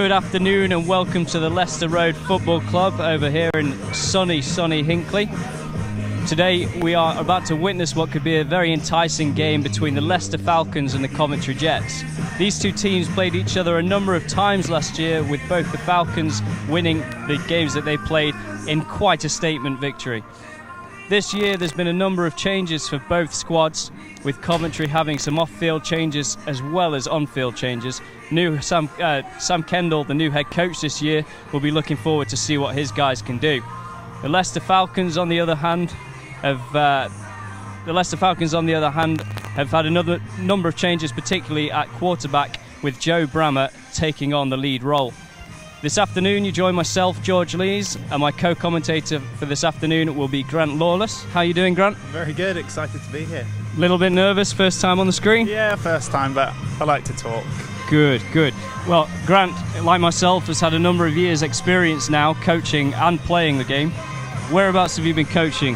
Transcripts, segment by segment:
Good afternoon and welcome to the Leicester Road Football Club over here in sunny Hinckley. Today we are about to witness what could be a very enticing game between the Leicester Falcons and the Coventry Jets. These two teams played each other a number of times last year, with both the Falcons winning the games that they played in quite a statement victory. This year there's been a number of changes for both squads, with Coventry having some off-field changes as well as on-field changes. Sam Kendall, the new head coach this year, will be looking forward to see what his guys can do. The Leicester Falcons, on the other hand, have had another number of changes, particularly at quarterback, with Joe Brammer taking on the lead role. This afternoon you join myself, George Lees, and my co-commentator for this afternoon will be Grant Lawless. How are you doing, Grant? Very good, excited to be here. A little bit nervous, first time on the screen? Yeah, first time, but I like to talk. Good. Well, Grant, like myself, has had a number of years' experience now coaching and playing the game. Whereabouts have you been coaching?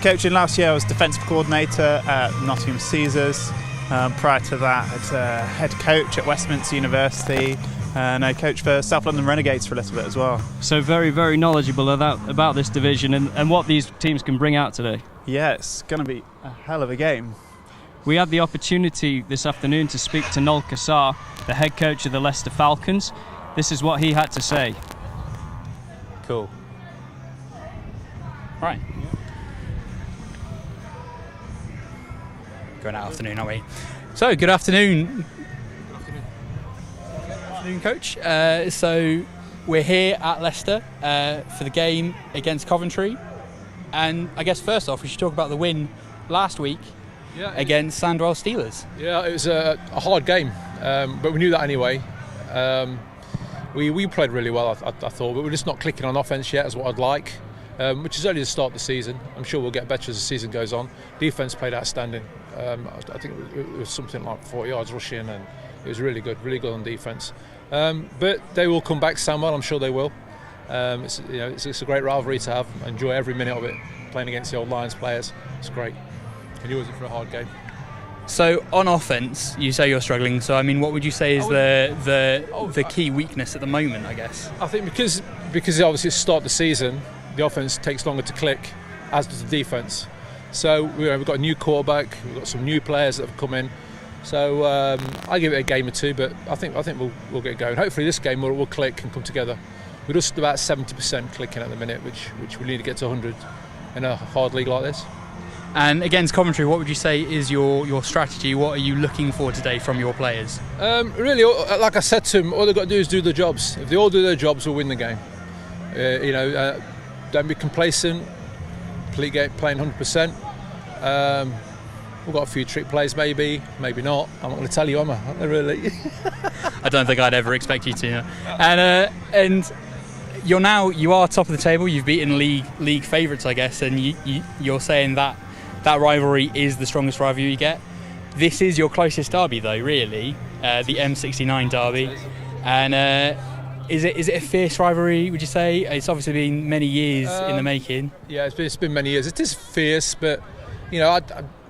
Coaching last year, I was defensive coordinator at Nottingham Caesars. Prior to that, I was head coach at Westminster University, and I coached for South London Renegades for a little bit as well. So very, very knowledgeable about this division and what these teams can bring out today. Yeah, it's going to be a hell of a game. We had the opportunity this afternoon to speak to Noel Cassar, the head coach of the Leicester Falcons. This is what he had to say. Cool. Right. Going out afternoon, are we? So, good afternoon. Good afternoon, Coach. So, we're here at Leicester for the game against Coventry. And I guess first off, we should talk about the win last week against Sandwell Steelers. Yeah, it was a hard game, but we knew that anyway. We played really well, I thought, but we're just not clicking on offence yet, is what I'd like, which is only the start of the season. I'm sure we'll get better as the season goes on. Defence played outstanding. I think it was something like 40 yards rushing, and it was really good on defence. But they will come back, Sandwell, I'm sure they will. It's a great rivalry to have. I enjoy every minute of it, playing against the old Lions players. It's great. And you was it for a hard game. So on offence, you say you're struggling. So I mean, what would you say is the key weakness at the moment? I guess. I think because obviously it's the start of the season, the offence takes longer to click, as does the defence. So we've got a new quarterback, we've got some new players that have come in. So I give it a game or two, but I think we'll get going. Hopefully this game we'll click and come together. We're just about 70% clicking at the minute, which we need to get to 100 in a hard league like this. And against Coventry, what would you say is your strategy? What are you looking for today from your players? Really, like I said to them, all they've got to do is do their jobs. If they all do their jobs, we'll win the game. Don't be complacent. Playing 100%. We've got a few trick plays, maybe not. I'm not going to tell you, am I? Really? I don't think I'd ever expect you to. And you are top of the table. You've beaten league favourites, I guess, and you're saying that rivalry is the strongest rivalry you get. This is your closest derby, though, really, the M69 derby. And is it a fierce rivalry? Would you say? It's obviously been many years in the making. Yeah, it's been many years. It is fierce, but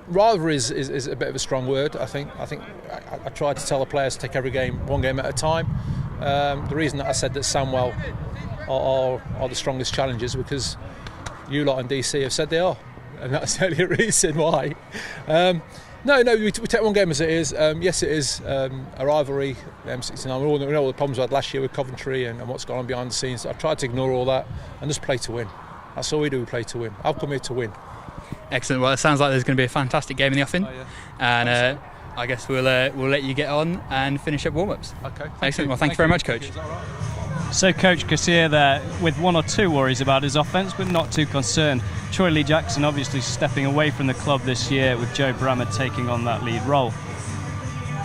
rivalry is a bit of a strong word. I think I try to tell the players to take every game one game at a time. The reason that I said that Sandwell are the strongest challengers because you lot in DC have said they are, and that's the only reason why. No, we take one game as it is. Yes, it is a rivalry, M69. We know all the problems we had last year with Coventry and what's gone on behind the scenes. I've tried to ignore all that and just play to win. That's all we do, we play to win. I've come here to win. Excellent. Well, it sounds like there's going to be a fantastic game in the offing. And I guess we'll let you get on and finish up warm-ups. Okay. Excellent. Well, thank you very much, Coach. So Coach Cassir there with one or two worries about his offence, but not too concerned. Troy Lee Jackson obviously stepping away from the club this year with Joe Brammer taking on that lead role.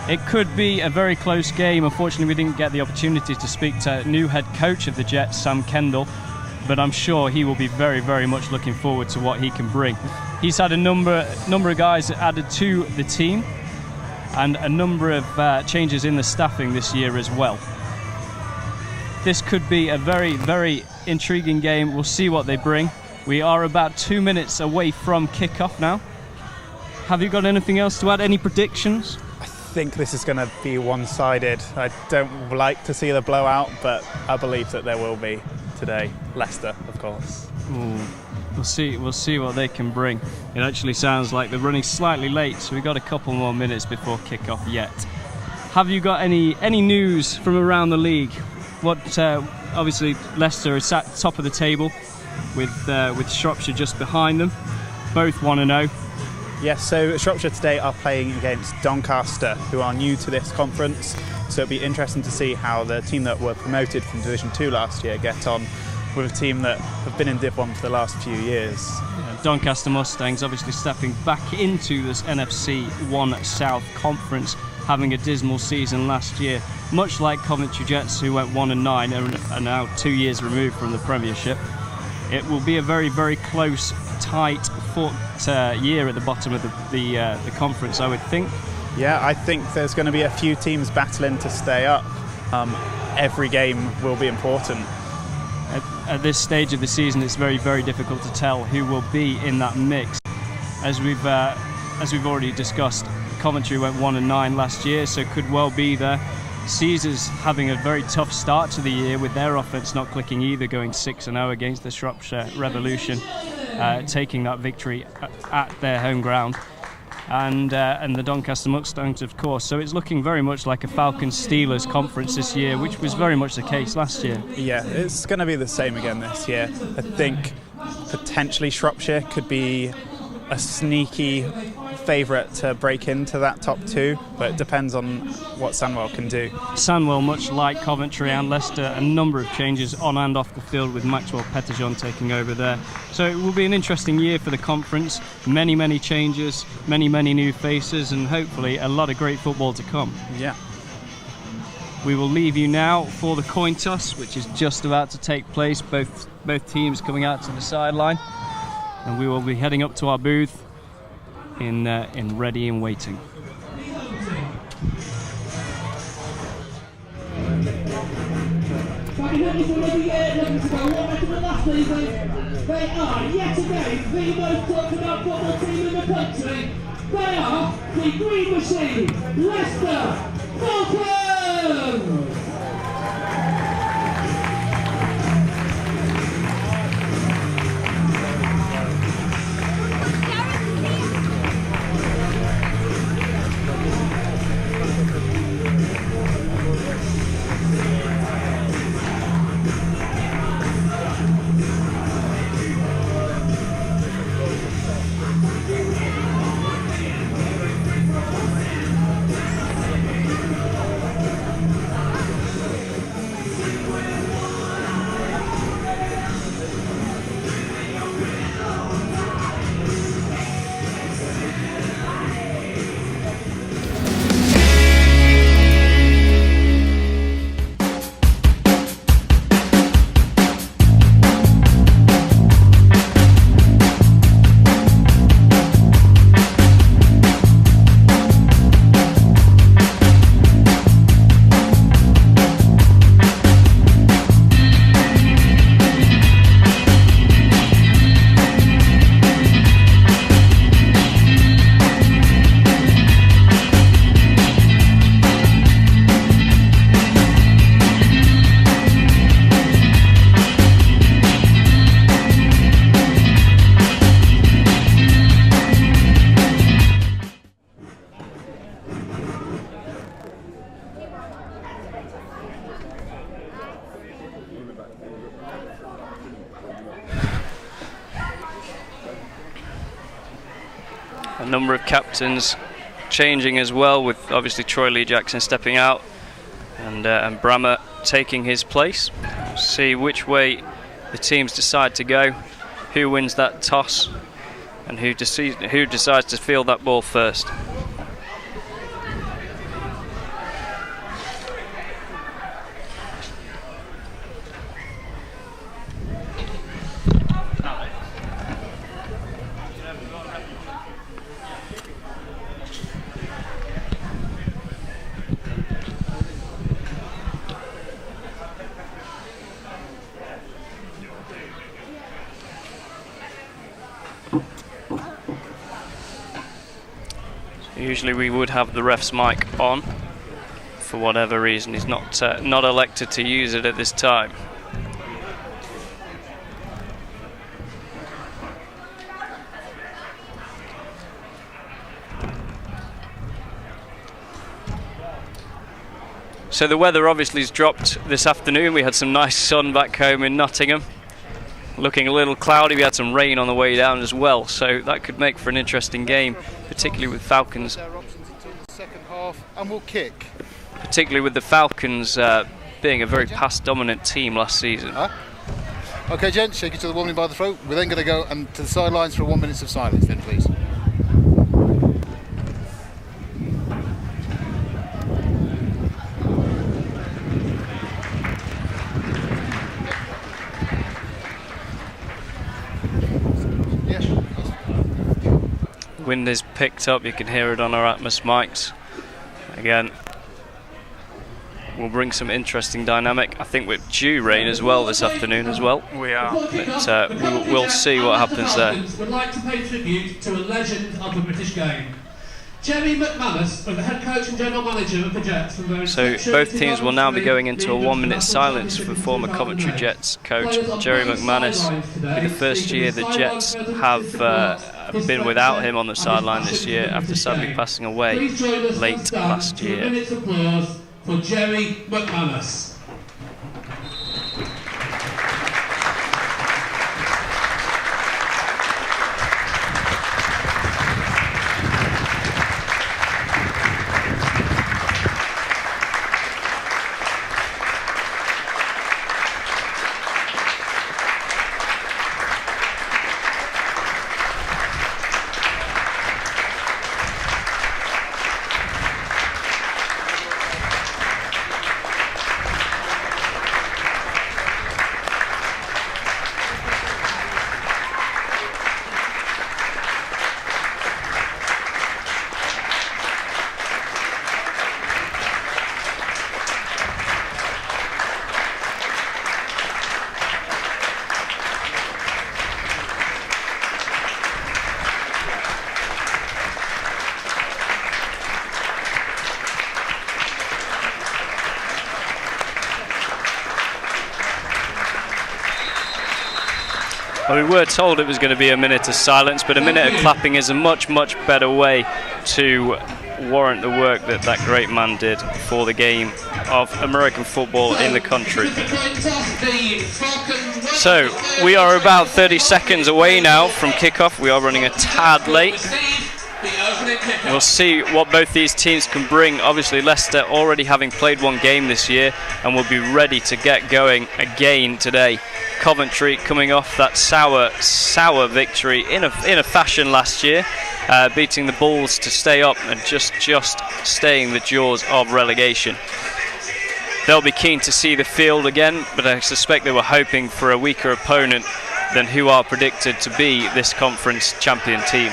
It could be a very close game. Unfortunately, we didn't get the opportunity to speak to new head coach of the Jets, Sam Kendall, but I'm sure he will be very, very much looking forward to what he can bring. He's had a number of guys added to the team and a number of changes in the staffing this year as well. This could be a very, very intriguing game. We'll see what they bring. We are about 2 minutes away from kick-off now. Have you got anything else to add? Any predictions? think this is going to be one-sided. I don't like to see the blowout, but I believe that there will be today. Leicester, of course. Ooh. We'll see what they can bring. It actually sounds like they're running slightly late, so we've got a couple more minutes before kick-off yet. Have you got any news from around the league? What obviously Leicester is at top of the table with Shropshire just behind them, both 1-0. Yes, so Shropshire today are playing against Doncaster, who are new to this conference. So it'll be interesting to see how the team that were promoted from Division 2 last year get on with a team that have been in Div 1 for the last few years. Yeah, Doncaster Mustangs obviously stepping back into this NFC 1 South Conference, having a dismal season last year, much like Coventry Jets, who went 1-9 and are now 2 years removed from the Premiership. It will be a very, very close, tight fought year at the bottom of the conference, I would think. Yeah, I think there's going to be a few teams battling to stay up. Every game will be important. At this stage of the season, it's very, very difficult to tell who will be in that mix. As we've already discussed, Coventry went 1-9 last year, so could well be there. Caesars having a very tough start to the year with their offence not clicking either, going 6-0 against the Shropshire Revolution, taking that victory at their home ground. And the Doncaster Mustangs, of course. So it's looking very much like a Falcons-Steelers conference this year, which was very much the case last year. Yeah, it's going to be the same again this year. I think potentially Shropshire could be a sneaky favourite to break into that top 2, but it depends on what Sandwell can do. Sandwell, much like Coventry and Leicester, a number of changes on and off the field with Maxwell Pettejohn taking over there. So it will be an interesting year for the conference. Many, many changes, many, many new faces, and hopefully a lot of great football to come. Yeah. We will leave you now for the coin toss, which is just about to take place. Both teams coming out to the sideline, and we will be heading up to our booth in ready and waiting. They are yet again the most talked about football team in the country. They are the Green Machine, Leicester Falcons! A number of captains changing as well, with obviously Troy Lee Jackson stepping out and Brammer taking his place. We'll see which way the teams decide to go, who wins that toss, and who decides to field that ball first. Usually we would have the ref's mic on. For whatever reason, he's not elected to use it at this time. So the weather obviously has dropped this afternoon. We had some nice sun back home in Nottingham. Looking a little cloudy. We had some rain on the way down as well, so that could make for an interesting game, particularly with Falcons. Second half, and we'll kick. Particularly with the Falcons being a very pass-dominant team last season. Okay, gents, shake each other warmly by the throat. We're then going to go to the sidelines for 1 minute of silence, then, please. Wind is picked up, you can hear it on our Atmos mics. Again, we'll bring some interesting dynamic. I think we're due rain as well this afternoon as well. We are. But we'll see what happens there. Would like to pay tribute to a legend of the British game. Jerry McManus, the head coach and general manager of the Jets. So both teams will now be going into a 1 minute silence for former Coventry Jets coach Jerry McManus. It'll be the first year the Jets have been without him on the sideline this year after sadly passing away late last year. Minutes applause for Jerry McManus. Well, we were told it was going to be a minute of silence, but a minute of clapping is a much, much better way to warrant the work that that great man did for the game of American football in the country. So, we are about 30 seconds away now from kickoff. We are running a tad late. We'll see what both these teams can bring. Obviously, Leicester already having played one game this year and will be ready to get going again today. Coventry coming off that sour victory in a fashion last year, beating the Bulls to stay up and just stay in the jaws of relegation. They'll be keen to see the field again, but I suspect they were hoping for a weaker opponent than who are predicted to be this conference champion team.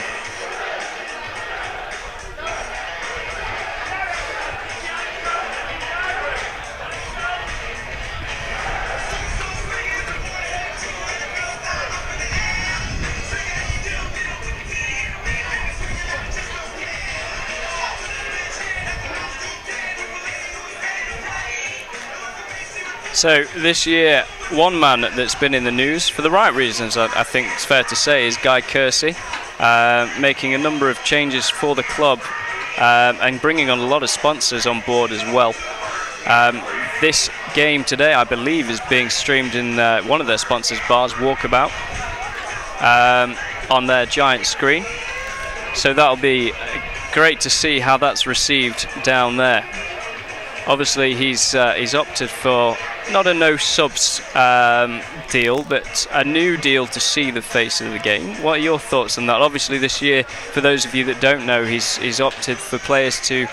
So this year, one man that's been in the news for the right reasons, I think it's fair to say, is Guy Kersey, making a number of changes for the club and bringing on a lot of sponsors on board as well. This game today, I believe, is being streamed in one of their sponsors, Bars Walkabout, on their giant screen. So that'll be great to see how that's received down there. Obviously, he's opted for not a no subs deal, but a new deal to see the face of the game. What are your thoughts on that? Obviously, this year, for those of you that don't know, he's opted for players to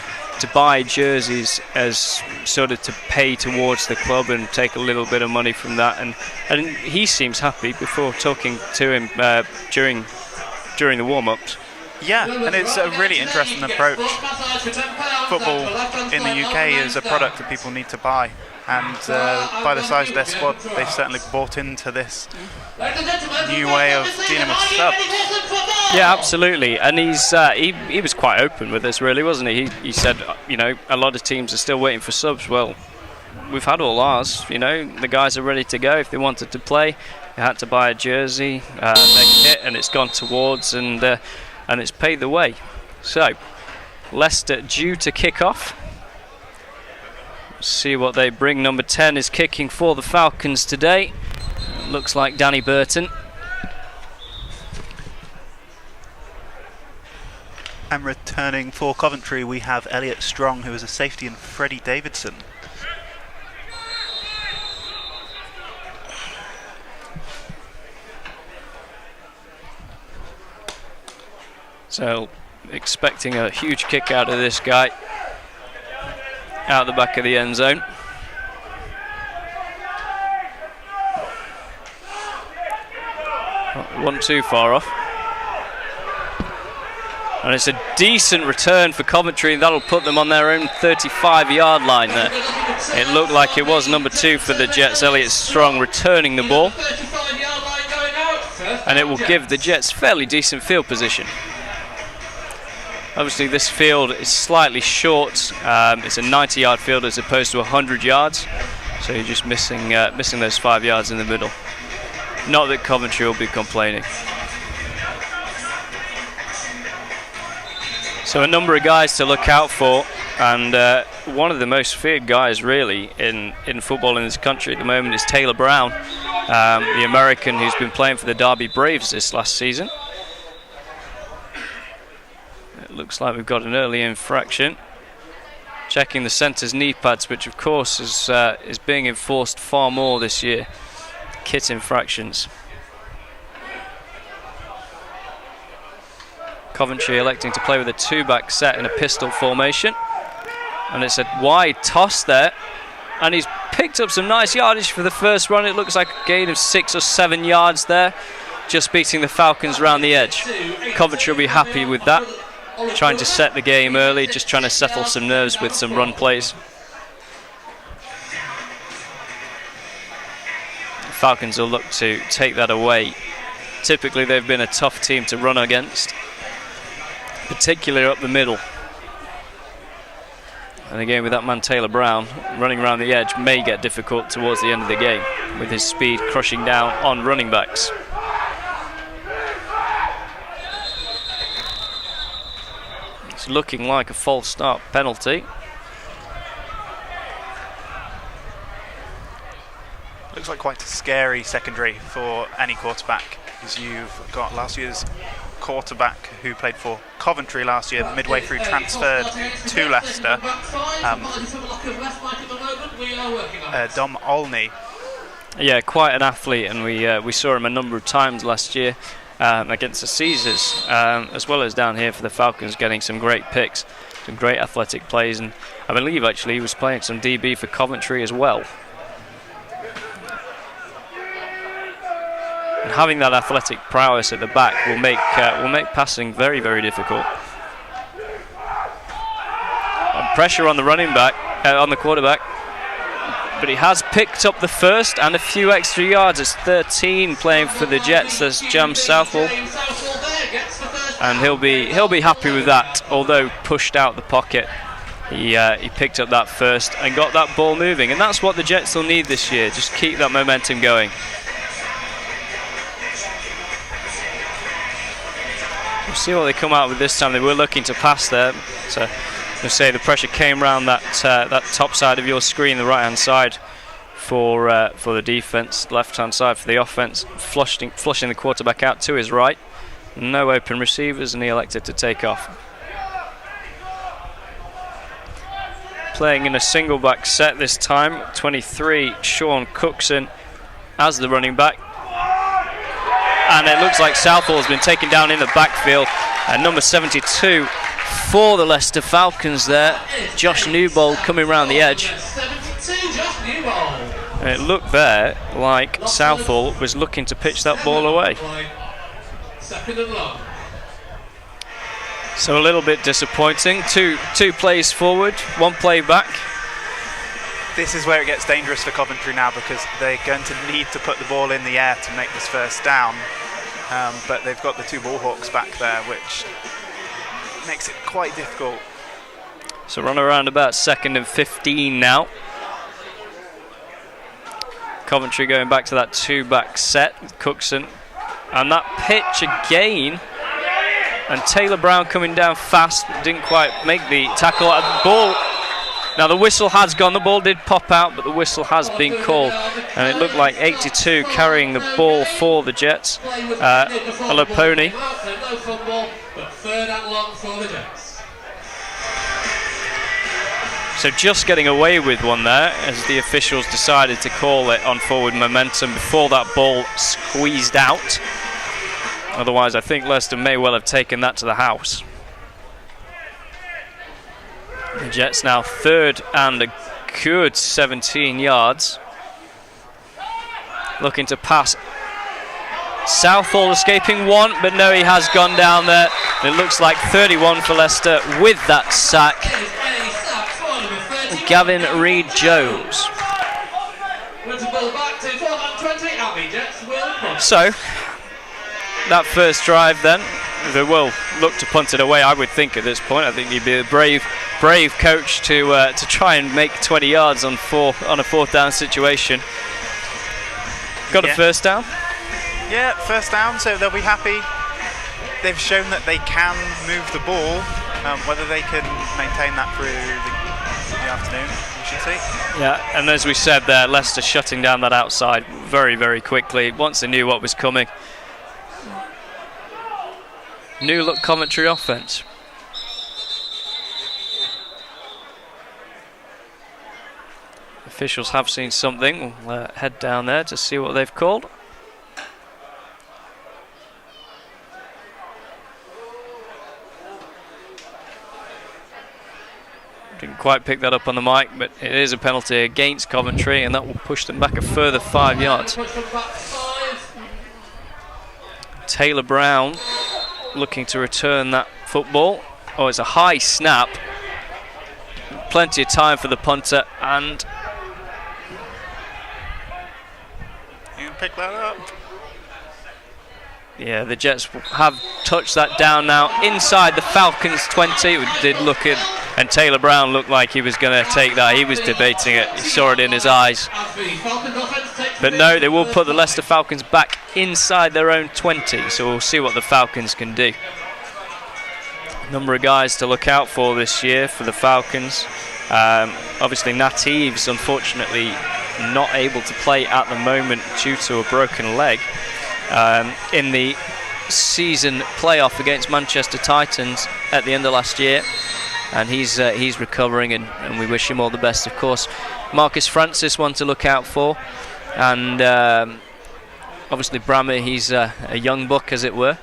buy jerseys as sort of to pay towards the club and take a little bit of money from that. And he seems happy. Before talking to him during the warm-ups, Yeah, and it's a really interesting approach. Football in the UK is a product that people need to buy, and by the size of their squad, they've certainly bought into this new way of dealing with subs. Yeah, absolutely, and he was quite open with this, really, wasn't he? He said, a lot of teams are still waiting for subs. Well, we've had all ours. The guys are ready to go. If they wanted to play, they had to buy a jersey, their kit, and it's gone towards and it's paid the way. So, Leicester due to kick off. See what they bring. Number 10 is kicking for the Falcons today. Looks like Danny Burton. And returning for Coventry, we have Elliot Strong, who is a safety, and Freddie Davidson. So, expecting a huge kick out of this guy. Out the back of the end zone. Wasn't too far off. And it's a decent return for Coventry, and that'll put them on their own 35-yard line there. It looked like it was number 2 for the Jets, Elliot Strong, returning the ball. And it will give the Jets fairly decent field position. Obviously this field is slightly short. It's a 90-yard field as opposed to 100 yards. So you're just missing those 5 yards in the middle. Not that Coventry will be complaining. So a number of guys to look out for, and one of the most feared guys really in football in this country at the moment is Taylor Brown, the American who's been playing for the Derby Braves this last season. It looks like we've got an early infraction. Checking the centre's knee pads, which of course is being enforced far more this year. Kit infractions. Coventry electing to play with a 2-back set in a pistol formation. And it's a wide toss there. And he's picked up some nice yardage for the first run. It looks like a gain of 6 or 7 yards there. Just beating the Falcons around the edge. Coventry will be happy with that. Trying to set the game early, just trying to settle some nerves with some run plays. The Falcons will look to take that away. Typically they've been a tough team to run against, particularly up the middle. And again, with that man Taylor Brown running around the edge, may get difficult towards the end of the game with his speed crushing down on running backs. It's looking like a false start penalty. Looks like quite a scary secondary for any quarterback, because you've got last year's quarterback who played for Coventry last year, midway through transferred to Leicester, Dom Olney. Yeah, quite an athlete, and we saw him a number of times last year against the Caesars, as well as down here for the Falcons, getting some great picks, some great athletic plays, and I believe actually he was playing some DB for Coventry as well. And having that athletic prowess at the back will make passing very, very difficult. Pressure on the running back, on the quarterback, but he has picked up the first and a few extra yards. It's 13 playing for the Jets. There's Jam Southall, and he'll be happy with that. Although pushed out the pocket, he picked up that first and got that ball moving, and that's what the Jets will need this year. Just keep that momentum going. We'll see what they come out with this time. They were looking to pass there. So I'll say the pressure came around that top side of your screen, the right-hand side for the defense, left-hand side for the offense, flushing the quarterback out to his right. No open receivers, and he elected to take off. Playing in a single-back set this time. 23, Sean Cookson as the running back. And it looks like Southall has been taken down in the backfield. And number 72 for the Leicester Falcons there, Josh Newbold coming around the edge. And it looked there like Southall was looking to pitch that ball away. So a little bit disappointing. Two plays forward, one play back. This is where it gets dangerous for Coventry now, because they're going to need to put the ball in the air to make this first down. But they've got the two ball hawks back there, which makes it quite difficult. So run around about 2nd and 15 now. Coventry going back to that 2-back set with Cookson. And that pitch again. And Taylor Brown coming down fast, didn't quite make the tackle. Ball. Now the whistle has gone. The ball did pop out, but the whistle has been called. And it looked like 82 carrying the ball for the Jets. Alapone. So just getting away with one there as the officials decided to call it on forward momentum before that ball squeezed out. Otherwise, I think Leicester may well have taken that to the house. The Jets now 3rd and a good 17 yards. Looking to pass. Southall escaping one, but no, he has gone down there. It looks like 31 for Leicester with that sack. Gavin Reid-Jones. So, that first drive then, they will look to punt it away, I would think, at this point. I think you'd be a brave coach to try and make 20 yards on a 4th down situation. Got a first down? Yeah, first down, so they'll be happy. They've shown that they can move the ball. Whether they can maintain that through the afternoon, we should see. Yeah, and as we said there, Leicester shutting down that outside very, very quickly once they knew what was coming. New look Coventry offense. Officials have seen something. We'll head down there to see what they've called. Didn't quite pick that up on the mic, but it is a penalty against Coventry, and that will push them back a further 5 yards. Taylor Brown looking to return that football. Oh, it's a high snap. Plenty of time for the punter, and you can pick that up. Yeah, the Jets have touched that down now inside the Falcons 20. It did look in, and Taylor Brown looked like he was going to take that. He was debating it. He saw it in his eyes. But no, they will put the Leicester Falcons back inside their own 20. So we'll see what the Falcons can do. Number of guys to look out for this year for the Falcons. Obviously, Nativ's unfortunately not able to play at the moment due to a broken leg. In the season playoff against Manchester Titans at the end of last year, and he's recovering, and we wish him all the best, of course. Marcus Francis, one to look out for, and obviously Brammer, he's a young buck, as it were.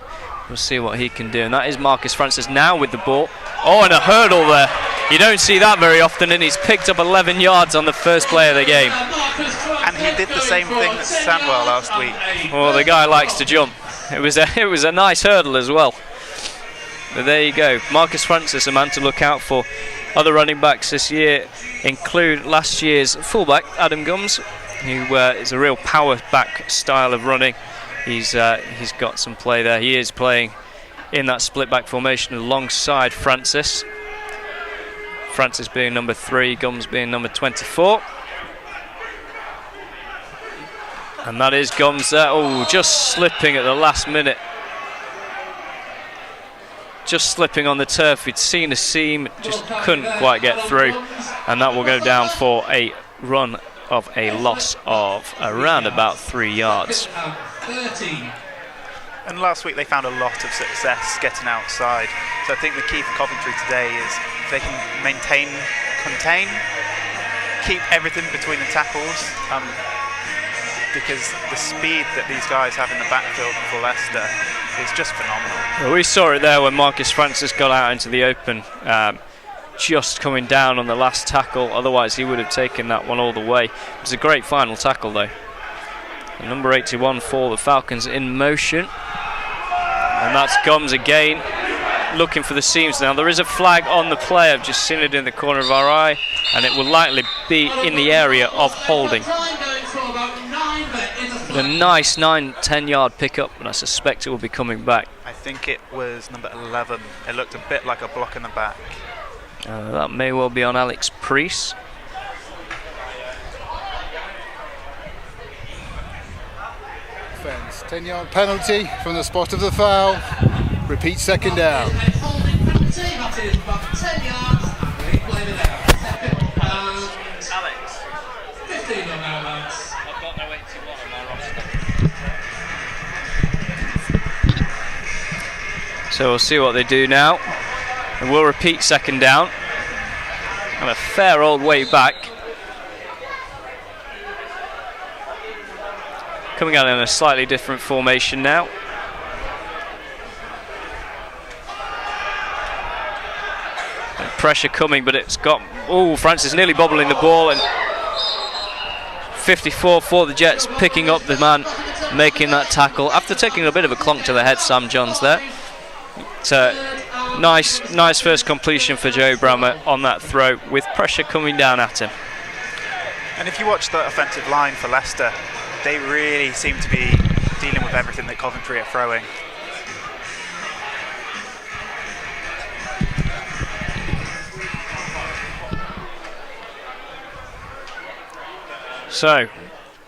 We'll see what he can do, and that is Marcus Francis now with the ball. Oh, and a hurdle there. You don't see that very often, and he's picked up 11 yards on the first play of the game. And he did the same thing at Sandwell last week. Well, the guy likes to jump. It was a nice hurdle as well. But there you go. Marcus Francis, a man to look out for. Other running backs this year include last year's fullback, Adam Gums, who is a real power back style of running. He's got some play there. He is playing in that split back formation alongside Francis. Francis being number 3, Gums being number 24. And that is Gums there. Oh, just slipping at the last minute. Just slipping on the turf. He'd seen a seam, just couldn't quite get through. And that will go down for a run of a loss of around about 3 yards. And last week they found a lot of success getting outside. So I think the key for Coventry today is if they can contain, keep everything between the tackles, because the speed that these guys have in the backfield for Leicester is just phenomenal. Well, we saw it there when Marcus Francis got out into the open, just coming down on the last tackle. Otherwise he would have taken that one all the way. It was a great final tackle though. And number 81 for the Falcons in motion, and that's Gums again. looking for the seams now. There is a flag on the play. I've just seen it in the corner of our eye, and it will likely be in the area of holding. A nice 9-10 yard pickup, and I suspect it will be coming back. I think it was number 11. It looked a bit like a block in the back. That may well be on Alex Priest. Offence, 10-yard penalty from the spot of the foul. Repeat second down. Alex. 15 on now, Alex. I've got no 81 on my roster. So we'll see what they do now. And we'll repeat second down. And a fair old way back. Coming out in a slightly different formation now. And pressure coming, but it's got... Oh, Francis nearly bobbling the ball, and 54 for the Jets, picking up the man, making that tackle. After taking a bit of a clunk to the head, Sam Johns there. Nice first completion for Joe Brammer on that throw, with pressure coming down at him. And if you watch the offensive line for Leicester, they really seem to be dealing with everything that Coventry are throwing. So,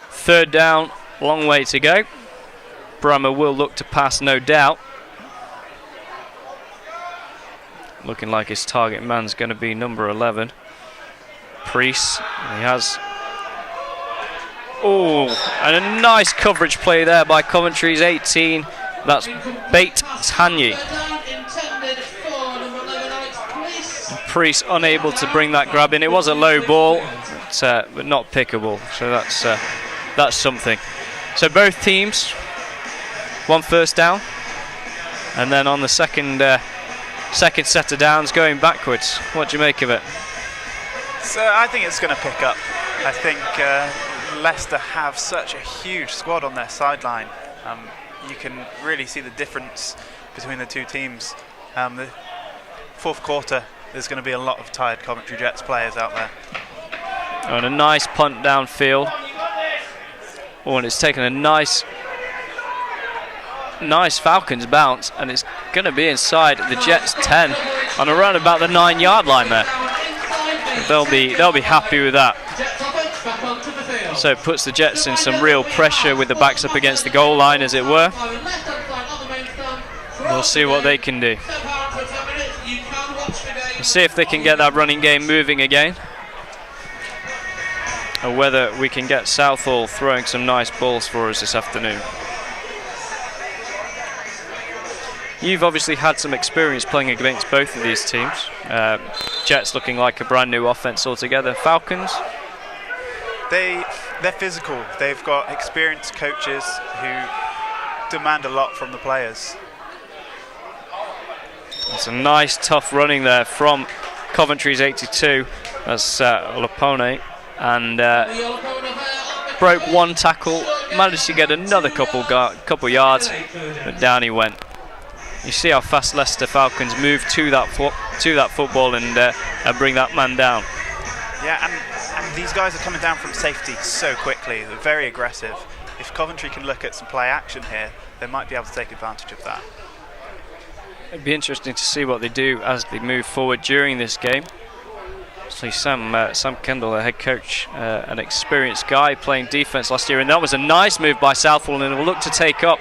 third down, long way to go. Brammer will look to pass, no doubt. Looking like his target man's going to be number 11. Priest, he has... Oh, and a nice coverage play there by Coventry's 18. That's Bate Tanyi. Priest unable to bring that grab in. It was a low ball, but not pickable. So that's something. So both teams, one first down, and then on the second set of downs going backwards. What do you make of it? So I think it's going to pick up. I think Leicester have such a huge squad on their sideline. You can really see the difference between the two teams. The fourth quarter, there's going to be a lot of tired Coventry Jets players out there. Oh, and a nice punt downfield. Oh, and it's taken a nice Falcons bounce, and it's going to be inside the Jets 10 on around about the 9 yard line there. They'll be happy with that. So it puts the Jets in some real pressure with the backs up against the goal line, as it were. We'll see what they can do. We'll see if they can get that running game moving again, or whether we can get Southall throwing some nice balls for us this afternoon. You've obviously had some experience playing against both of these teams. Jets looking like a brand new offense altogether. Falcons? They're physical. They've got experienced coaches who demand a lot from the players. It's a nice tough running there from Coventry's 82. That's Lapone, and broke one tackle, managed to get another couple yards, but down he went. You see how fast Leicester Falcons move to that football and bring that man down. Yeah, and these guys are coming down from safety so quickly. They're very aggressive. If Coventry can look at some play action here, they might be able to take advantage of that. It'd be interesting to see what they do as they move forward during this game. See Sam Kendall, the head coach, an experienced guy playing defence last year, and that was a nice move by Southall, and will look to take up.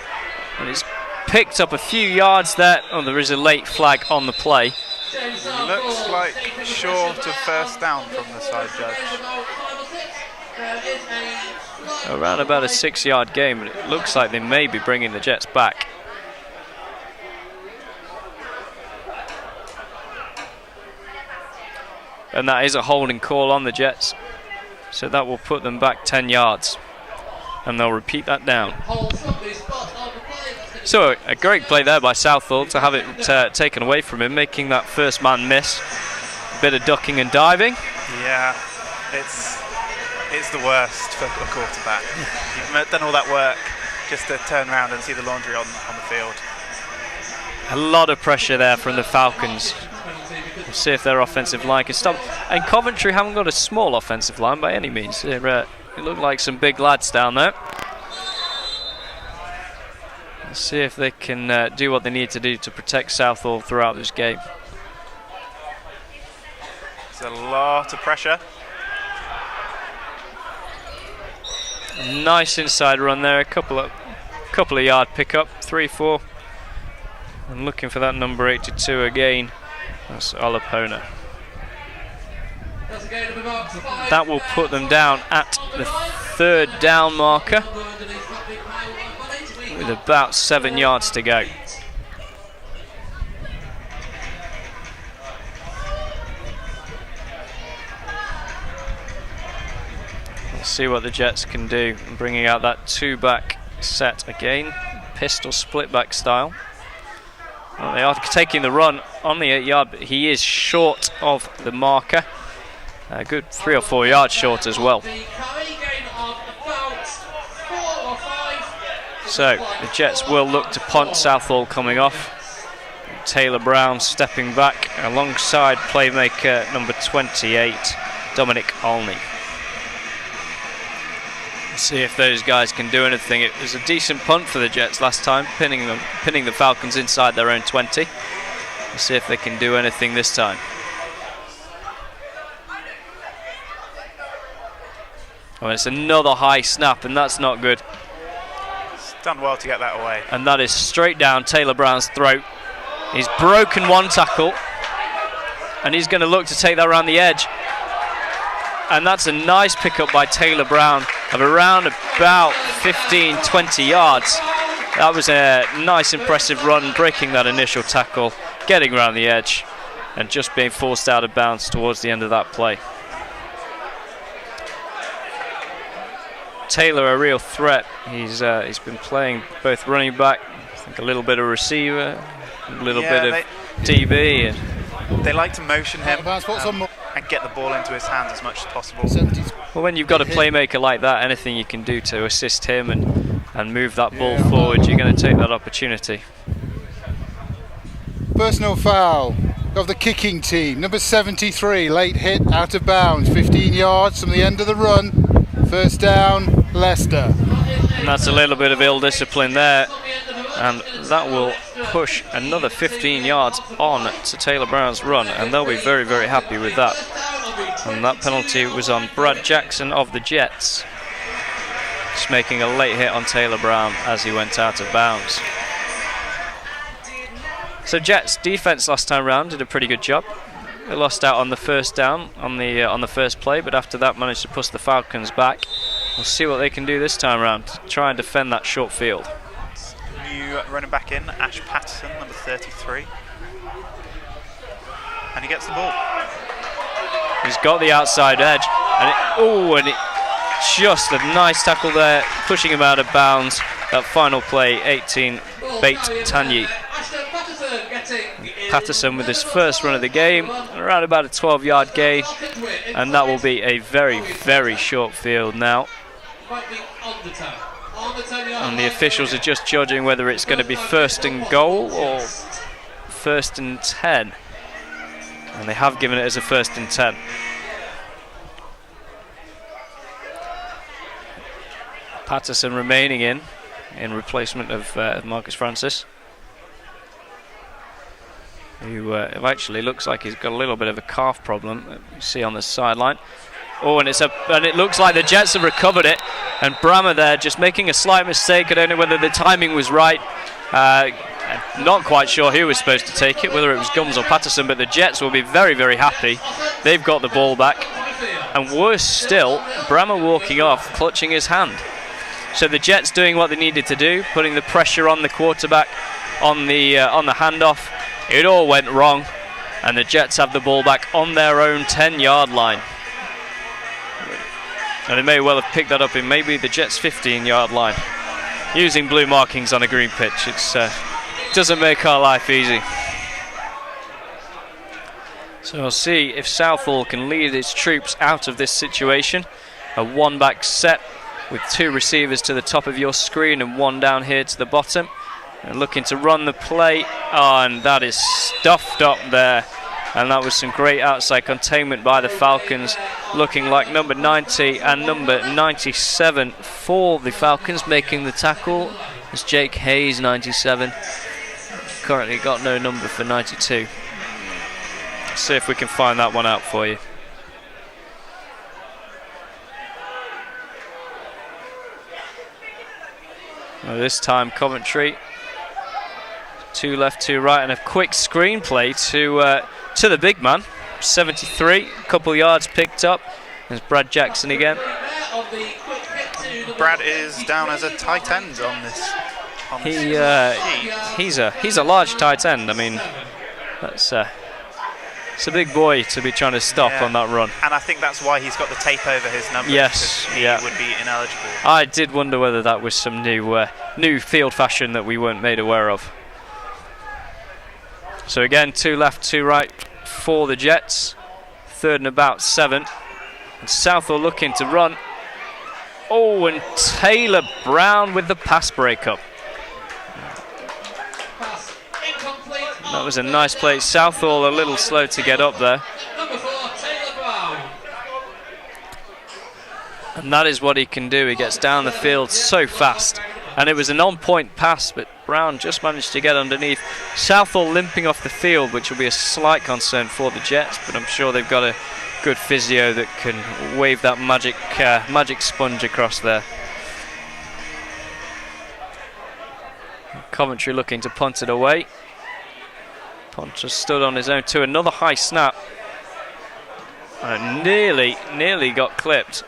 And it's picked up a few yards there. Oh, there is a late flag on the play. Looks like short of first down from the side judge. Around about a 6 yard game, and it looks like they may be bringing the Jets back. And that is a holding call on the Jets, so that will put them back 10 yards, and they'll repeat that down. So a great play there by Southall to have it taken away from him, making that first man miss. A bit of ducking and diving. Yeah, it's the worst for a quarterback. You've done all that work just to turn around and see the laundry on the field. A lot of pressure there from the Falcons. We'll see if their offensive line can stop. And Coventry haven't got a small offensive line by any means. They look like some big lads down there. Let's see if they can do what they need to do to protect Southall throughout this game. There's a lot of pressure. Nice inside run there, a couple of yard pickup, 3-4. And looking for that number 82 again. That's Olapona. That will put them down at the 3rd down marker with about 7 yards to go. Let's see what the Jets can do, bringing out that 2-back set again, pistol split back style. Well, they are taking the run on the 8-yard, but he is short of the marker. A good 3 or 4 yards short as well. So the Jets will look to punt. Southall coming off. Taylor Brown stepping back alongside playmaker number 28, Dominic Olney. See if those guys can do anything. It was a decent punt for the Jets last time, pinning the Falcons inside their own 20. Let's see if they can do anything this time. Oh, it's another high snap, and that's not good. It's done well to get that away. And that is straight down Taylor Brown's throat. He's broken one tackle, and he's going to look to take that around the edge. And that's a nice pickup by Taylor Brown of around about 15-20 yards. That was a nice, impressive run, breaking that initial tackle, getting around the edge, and just being forced out of bounds towards the end of that play. Taylor, a real threat. He's been playing both running back, I think a little bit of receiver, a little bit of DB. And they like to motion him and get the ball into his hands as much as possible. Well, when you've got a playmaker like that, anything you can do to assist him and move that ball forward, you're going to take that opportunity. Personal foul of the kicking team, number 73, late hit out of bounds, 15 yards from the end of the run. 1st down, Leicester. And that's a little bit of ill discipline there, and that will push another 15 yards on to Taylor Brown's run, and they'll be very, very happy with that. And that penalty was on Brad Jackson of the Jets, just making a late hit on Taylor Brown as he went out of bounds. So Jets defense last time round did a pretty good job. They lost out on the 1st down on the first play, but after that managed to push the Falcons back. We'll see what they can do this time around to try and defend that short field. New running back in, Ash Patterson, number 33. And he gets the ball. He's got the outside edge, and it just a nice tackle there, pushing him out of bounds. That final play, 18, Bate Tanyi. Patterson with his first run of the game, around about a 12-yard gain, and that will be a very, very short field now. And the officials are just judging whether it's going to be 1st and goal or 1st and 10. And they have given it as a 1st and 10. Patterson remaining in replacement of Marcus Francis, who actually looks like he's got a little bit of a calf problem. You see on the sideline. Oh, and it looks like the Jets have recovered it, and Brammer there just making a slight mistake. I don't know whether the timing was right. Not quite sure who was supposed to take it, whether it was Gums or Patterson, but the Jets will be very, very happy. They've got the ball back, and worse still, Brammer walking off, clutching his hand. So the Jets doing what they needed to do, putting the pressure on the quarterback on the handoff. It all went wrong, and the Jets have the ball back on their own 10-yard line. And they may well have picked that up in maybe the Jets' 15-yard line. Using blue markings on a green pitch, it doesn't make our life easy. So we'll see if Southall can lead its troops out of this situation. A one-back set with 2 receivers to the top of your screen and 1 down here to the bottom. And looking to run the play, and that is stuffed up there. And that was some great outside containment by the Falcons, looking like number 90 and number 97 for the Falcons making the tackle. It's Jake Hayes, 97. Currently got no number for 92. Let's see if we can find that one out for you. Well, this time Coventry, 2 left, 2 right, and a quick screenplay to the big man, 73, a couple yards picked up. There's Brad Jackson again. Brad is down as a tight end on this. He's a large tight end. I mean, it's a big boy to be trying to stop on that run. And I think that's why he's got the tape over his number. Yes, he would be ineligible. I did wonder whether that was some new field fashion that we weren't made aware of. So again, 2 left, 2 right for the Jets. 3rd and about 7. And Southall looking to run. Oh, and Taylor Brown with the pass breakup. That was a nice play. Southall a little slow to get up there. And that is what he can do. He gets down the field so fast. And it was an on-point pass, but Brown just managed to get underneath. Southall limping off the field, which will be a slight concern for the Jets, but I'm sure they've got a good physio that can wave that magic sponge across there. Coventry looking to punt it away. Punter stood on his own to another high snap. And nearly got clipped.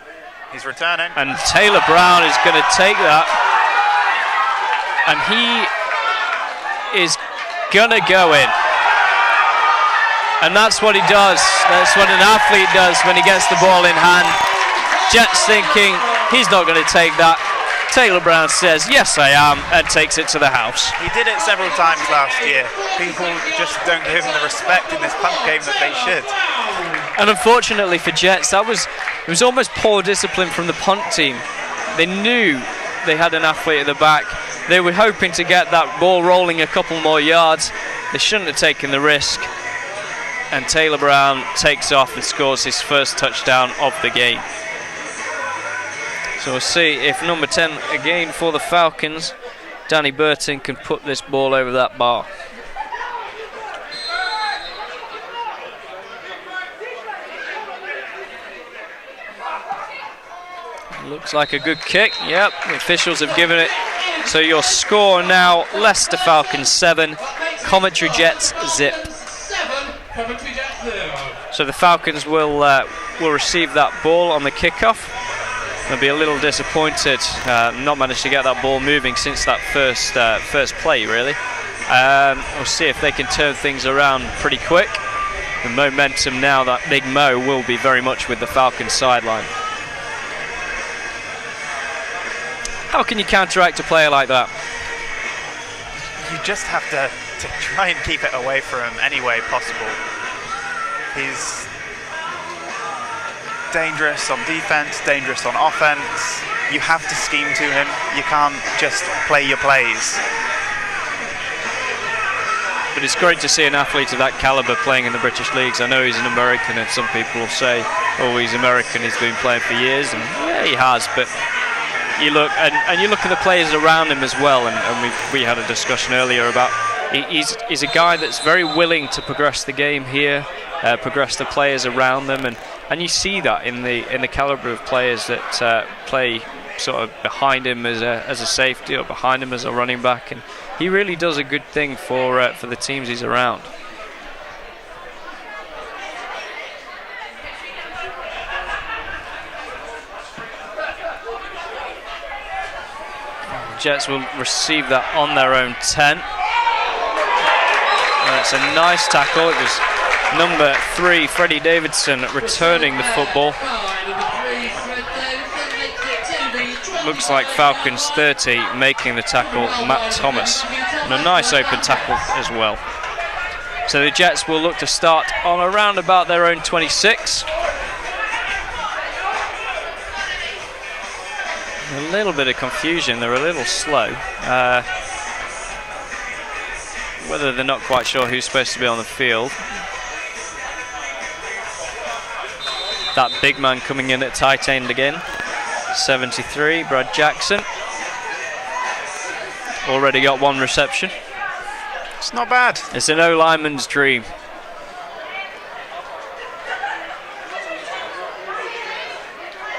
He's returning. And Taylor Brown is going to take that. And he is going to go in. And that's what he does. That's what an athlete does when he gets the ball in hand. Jets thinking he's not going to take that. Taylor Brown says, yes I am, and takes it to the house. He did it several times last year. People just don't give him the respect in this punt game that they should. And unfortunately for Jets, it was almost poor discipline from the punt team. They knew they had an athlete at the back. They were hoping to get that ball rolling a couple more yards. They shouldn't have taken the risk. And Taylor Brown takes off and scores his first touchdown of the game. So we'll see if number 10 again for the Falcons, Danny Burton, can put this ball over that bar. Looks like a good kick. Yep, the officials have given it. So your score now, Leicester Falcons 7, Coventry Jets 0. So the Falcons will receive that ball on the kickoff. They'll be a little disappointed not managed to get that ball moving since that first play, really. We'll see if they can turn things around pretty quick. The momentum now, that Big Mo will be very much with the Falcons sideline. How can you counteract a player like that? You just have to try and keep it away from him any way possible. He's dangerous on defense, dangerous on offense. You have to scheme to him. You can't just play your plays. But it's great to see an athlete of that caliber playing in the British leagues. I know he's an American, and some people will say, oh, he's American, he's been playing for years, and yeah, he has, but you look and you look at the players around him as well, and we had a discussion earlier about he's a guy that's very willing to progress the game here, progress the players around them, and you see that in the caliber of players that play sort of behind him as a safety or behind him as a running back, and he really does a good thing for the teams he's around. Jets will receive that on their own 10. And it's a nice tackle. It was number 3, Freddie Davidson, returning the football. Looks like Falcons 30 making the tackle, Matt Thomas. And a nice open tackle as well. So the Jets will look to start on around about their own 26. A little bit of confusion, they're a little slow. whether they're not quite sure who's supposed to be on the field. That big man coming in at tight end again. 73, Brad Jackson. Already got one reception. It's not bad. It's an O-lineman's dream.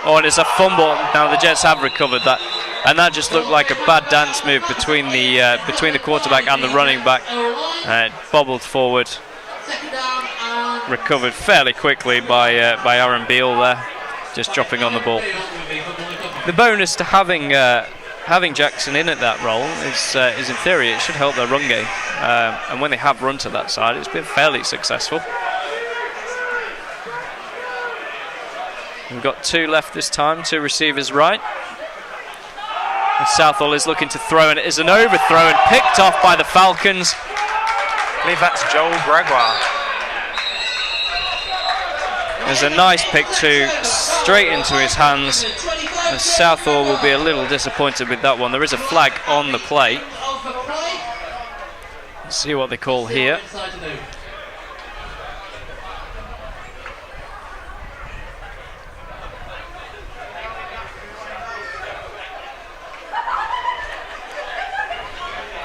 Oh, and it's a fumble. Now the Jets have recovered that, and that just looked like a bad dance move between the quarterback and the running back. It bobbled forward, recovered fairly quickly by Aaron Beal there, just dropping on the ball. The bonus to having Jackson in at that role is in theory it should help their run game, and when they have run to that side, it's been fairly successful. We've got 2 left this time, 2 receivers right. And Southall is looking to throw, and it is an overthrow and picked off by the Falcons. I believe that's Joel Gregoire. There's a nice pick too, straight into his hands. And Southall will be a little disappointed with that one. There is a flag on the play. Let's see what they call here.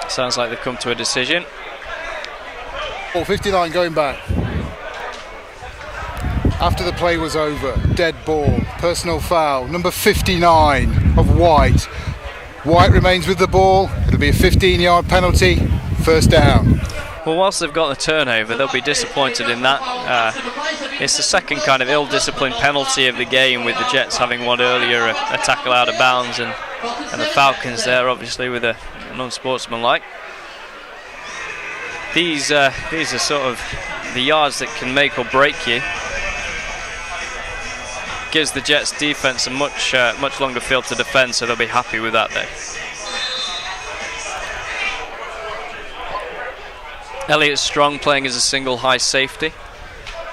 Sounds like they've come to a decision. 59 going back. After the play was over, dead ball, personal foul, number 59 of White. White remains with the ball. It'll be a 15-yard penalty, first down. Well, whilst they've got the turnover, they'll be disappointed in that. It's the second kind of ill-disciplined penalty of the game, with the Jets having one earlier, a tackle out of bounds, and the Falcons there obviously with an unsportsmanlike. These are sort of the yards that can make or break you. Gives the Jets defense a much longer field to defend, so they'll be happy with that there. Elliot Strong playing as a single high safety.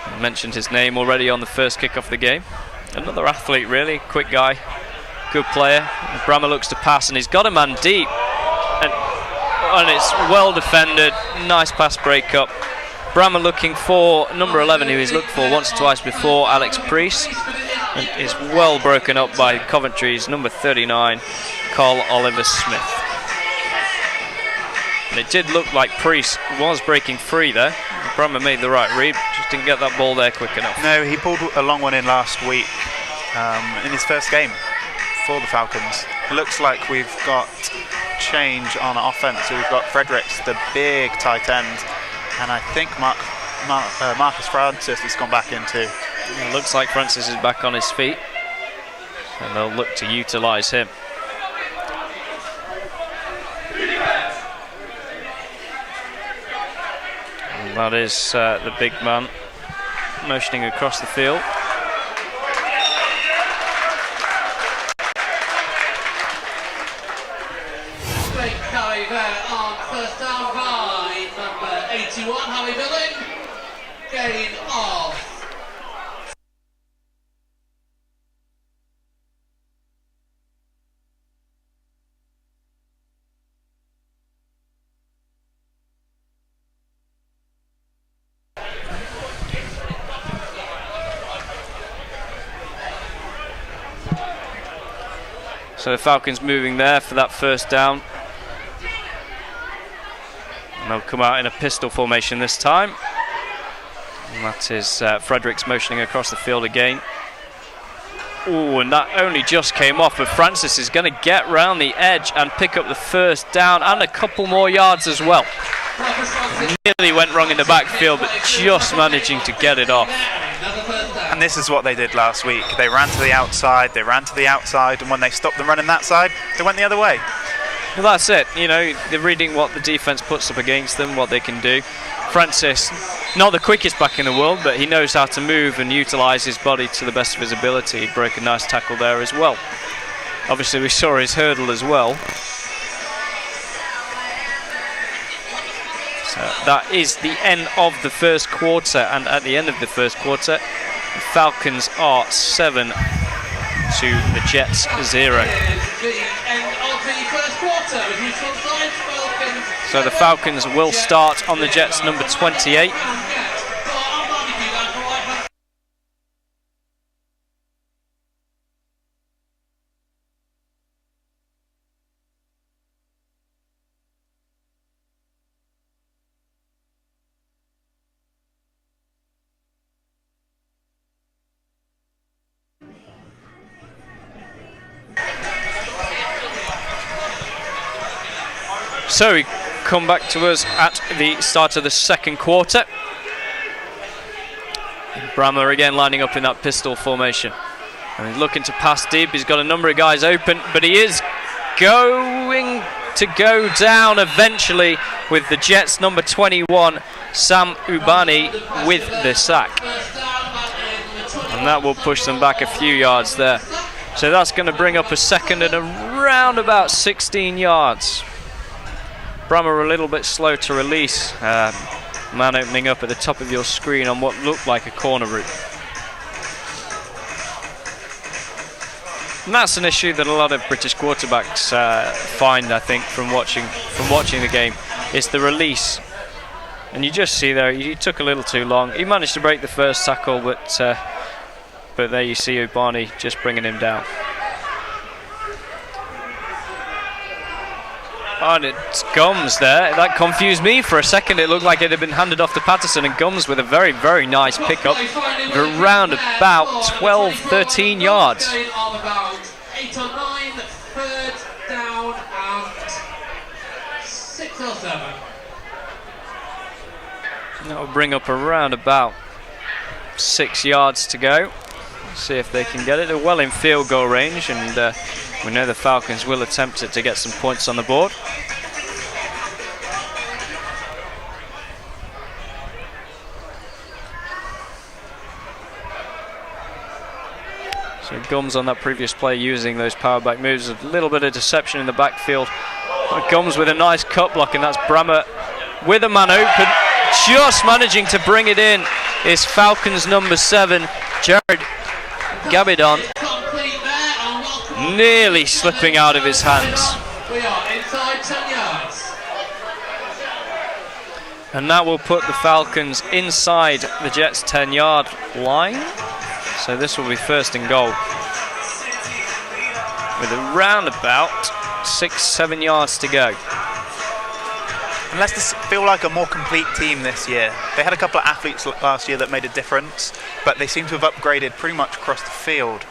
I mentioned his name already on the first kick off the game. Another athlete really, quick guy, good player. Brammer looks to pass, and he's got a man deep, and it's well defended, nice pass break up. Brammer looking for number 11, who he's looked for once or twice before, Alex Priest, and is well broken up by Coventry's number 39, Carl Oliver Smith. And it did look like Priest was breaking free there. Brammer made the right read, just didn't get that ball there quick enough. No, he pulled a long one in last week in his first game for the Falcons. It looks like we've got change on offense. So we've got Fredericks, the big tight end, and I think Marcus Francis has gone back in too. It looks like Francis is back on his feet, and they'll look to utilise him. And that is the big man motioning across the field. Great carry there on first down by number 81, Harry Billing. Gain of. So the Falcons moving there for that first down. And they'll come out in a pistol formation this time. And that is Fredericks motioning across the field again. Oh, and that only just came off, but Francis is going to get round the edge and pick up the first down and a couple more yards as well. Nearly went wrong in the backfield, but just managing to get it off. And this is what they did last week. They ran to the outside, and when they stopped them running that side, they went the other way. Well, that's it. You know, they're reading what the defense puts up against them, what they can do. Francis, not the quickest back in the world, but he knows how to move and utilise his body to the best of his ability. He broke a nice tackle there as well. Obviously, we saw his hurdle as well. So that is the end of the first quarter, and at the end of the first quarter, the Falcons are 7 to the Jets 0. The end of the first quarter, with neutral side, Falcons So the Falcons will start on the Jets' number 28. So we come back to us at the start of the second quarter. Brammer again lining up in that pistol formation. And he's looking to pass deep. He's got a number of guys open, but he is going to go down eventually with the Jets' number 21, Sam Ubani, with the sack. And that will push them back a few yards there. So that's going to bring up a second and around about 16 yards. Brammer a little bit slow to release. Man opening up at the top of your screen on what looked like a corner route. And that's an issue that a lot of British quarterbacks find, I think, from watching the game. It's the release. And you just see there, he took a little too long. He managed to break the first tackle, but there you see Ubani just bringing him down. And it's Gums there. That confused me for a second. It looked like it had been handed off to Patterson, and Gums with a very, very nice pickup around about 12, 13 yards. 8 or 9, third down and 6 or 7. That will bring up around about 6 yards to go. See if they can get it. They're well in field goal range, and we know the Falcons will attempt it to get some points on the board. So Gums on that previous play using those power back moves. A little bit of deception in the backfield. But Gums with a nice cut block, and that's Brammer with a man open. Just managing to bring it in is Falcons number 7, Jared Gabidon. Nearly slipping out of his hands. We are inside 10 yards. And that will put the Falcons inside the Jets' 10-yard line. So this will be first and goal. With around about 6-7 yards to go. And Leicester feel like a more complete team this year. They had a couple of athletes last year that made a difference, but they seem to have upgraded pretty much across the field.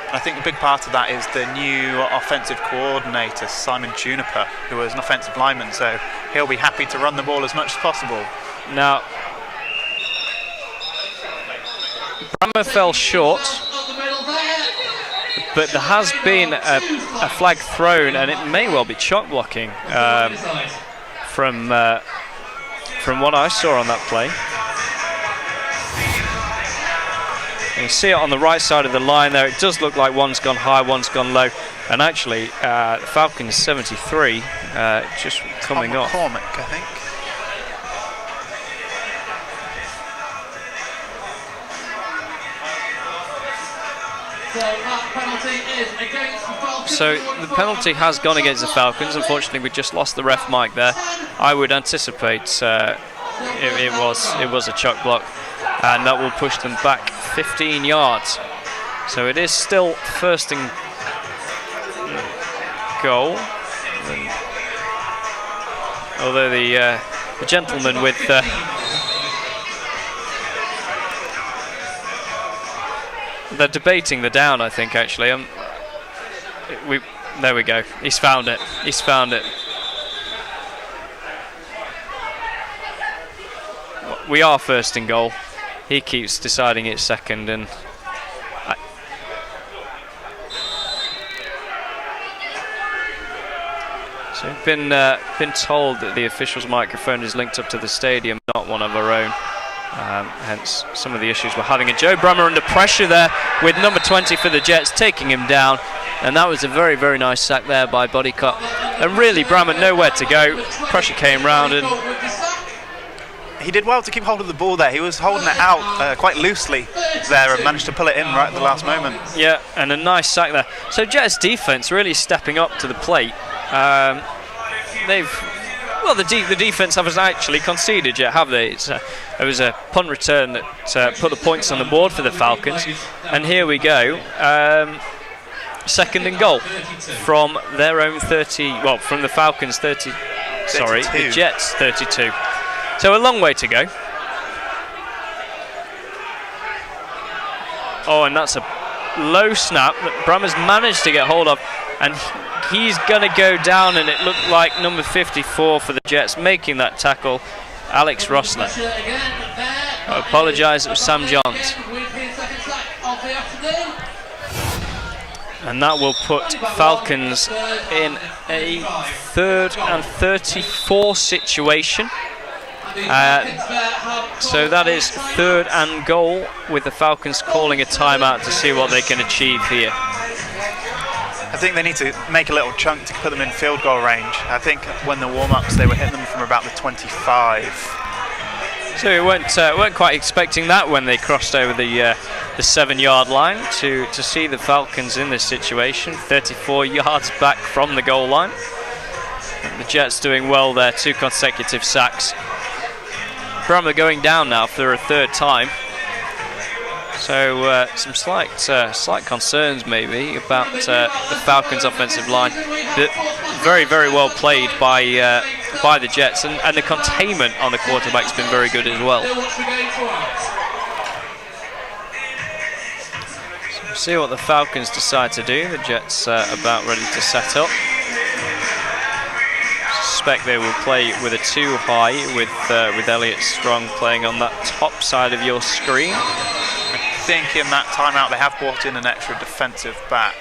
I think a big part of that is the new offensive coordinator, Simon Juniper, who was an offensive lineman, so he'll be happy to run the ball as much as possible. Now, Brammer fell short, but there has been a flag thrown, and it may well be shot blocking from what I saw on that play. And you see it on the right side of the line there. It does look like one's gone high, one's gone low. And actually, the Falcons 73 just coming off. McCormick, I think. So the penalty has gone against the Falcons. Unfortunately, we just lost the ref Mike there. I would anticipate it was a chuck block, and that will push them back 15 yards. So it is still first and goal. Although the gentleman with they're debating the down, I think, actually. There we go. He's found it. He's found it. We are first and goal. He keeps deciding it's second, and so we've been told that the official's microphone is linked up to the stadium, not one of our own. Hence some of the issues we're having. And Joe Brammer under pressure there with number 20 for the Jets, taking him down. And that was a very, very nice sack there by Bodycut. And really, Brammer nowhere to go. Pressure came round, and he did well to keep hold of the ball there. He was holding it out quite loosely there and managed to pull it in right at the last moment. Yeah, and a nice sack there. So Jets defense really stepping up to the plate. They've Well, the defence haven't actually conceded yet, have they? There was a punt return that put the points on the board for the Falcons, and here we go. Second and goal from their own 30. Well, from the Falcons 30. 32. Sorry, the Jets 32. So a long way to go. Oh, and that's a low snap that Brammer's managed to get hold of, and he's going to go down, and it looked like number 54 for the Jets making that tackle, Alex Rossler. I apologise, it was Sam Johns. And that will put Falcons in a 3rd and 34 situation. So that is 3rd and goal, with the Falcons calling a timeout to see what they can achieve here. I think they need to make a little chunk to put them in field goal range. I think when the warm-ups they were hitting them from about the 25. So we weren't quite expecting that when they crossed over the 7-yard line to see the Falcons in this situation, 34 yards back from the goal line. And the Jets doing well there, 2 consecutive sacks. Brammer going down now for a 3rd time. So some slight concerns maybe about the Falcons' offensive line. Very, very well played by the Jets, and the containment on the quarterback's been very good as well. So we'll see what the Falcons decide to do. The Jets about ready to set up. Suspect they will play with a 2 high with Elliot Strong playing on that top side of your screen. I think in that timeout they have brought in an extra defensive back.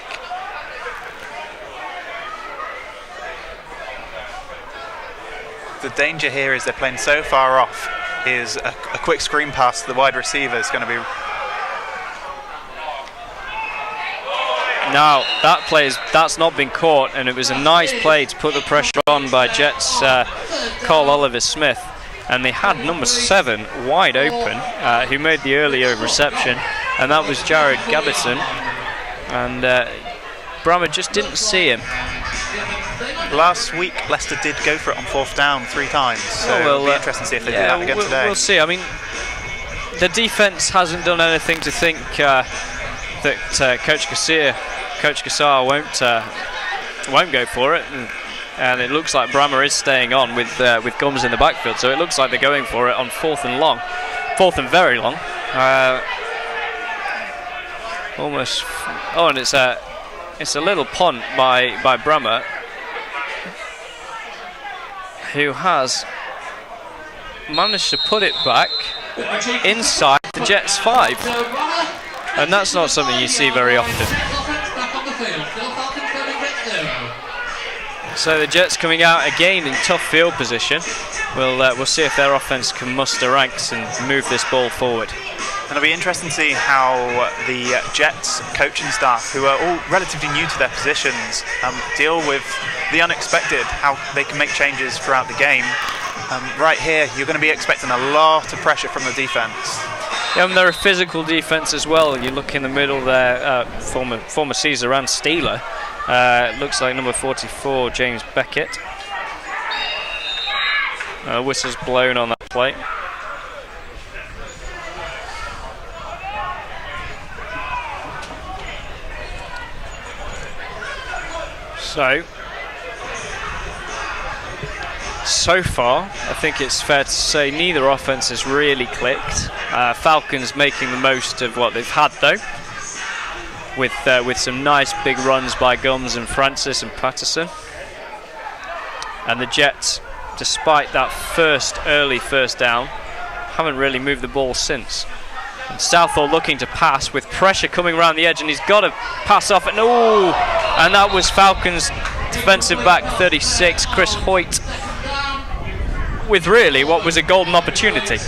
The danger here is they're playing so far off, is a quick screen pass to the wide receiver is going to be... Now that's not been caught, and it was a nice play to put the pressure on by Jets Cole Oliver-Smith, and they had number 7 wide open, who made the earlier reception, and that was Jared Gabbison, and Brammer just didn't see him. Last week Leicester did go for it on 4th down 3 times, so it'll be interesting to see if they do that again today. We'll see. I mean, the defence hasn't done anything to think that Coach Cassar won't go for it, and it looks like Brammer is staying on with Gums in the backfield. So it looks like they're going for it on 4th and very long. Almost. Oh, and it's a little punt by Brammer, who has managed to put it back inside the Jets 5. And that's not something you see very often. So the Jets coming out again in tough field position. We'll see if their offense can muster ranks and move this ball forward. And it'll be interesting to see how the Jets coaching staff, who are all relatively new to their positions, deal with the unexpected, how they can make changes throughout the game. Right here, you're going to be expecting a lot of pressure from the defence. Yeah, and they're a physical defence as well. You look in the middle there, former Caesar and Steeler. It looks like number 44, James Beckett. Whistle's blown on that play. So far, I think it's fair to say neither offense has really clicked. Falcons making the most of what they've had, though, with some nice big runs by Gums and Francis and Patterson. And the Jets, despite that early first down, haven't really moved the ball since. And Southall looking to pass with pressure coming around the edge, and he's got to pass off it. And that was Falcons defensive back 36, Chris Hoyt, with really what was a golden opportunity.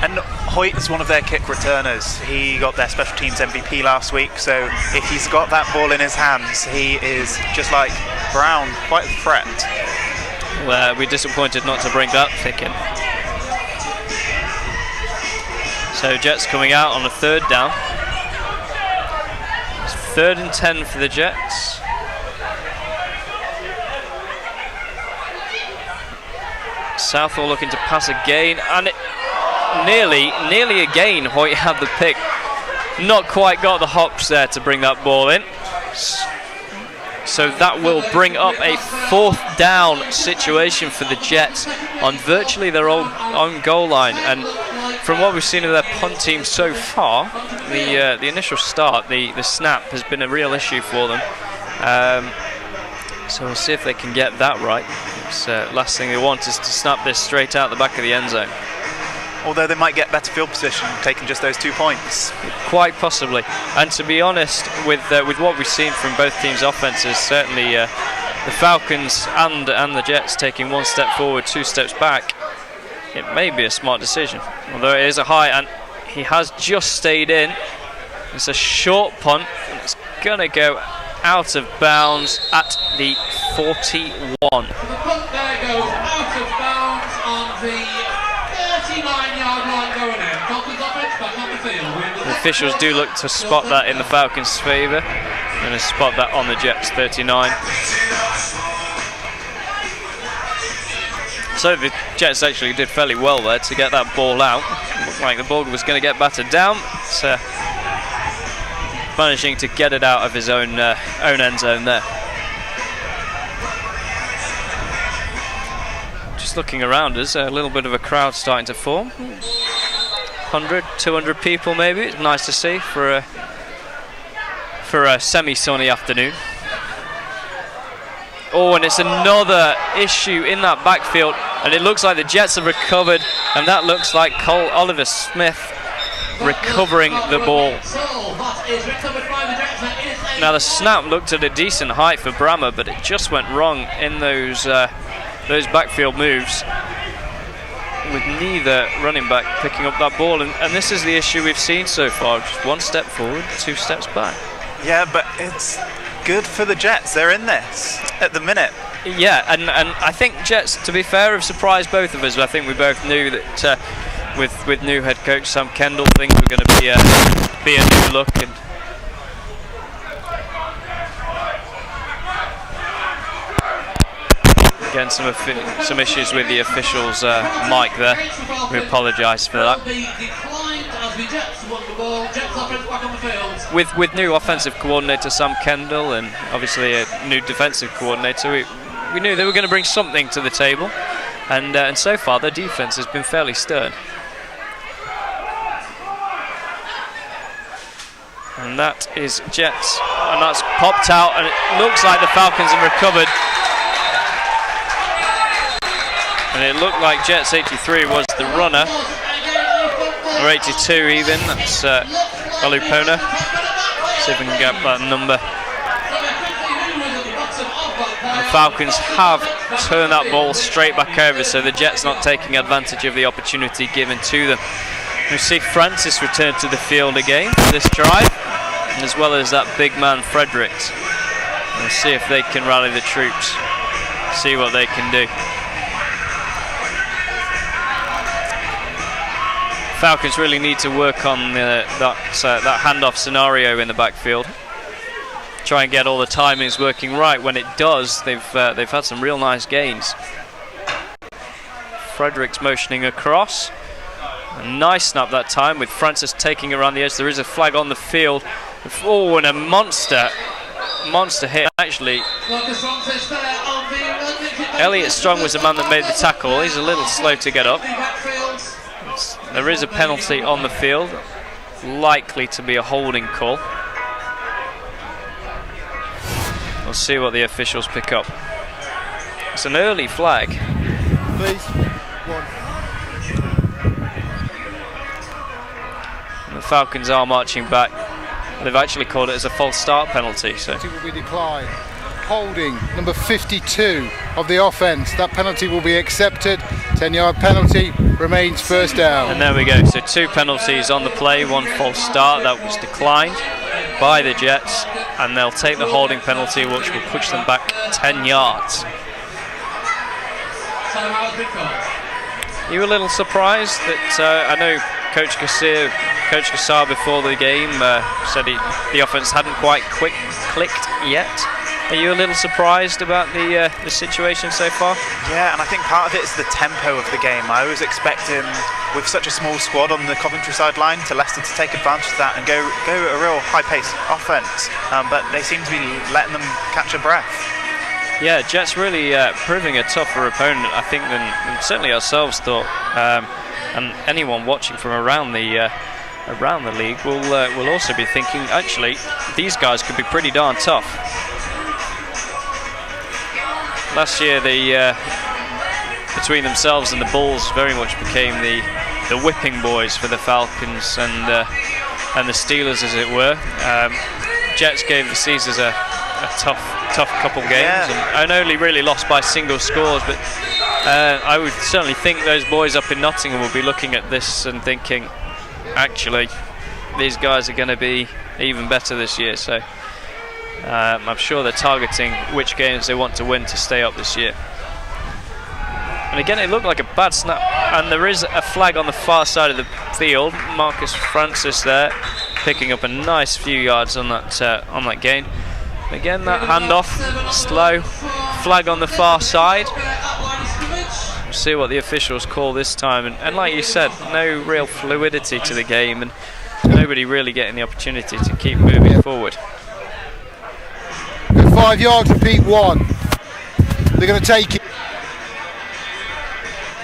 And Hoyt is one of their kick returners. He got their special teams MVP last week, so if he's got that ball in his hands, he is, just like Brown, quite a threat. Well, we're disappointed not to bring that pick in. So Jets coming out on a 3rd down. It's 3rd and 10 for the Jets. Southall looking to pass again, and it nearly again Hoyt had the pick. Not quite got the hops there to bring that ball in. So that will bring up a 4th down situation for the Jets on virtually their own goal line. And from what we've seen of their punt team so far, the initial start, the snap has been a real issue for them. So we'll see if they can get that right. It's last thing they want is to snap this straight out the back of the end zone. Although they might get better field position taking just those 2 points. Quite possibly. And to be honest, with what we've seen from both teams' offenses, certainly the Falcons and the Jets taking 1 step forward, 2 steps back, it may be a smart decision. Although it is a high, and he has just stayed in. It's a short punt, and it's going to go out of bounds at the 41. The punt there goes out of bounds on the 39-yard line going in. Falcons offense back on the field. The officials do look to spot that in the Falcons' favour. Going to spot that on the Jets' 39. So the Jets actually did fairly well there to get that ball out. Looked like the ball was going to get battered down. So managing to get it out of his own end zone there. Just looking around us, a little bit of a crowd starting to form. 100, 200 people maybe. It's nice to see for a semi-sunny afternoon. Oh, and it's another issue in that backfield, and it looks like the Jets have recovered, and that looks like Cole Oliver Smith recovering the ball. Now the snap looked at a decent height for Brammer, but it just went wrong in those backfield moves, with neither running back picking up that ball, and this is the issue we've seen so far. Just 1 step forward, 2 steps back. Yeah, but it's good for the Jets. They're in this at the minute. Yeah, and I think Jets, to be fair, have surprised both of us. I think we both knew that with new head coach Sam Kendall, things were going to be a new look. And again, some issues with the officials' mic there. We apologise for that. With new offensive coordinator Sam Kendall and obviously a new defensive coordinator, we knew they were going to bring something to the table, and so far their defense has been fairly stern. And that is Jets, and that's popped out, and it looks like the Falcons have recovered. And it looked like Jets 83 was the runner, or 82 even. That's Olupona. See if we can get that number. And the Falcons have turned that ball straight back over, so the Jets not taking advantage of the opportunity given to them. We see Francis return to the field again for this drive, as well as that big man Fredericks. We'll see if they can rally the troops, see what they can do. Falcons really need to work on that handoff scenario in the backfield. Try and get all the timings working right. When it does, they've had some real nice gains. Fredericks motioning across. A nice snap that time with Francis taking around the edge. There is a flag on the field. Oh, and a monster hit actually. Elliot Strong was the man that made the tackle. He's a little slow to get up. There is a penalty on the field, likely to be a holding call. We'll see what the officials pick up. It's an early flag. Please. 1. And the Falcons are marching back. They've actually called it as a false start penalty. So It will be declined. Holding number 52 of the offence. That penalty will be accepted. 10-yard penalty, remains first down. And there we go. So 2 penalties on the play, 1 false start. That was declined by the Jets, and they'll take the holding penalty, which will push them back 10 yards. You were a little surprised that I know Coach Kassar before the game said the offense hadn't quite clicked yet. Are you a little surprised about the situation so far? Yeah, and I think part of it is the tempo of the game. I was expecting, with such a small squad on the Coventry sideline, to Leicester to take advantage of that and go a real high-paced offence, but they seem to be letting them catch a breath. Yeah, Jets really proving a tougher opponent, I think, than certainly ourselves thought, and anyone watching from around the league will also be thinking, actually, these guys could be pretty darn tough. Last year, between themselves and the Bulls, very much became the whipping boys for the Falcons and the Steelers, as it were. Jets gave the Caesars a tough couple games, and only really lost by single scores. But I would certainly think those boys up in Nottingham will be looking at this and thinking, actually, these guys are going to be even better this year. So I'm sure they're targeting which games they want to win to stay up this year. And again, it looked like a bad snap, and there is a flag on the far side of the field. Marcus Francis there, picking up a nice few yards on that gain. Again, that handoff, slow, flag on the far side. We'll see what the officials call this time. And like you said, no real fluidity to the game, and nobody really getting the opportunity to keep moving forward. 5 yards, repeat 1. They're going to take it.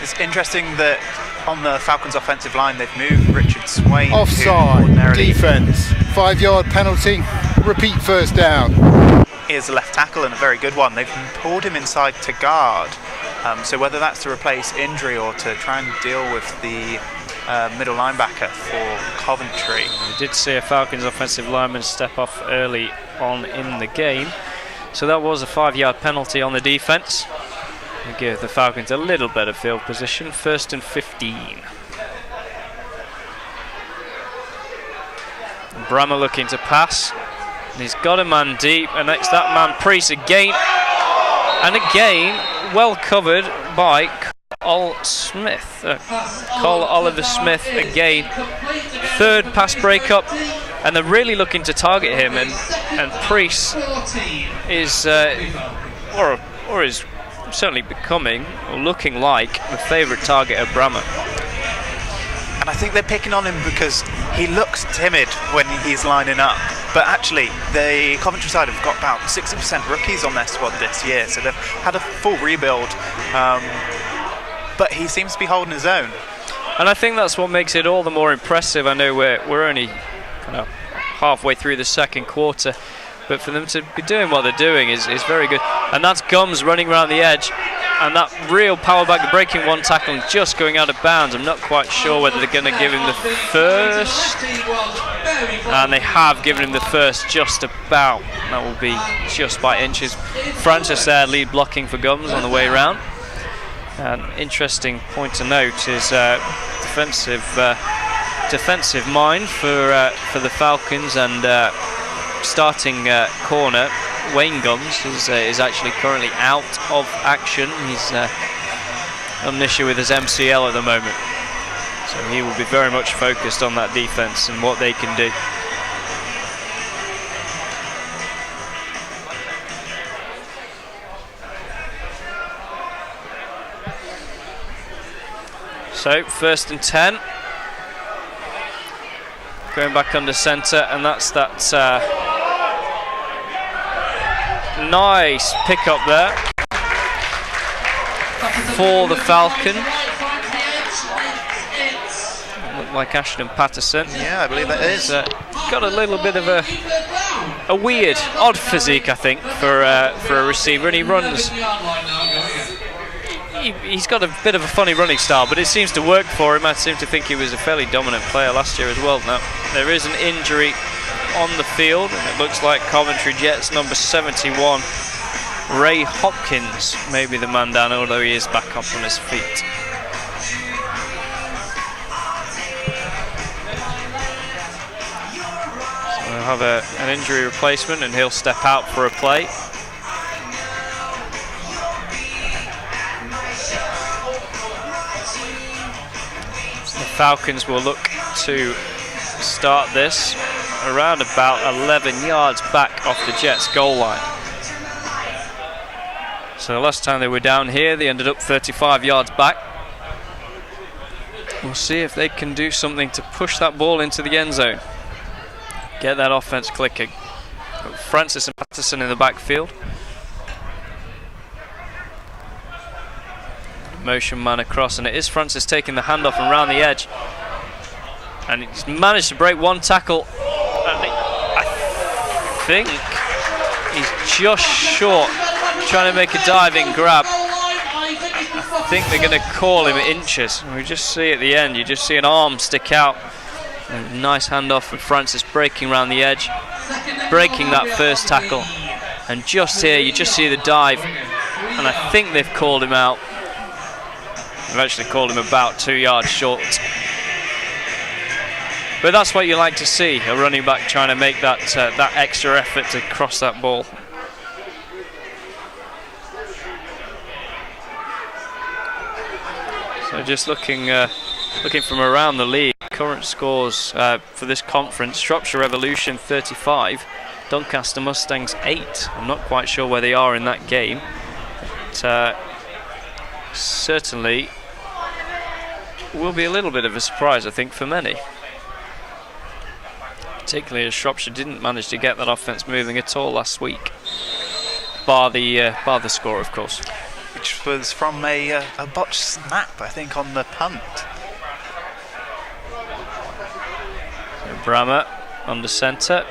It's interesting that on the Falcons offensive line they've moved Richard Swain. Offside, defence, 5 yard penalty, repeat first down. He is a left tackle and a very good one. They've pulled him inside to guard. So whether that's to replace injury or to try and deal with the middle linebacker for Coventry. We did see a Falcons offensive lineman step off early on in the game. So that was a 5 yard penalty on the defence. We give the Falcons a little better field position, 1st and 15. Brammer looking to pass. And he's got a man deep, and next that man Priest again. And again, well covered by Cole Oliver Smith again. 3rd pass breakup, and they're really looking to target him, and Priest is or is certainly becoming or looking like the favourite target of Brammer. And I think they're picking on him because he looks timid when he's lining up. But actually, the Coventry side have got about 60% rookies on their squad this year, so they've had a full rebuild. But he seems to be holding his own. And I think that's what makes it all the more impressive. I know we're only kind of halfway through the second quarter, but for them to be doing what they're doing is very good. And that's Gums running around the edge, and that real power back, breaking one tackle and just going out of bounds. I'm not quite sure whether they're going to give him the first, and they have given him the first just about. That will be just by inches. Francis there lead blocking for Gums on the way around. An interesting point to note is defensive mind for the Falcons, and starting corner Wayne Gums is actually currently out of action. He's on an issue with his MCL at the moment, so he will be very much focused on that defense and what they can do. So 1st and 10, going back under centre, and that's that nice pick up there for the Falcons. Look like Ashton Patterson. Yeah, I believe that is. Got a little bit of a weird, odd physique, I think, for a receiver, and he runs. He's got a bit of a funny running style, but it seems to work for him. I seem to think he was a fairly dominant player last year as well. Now, there is an injury on the field, and it looks like Coventry Jets number 71, Ray Hopkins, may be the man down, although he is back up on his feet. So we'll have an injury replacement, and he'll step out for a play. Falcons will look to start this around about 11 yards back off the Jets goal line. So the last time they were down here, they ended up 35 yards back. We'll see if they can do something to push that ball into the end zone. Get that offense clicking. Got Francis and Patterson in the backfield. Motion man across, and it is Francis taking the handoff and round the edge. And he's managed to break one tackle. I think he's just short, trying to make a diving grab. I think they're going to call him inches. We just see at the end, you just see an arm stick out. A nice handoff from Francis, breaking around the edge, breaking that first tackle. And just here, you just see the dive. And I think they've called him out. They've actually called him about 2 yards short. But that's what you like to see, a running back trying to make that that extra effort to cross that ball. So just looking from around the league, current scores for this conference: Shropshire Revolution 35, Doncaster Mustangs 8. I'm not quite sure where they are in that game. But, certainly will be a little bit of a surprise, I think, for many. Particularly as Shropshire didn't manage to get that offence moving at all last week, bar the score, of course, which was from a botched snap, I think, on the punt. So Brammer under centre,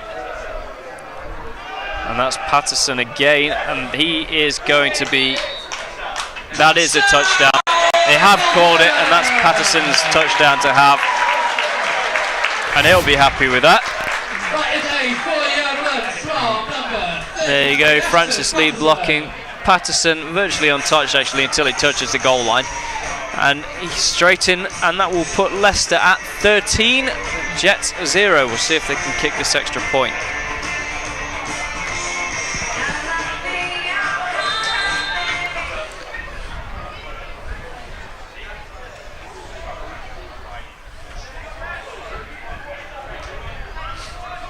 and that's Patterson again, and he is going to be. That is a touchdown. They have called it, and that's Patterson's touchdown to have, and he'll be happy with that. There you go, Francis lead blocking. Patterson virtually untouched actually until he touches the goal line, and he's straight in, and that will put Leicester at 13, Jets 0. We'll see if they can kick this extra point.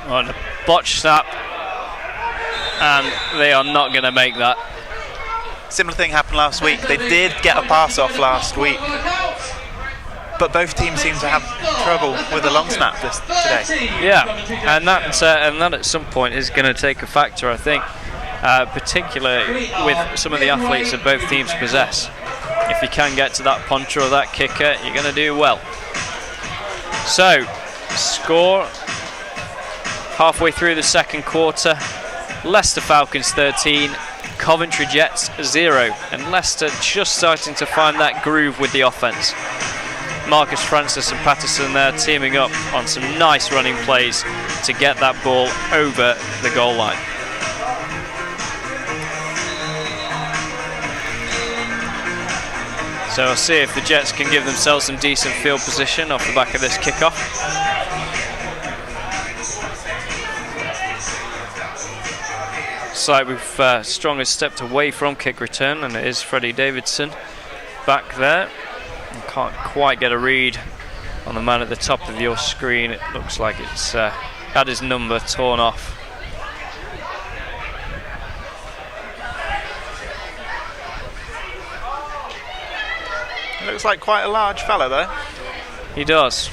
On a botch snap, and they are not going to make that. Similar thing happened last week. They did get a pass off last week, but both teams seem to have trouble with the long snap today. Yeah, and that at some point is going to take a factor, I think, particularly with some of the athletes that both teams possess. If you can get to that punter or that kicker, you're going to do well. So, score halfway through the second quarter: Leicester Falcons 13, Coventry Jets 0, and Leicester just starting to find that groove with the offence. Marcus Francis and Patterson there teaming up on some nice running plays to get that ball over the goal line. So we'll see if the Jets can give themselves some decent field position off the back of this kickoff. Looks like we've strongly stepped away from kick return, and it is Freddie Davidson back there. You can't quite get a read on the man at the top of your screen. It looks like it's had his number torn off. It looks like quite a large fella though. He does,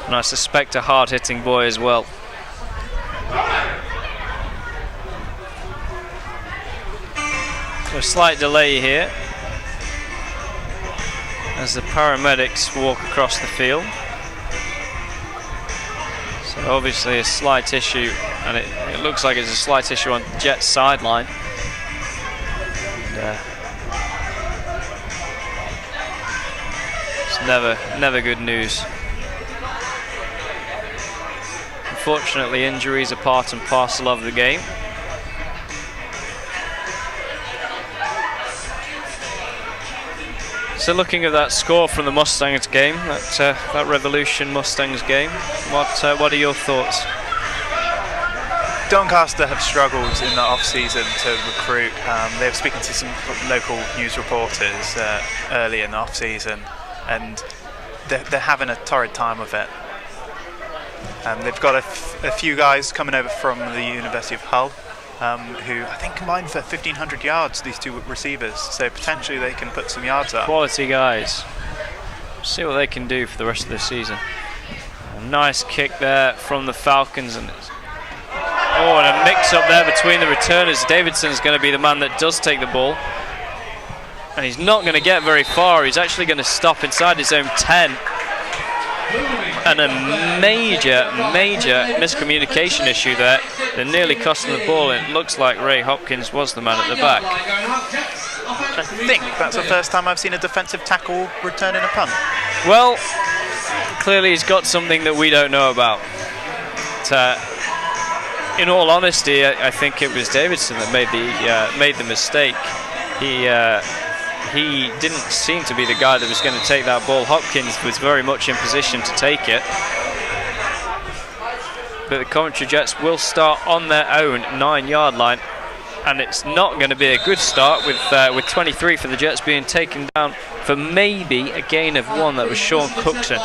and I suspect a hard-hitting boy as well. A slight delay here as the paramedics walk across the field. So obviously a slight issue, and it looks like it's a slight issue on Jet's sideline. And, it's never good news. Unfortunately, injuries are part and parcel of the game. So looking at that score from the Mustangs game, that Revolution Mustangs game, what are your thoughts? Doncaster have struggled in the off-season to recruit. They were speaking to some local news reporters early in the off-season, and they're having a torrid time of it. They've got a few guys coming over from the University of Hull, who I think combined for 1,500 yards, these two receivers. So potentially they can put some yards up. Quality guys. See what they can do for the rest of the season. A nice kick there from the Falcons. And a mix-up there between the returners. Davidson's going to be the man that does take the ball. And he's not going to get very far. He's actually going to stop inside his own 10. And a major miscommunication issue there. They're nearly costing the ball. It looks like Ray Hopkins was the man at the back. I think that's the first time I've seen a defensive tackle returning a punt. Well, clearly he's got something that we don't know about. In all honesty, I think it was Davidson that made the mistake. He didn't seem to be the guy that was going to take that ball. Hopkins was very much in position to take it. But the Coventry Jets will start on their own 9-yard line. And it's not going to be a good start with 23 for the Jets being taken down for maybe a gain of 1. That was Sean Cookson.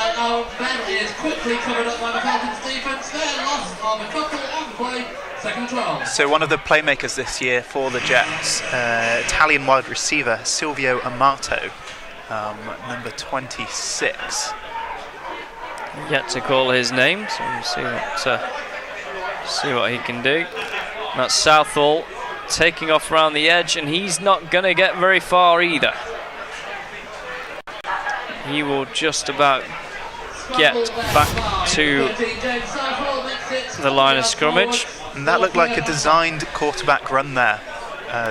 So one of the playmakers this year for the Jets, Italian wide receiver Silvio Amato, number 26. Yet to call his name, so we'll see what he can do. That's Southall taking off around the edge, and he's not going to get very far either. He will just about get back to the line of scrummage. And that looked like a designed quarterback run there.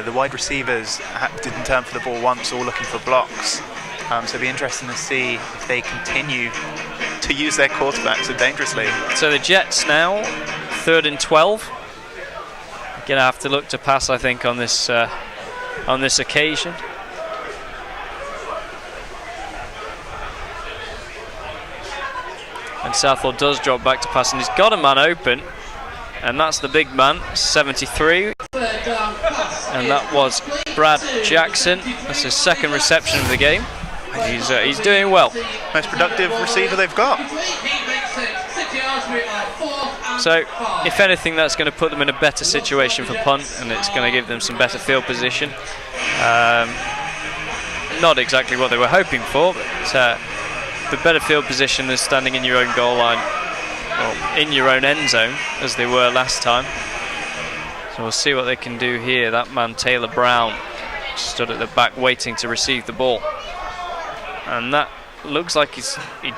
The wide receivers didn't turn for the ball once, all looking for blocks. So it'll be interesting to see if they continue to use their quarterback so dangerously. So the Jets now, 3rd and 12. Gonna have to look to pass, I think, on this occasion. And Southall does drop back to pass, and he's got a man open, and that's the big man, 73. And that was Brad Jackson. That's his 2nd reception of the game. He's doing well. Most productive receiver they've got. So, if anything, that's going to put them in a better situation for punt, and it's going to give them some better field position. Not exactly what they were hoping for, but the better field position than standing in your own goal line, or in your own end zone, as they were last time. So we'll see what they can do here. That man, Taylor Brown, stood at the back waiting to receive the ball. And that looks like he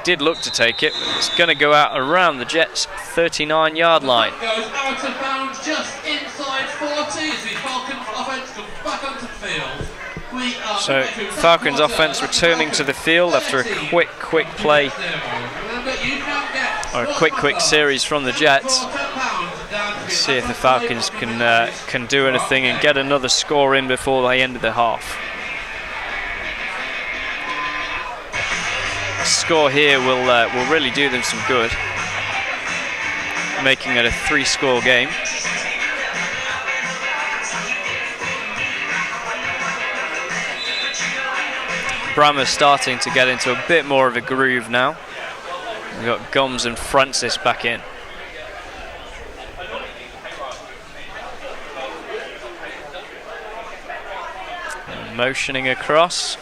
did look to take it, but it's going to go out around the Jets' 39-yard line. Goes out of bounds just inside 40 as the Falcons offense comes back onto the field. So Falcons offense returning to the field after a quick play, or a quick series from the Jets. Let's see if the Falcons can do anything and get another score in before they end the half. Score here will really do them some good, making it a 3-score game. Brammer's starting to get into a bit more of a groove now. We've got Gomes and Francis back in. And motioning across.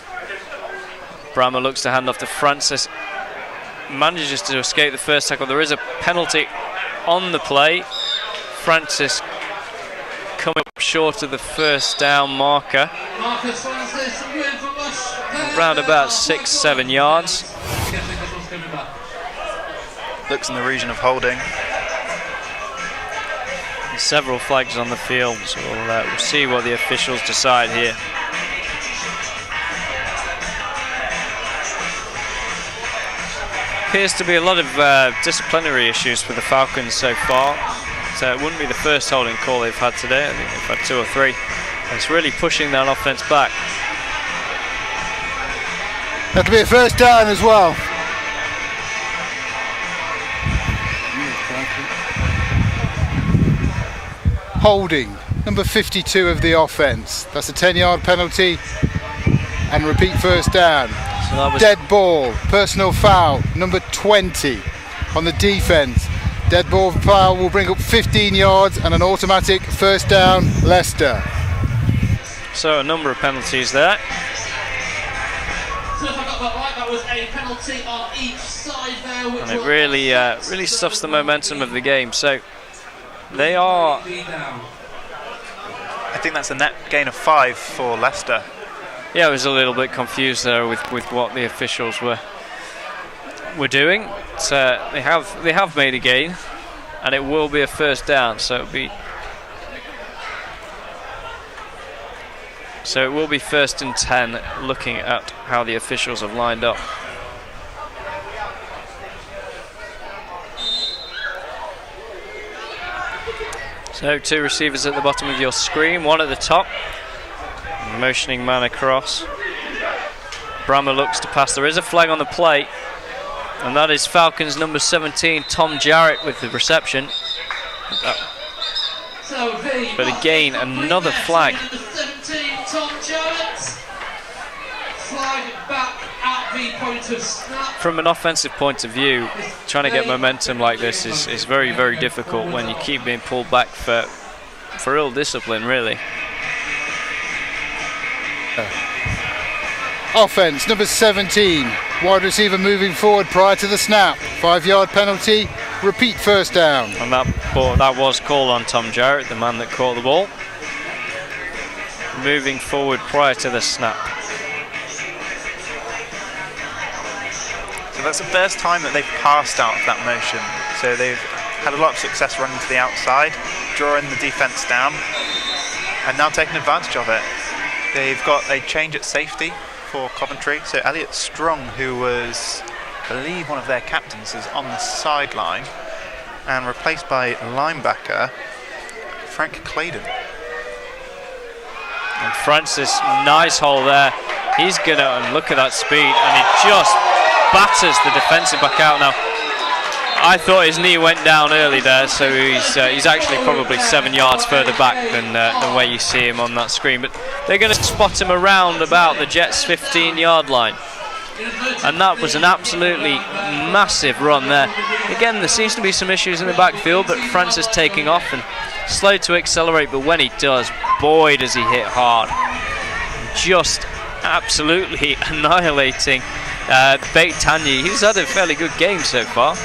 Brammer looks to hand off to Francis. Manages to escape the first tackle. There is a penalty on the play. Francis coming up short of the first down marker. Around about 6-7 yards. Looks in the region of holding. There's several flags on the field, so we'll see what the officials decide here. Appears to be a lot of disciplinary issues for the Falcons so far. So it wouldn't be the first holding call they've had today. I think they've had 2 or 3. And it's really pushing that offense back. That'll be a first down as well. Holding, number 52 of the offense. That's a 10-yard penalty and repeat first down. So dead ball, personal foul, number 20 on the defense. Dead ball foul will bring up 15 yards and an automatic first down, Leicester. So a number of penalties there. So if I got that right, that was a penalty on each side there. And it really, really stuffs the momentum of the game. So they are... I think that's a net gain of 5 for Leicester. Yeah, I was a little bit confused there with what the officials were doing. So they have made a gain, and it will be a first down. So it will be first and 10. Looking at how the officials have lined up. So 2 receivers at the bottom of your screen, 1 at the top. Motioning man across. Brammer looks to pass. There is a flag on the play, and that is Falcons number 17, Tom Jarrett, with the reception. But again, another flag. From an offensive point of view, trying to get momentum like this is very, very difficult when you keep being pulled back for ill discipline, really. Offense, number 17, wide receiver moving forward prior to the snap. 5-yard penalty, repeat first down. And that was called on Tom Jarrett, the man that caught the ball. Moving forward prior to the snap. So that's the first time that they've passed out of that motion. So they've had a lot of success running to the outside, drawing the defence down, and now taking advantage of it. They've got a change at safety for Coventry. So Elliot Strong, who was, I believe, one of their captains, is on the sideline, and replaced by linebacker Frank Claydon. And Francis, nice hole there. He's gonna look at that speed, and he just batters the defensive back out. Now, I thought his knee went down early there, so he's actually probably 7 yards further back than where you see him on that screen. But they're going to spot him around about the Jets' 15-yard line. And that was an absolutely massive run there. Again, there seems to be some issues in the backfield, but Francis taking off and slow to accelerate. But when he does, boy, does he hit hard. Just absolutely annihilating Bait Tanya. He's had a fairly good game so far.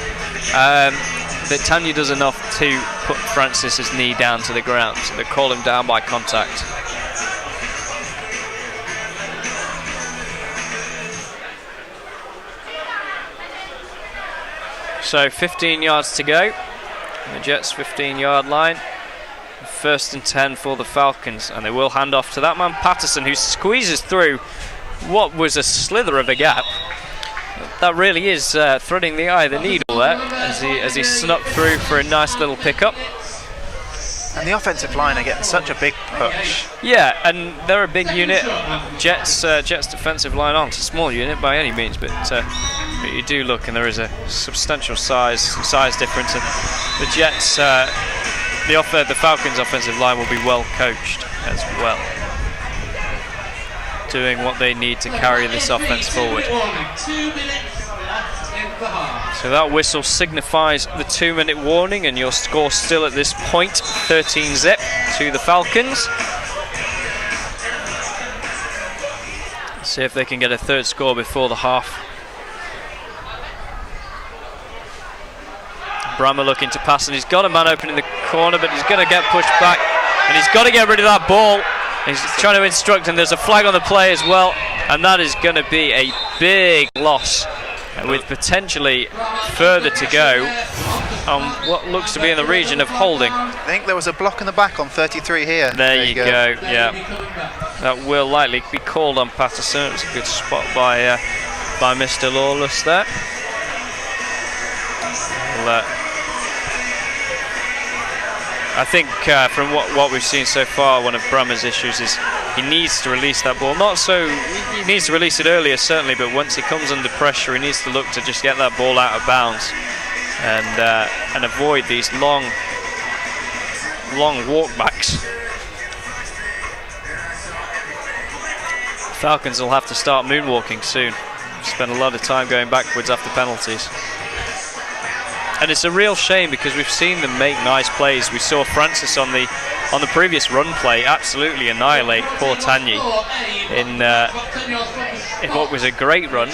But Tanya does enough to put Francis's knee down to the ground, so they call him down by contact. So 15 yards to go. The Jets' 15-yard line. First and 10 for the Falcons, and they will hand off to that man Patterson, who squeezes through what was a slither of a gap. That really is threading the eye of the needle there as he snuck through for a nice little pickup. And the offensive line are getting such a big push. Yeah, and they're a big unit. Jets defensive line aren't a small unit by any means, but you do look, and there is a substantial size difference. And the Jets, the Falcons' offensive line will be well coached as well, doing what they need to carry this offense forward. So that whistle signifies the 2-minute warning, and your score still at this point 13-zip to the Falcons. Let's see if they can get a third score before the half. Brammer looking to pass, and he's got a man open in the corner, but he's going to get pushed back, and he's got to get rid of that ball. He's trying to instruct, and there's a flag on the play as well, and that is going to be a big loss, with potentially further to go on what looks to be in the region of holding. I think there was a block in the back on 33 here. There you go. Yeah. That will likely be called on Patterson. It was a good spot by Mr. Lawless there. I think from what we've seen so far, one of Brammer's issues is he needs to release that ball. He needs to release it earlier, certainly, but once he comes under pressure, he needs to look to just get that ball out of bounds and avoid these long walkbacks. Falcons will have to start moonwalking soon. Spend a lot of time going backwards after penalties. And it's a real shame because we've seen them make nice plays. We saw Francis on the previous run play absolutely annihilate poor Tanyi in what was a great run.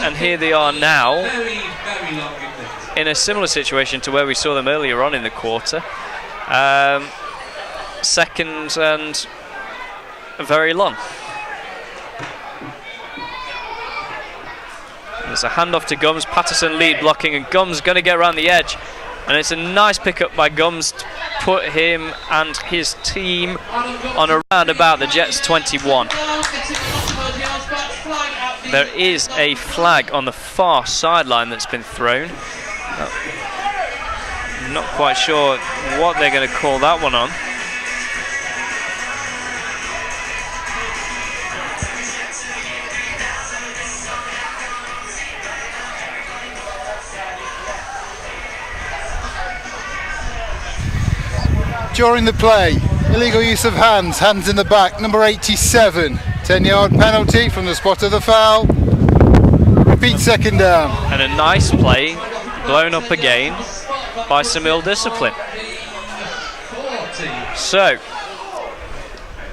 And here they are now in a similar situation to where we saw them earlier on in the quarter. Second and very long. There's a handoff to Gums. Patterson lead blocking, and Gums going to get around the edge. And it's a nice pickup by Gums to put him and his team on around about the Jets 21. There is a flag on the far sideline that's been thrown. I'm not quite sure what they're going to call that one on. During the play, illegal use of hands in the back, number 87, 10-yard penalty from the spot of the foul. Repeat second down. And a nice play, blown up again by some ill discipline. So,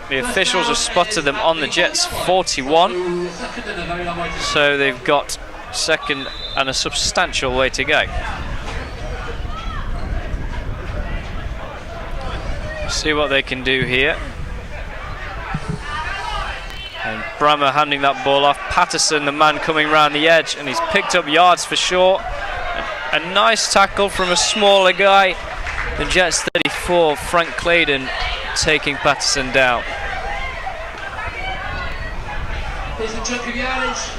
the officials have spotted them on the Jets 41. So they've got second and a substantial way to go. See what they can do here. And Brammer handing that ball off. Patterson, the man coming round the edge, and he's picked up yards for sure. A nice tackle from a smaller guy. The Jets 34, Frank Claydon taking Patterson down. Here's a chunk of yardage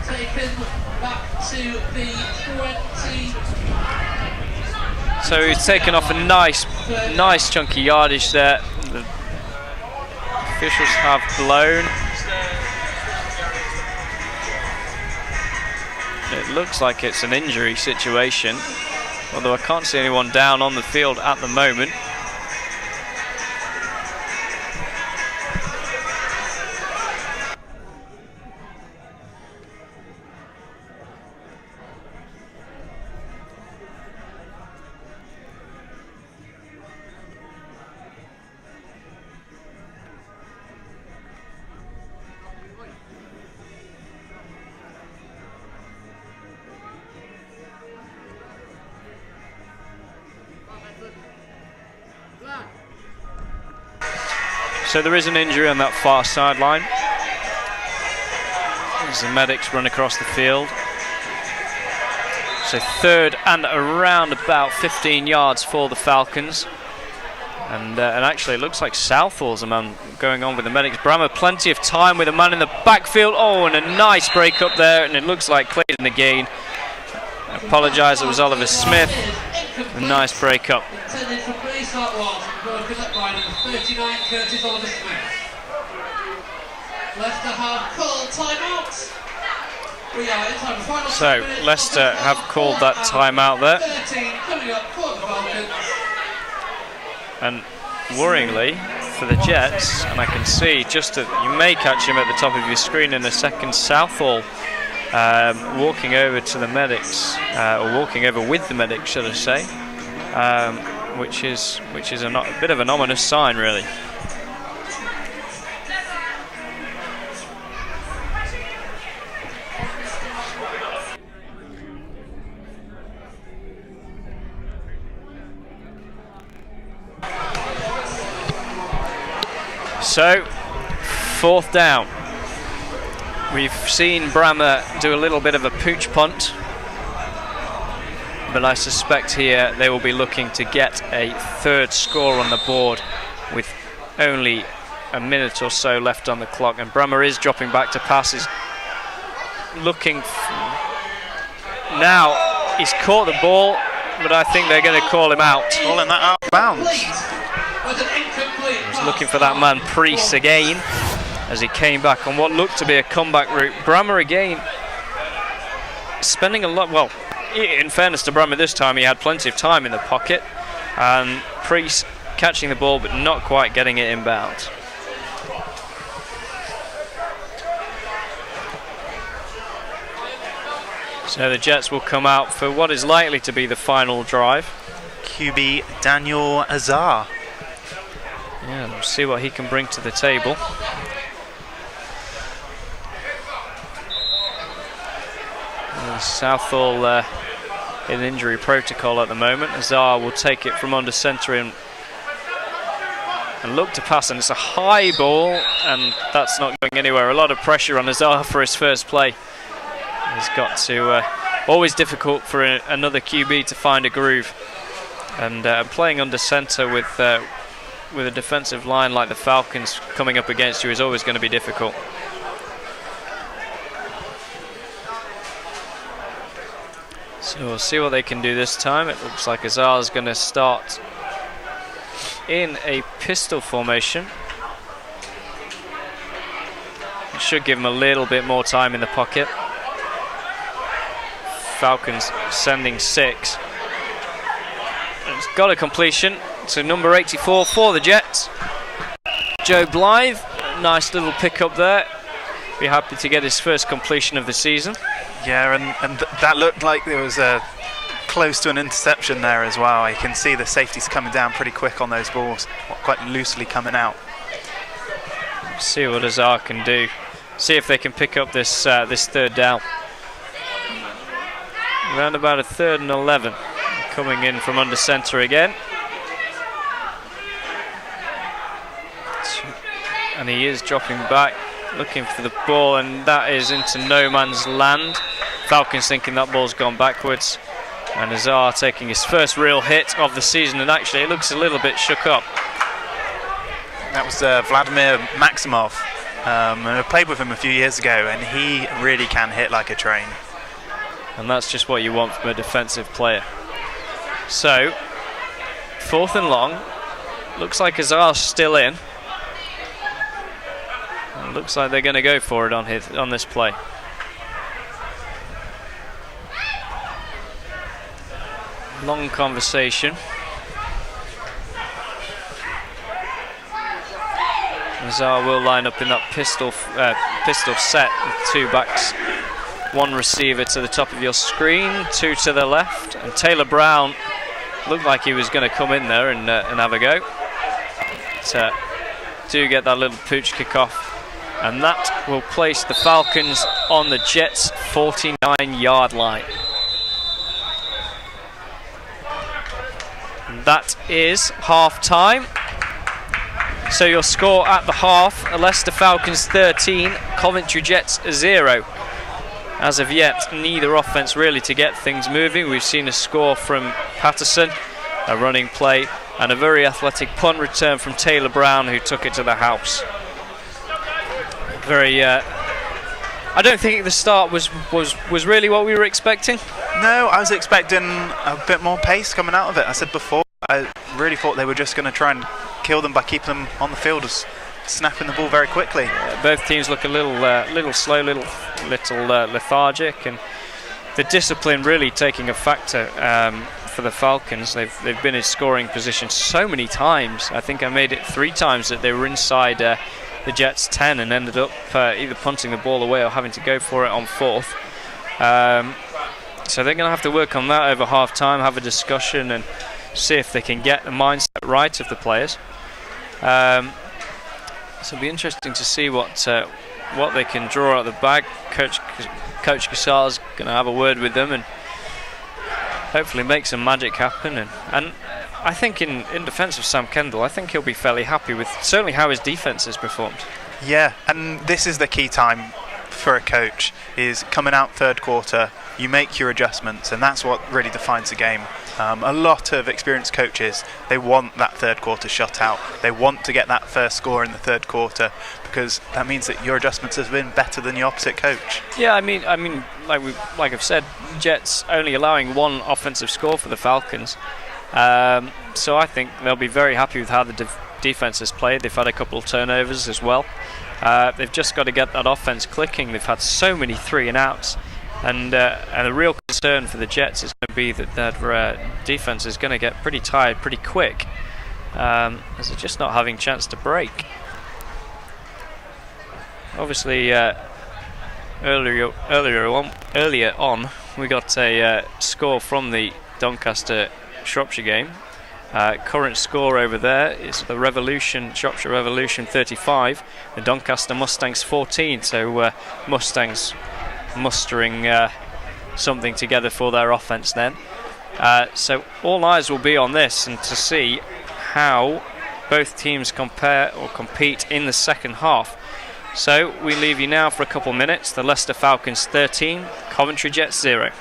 taken back to the 20. So he's taken off a nice chunky yardage there. The officials have blown. It looks like it's an injury situation, although I can't see anyone down on the field at the moment. So there is an injury on that far sideline as the medics run across the field. So third and around about 15 yards for the Falcons. And actually it looks like Southall's a man going on with the medics. Brammer, plenty of time with a man in the backfield. Oh, and a nice break up there, and it looks like Clayton again. I apologise, it was Oliver Smith. A nice break up. So Leicester have called that timeout there. And worryingly for the Jets, and I can see just that you may catch him at the top of your screen in a second, Southall walking over to the medics, or walking over with the medics, should I say, which is a bit of an ominous sign, really. So, fourth down. We've seen Brammer do a little bit of a pooch punt, but I suspect here they will be looking to get a third score on the board with only a minute or so left on the clock. And Brammer is dropping back to pass. He's looking now. He's caught the ball, but I think they're going to call him out. Calling that out of bounds. He's looking for that man Priest again as he came back on what looked to be a comeback route. Brammer again spending a lot. Well, in fairness to Brammer, this time he had plenty of time in the pocket, and Priest catching the ball but not quite getting it inbound. So the Jets will come out for what is likely to be the final drive. QB Daniel Azar. Yeah, we'll see what he can bring to the table. Southall in injury protocol at the moment. Azar will take it from under centre and look to pass, and it's a high ball, and that's not going anywhere. A lot of pressure on Azar for his first play. He's got to, always difficult for another QB to find a groove, and playing under centre with a defensive line like the Falcons coming up against you is always going to be difficult. So we'll see what they can do this time. It looks like Azar's going to start in a pistol formation. It should give him a little bit more time in the pocket. Falcons sending 6. It's got a completion to number 84 for the Jets. Joe Blythe, nice little pickup there. Be happy to get his first completion of the season. Yeah, and that looked like there was close to an interception there as well. You can see the safeties coming down pretty quick on those balls, quite loosely coming out. See what Azar can do. See if they can pick up this this third down. Around about a 3rd and 11. Coming in from under centre again. And he is dropping back, looking for the ball, and that is into no man's land. Falcons thinking that ball's gone backwards, and Azar taking his first real hit of the season, and actually it looks a little bit shook up. That was Vladimir Maximov, and I played with him a few years ago, and he really can hit like a train. And that's just what you want from a defensive player. So 4th and long. Looks like Azar's still in. It looks like they're going to go for it on this play. Long conversation. Azar will line up in that pistol set with 2 backs, 1 receiver to the top of your screen, 2 to the left, and Taylor Brown looked like he was going to come in there and have a go. So do get that little pooch kick off. And that will place the Falcons on the Jets' 49-yard line. And that is half-time. So your score at the half, Leicester Falcons 13, Coventry Jets 0. As of yet, neither offence really to get things moving. We've seen a score from Patterson, a running play, and a very athletic punt return from Taylor Brown, who took it to the house. I don't think the start was really what we were expecting. No, I was expecting a bit more pace coming out of it. I said before, I really thought they were just going to try and kill them by keeping them on the field, snapping the ball very quickly. Both teams look a little slow, little lethargic, and the discipline really taking a factor for the Falcons. They've been in scoring position so many times. I think I made it 3 times that they were inside the Jets' 10 and ended up either punting the ball away or having to go for it on 4th. So they're going to have to work on that over half-time, have a discussion and see if they can get the mindset right of the players. So it'll be interesting to see what they can draw out of the bag. Coach Gassar's going to have a word with them and hopefully make some magic happen. And I think in defence of Sam Kendall, I think he'll be fairly happy with certainly how his defence has performed. Yeah, and this is the key time for a coach, is coming out 3rd quarter, you make your adjustments, and that's what really defines the game. A lot of experienced coaches, they want that 3rd quarter shut out. They want to get that first score in the 3rd quarter, because that means that your adjustments have been better than your opposite coach. Yeah, I mean, like I've said, Jets only allowing 1 offensive score for the Falcons. So I think they'll be very happy with how the defense has played. They've had a couple of turnovers as well. They've just got to get that offense clicking. They've had so many 3 and outs, and the real concern for the Jets is going to be that their defense is going to get pretty tired pretty quick, as they're just not having a chance to break. Obviously, earlier on, we got a score from the Doncaster-Shropshire game. Current score over there is the Shropshire Revolution 35, the Doncaster Mustangs 14. So Mustangs mustering something together for their offence then. So all eyes will be on this and to see how both teams compare or compete in the second half. So we leave you now for a couple minutes. The Leicester Falcons 13, Coventry Jets 0.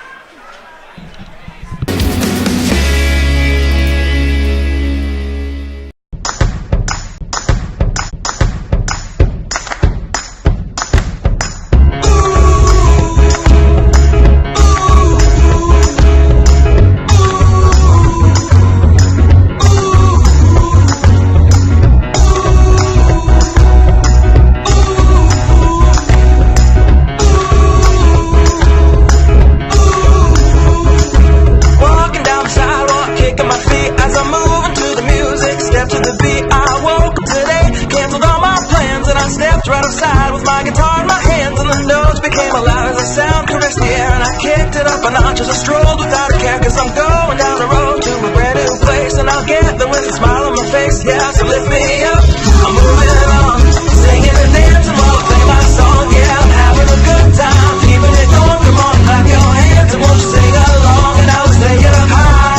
Right outside with my guitar in my hands, and the notes became loud as the sound caressed the air, and I kicked it up a notch as I strolled without a care, cause I'm going down the road to a brand new place, and I'll get there with a smile on my face. Yeah, so lift me up, I'm moving on, singing and dancing while I play my song. Yeah, I'm having a good time, keeping it going. Come on, clap your hands and won't you sing along, and I'll say it up high.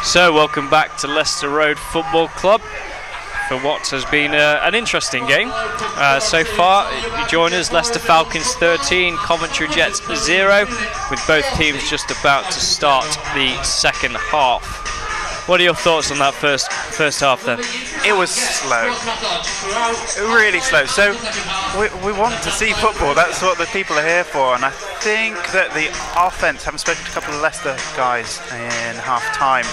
So, welcome back to Leicester Road Football Club for what has been an interesting game. So far, you join us, Leicester Falcons 13, Coventry Jets 0, with both teams just about to start the second half. What are your thoughts on that first half then? It was slow, really slow. So we want to see football, that's what the people are here for, and I think that the offence, having spoken to a couple of Leicester guys in half-time,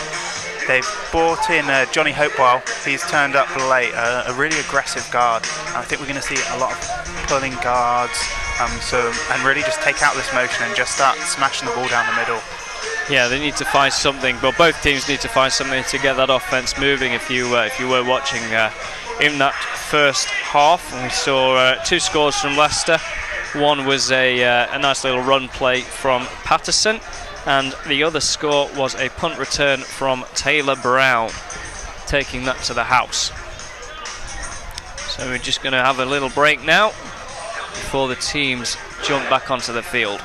they've brought in Johnny Hopewell. He's turned up late, a really aggressive guard. And I think we're going to see a lot of pulling guards, and really just take out this motion and just start smashing the ball down the middle. Yeah, they need to find something. Well, both teams need to find something to get that offence moving. If you were watching in that first half, and we saw 2 scores from Leicester. One was a nice little run play from Patterson, and the other score was a punt return from Taylor Brown, taking that to the house. So we're just going to have a little break now before the teams jump back onto the field.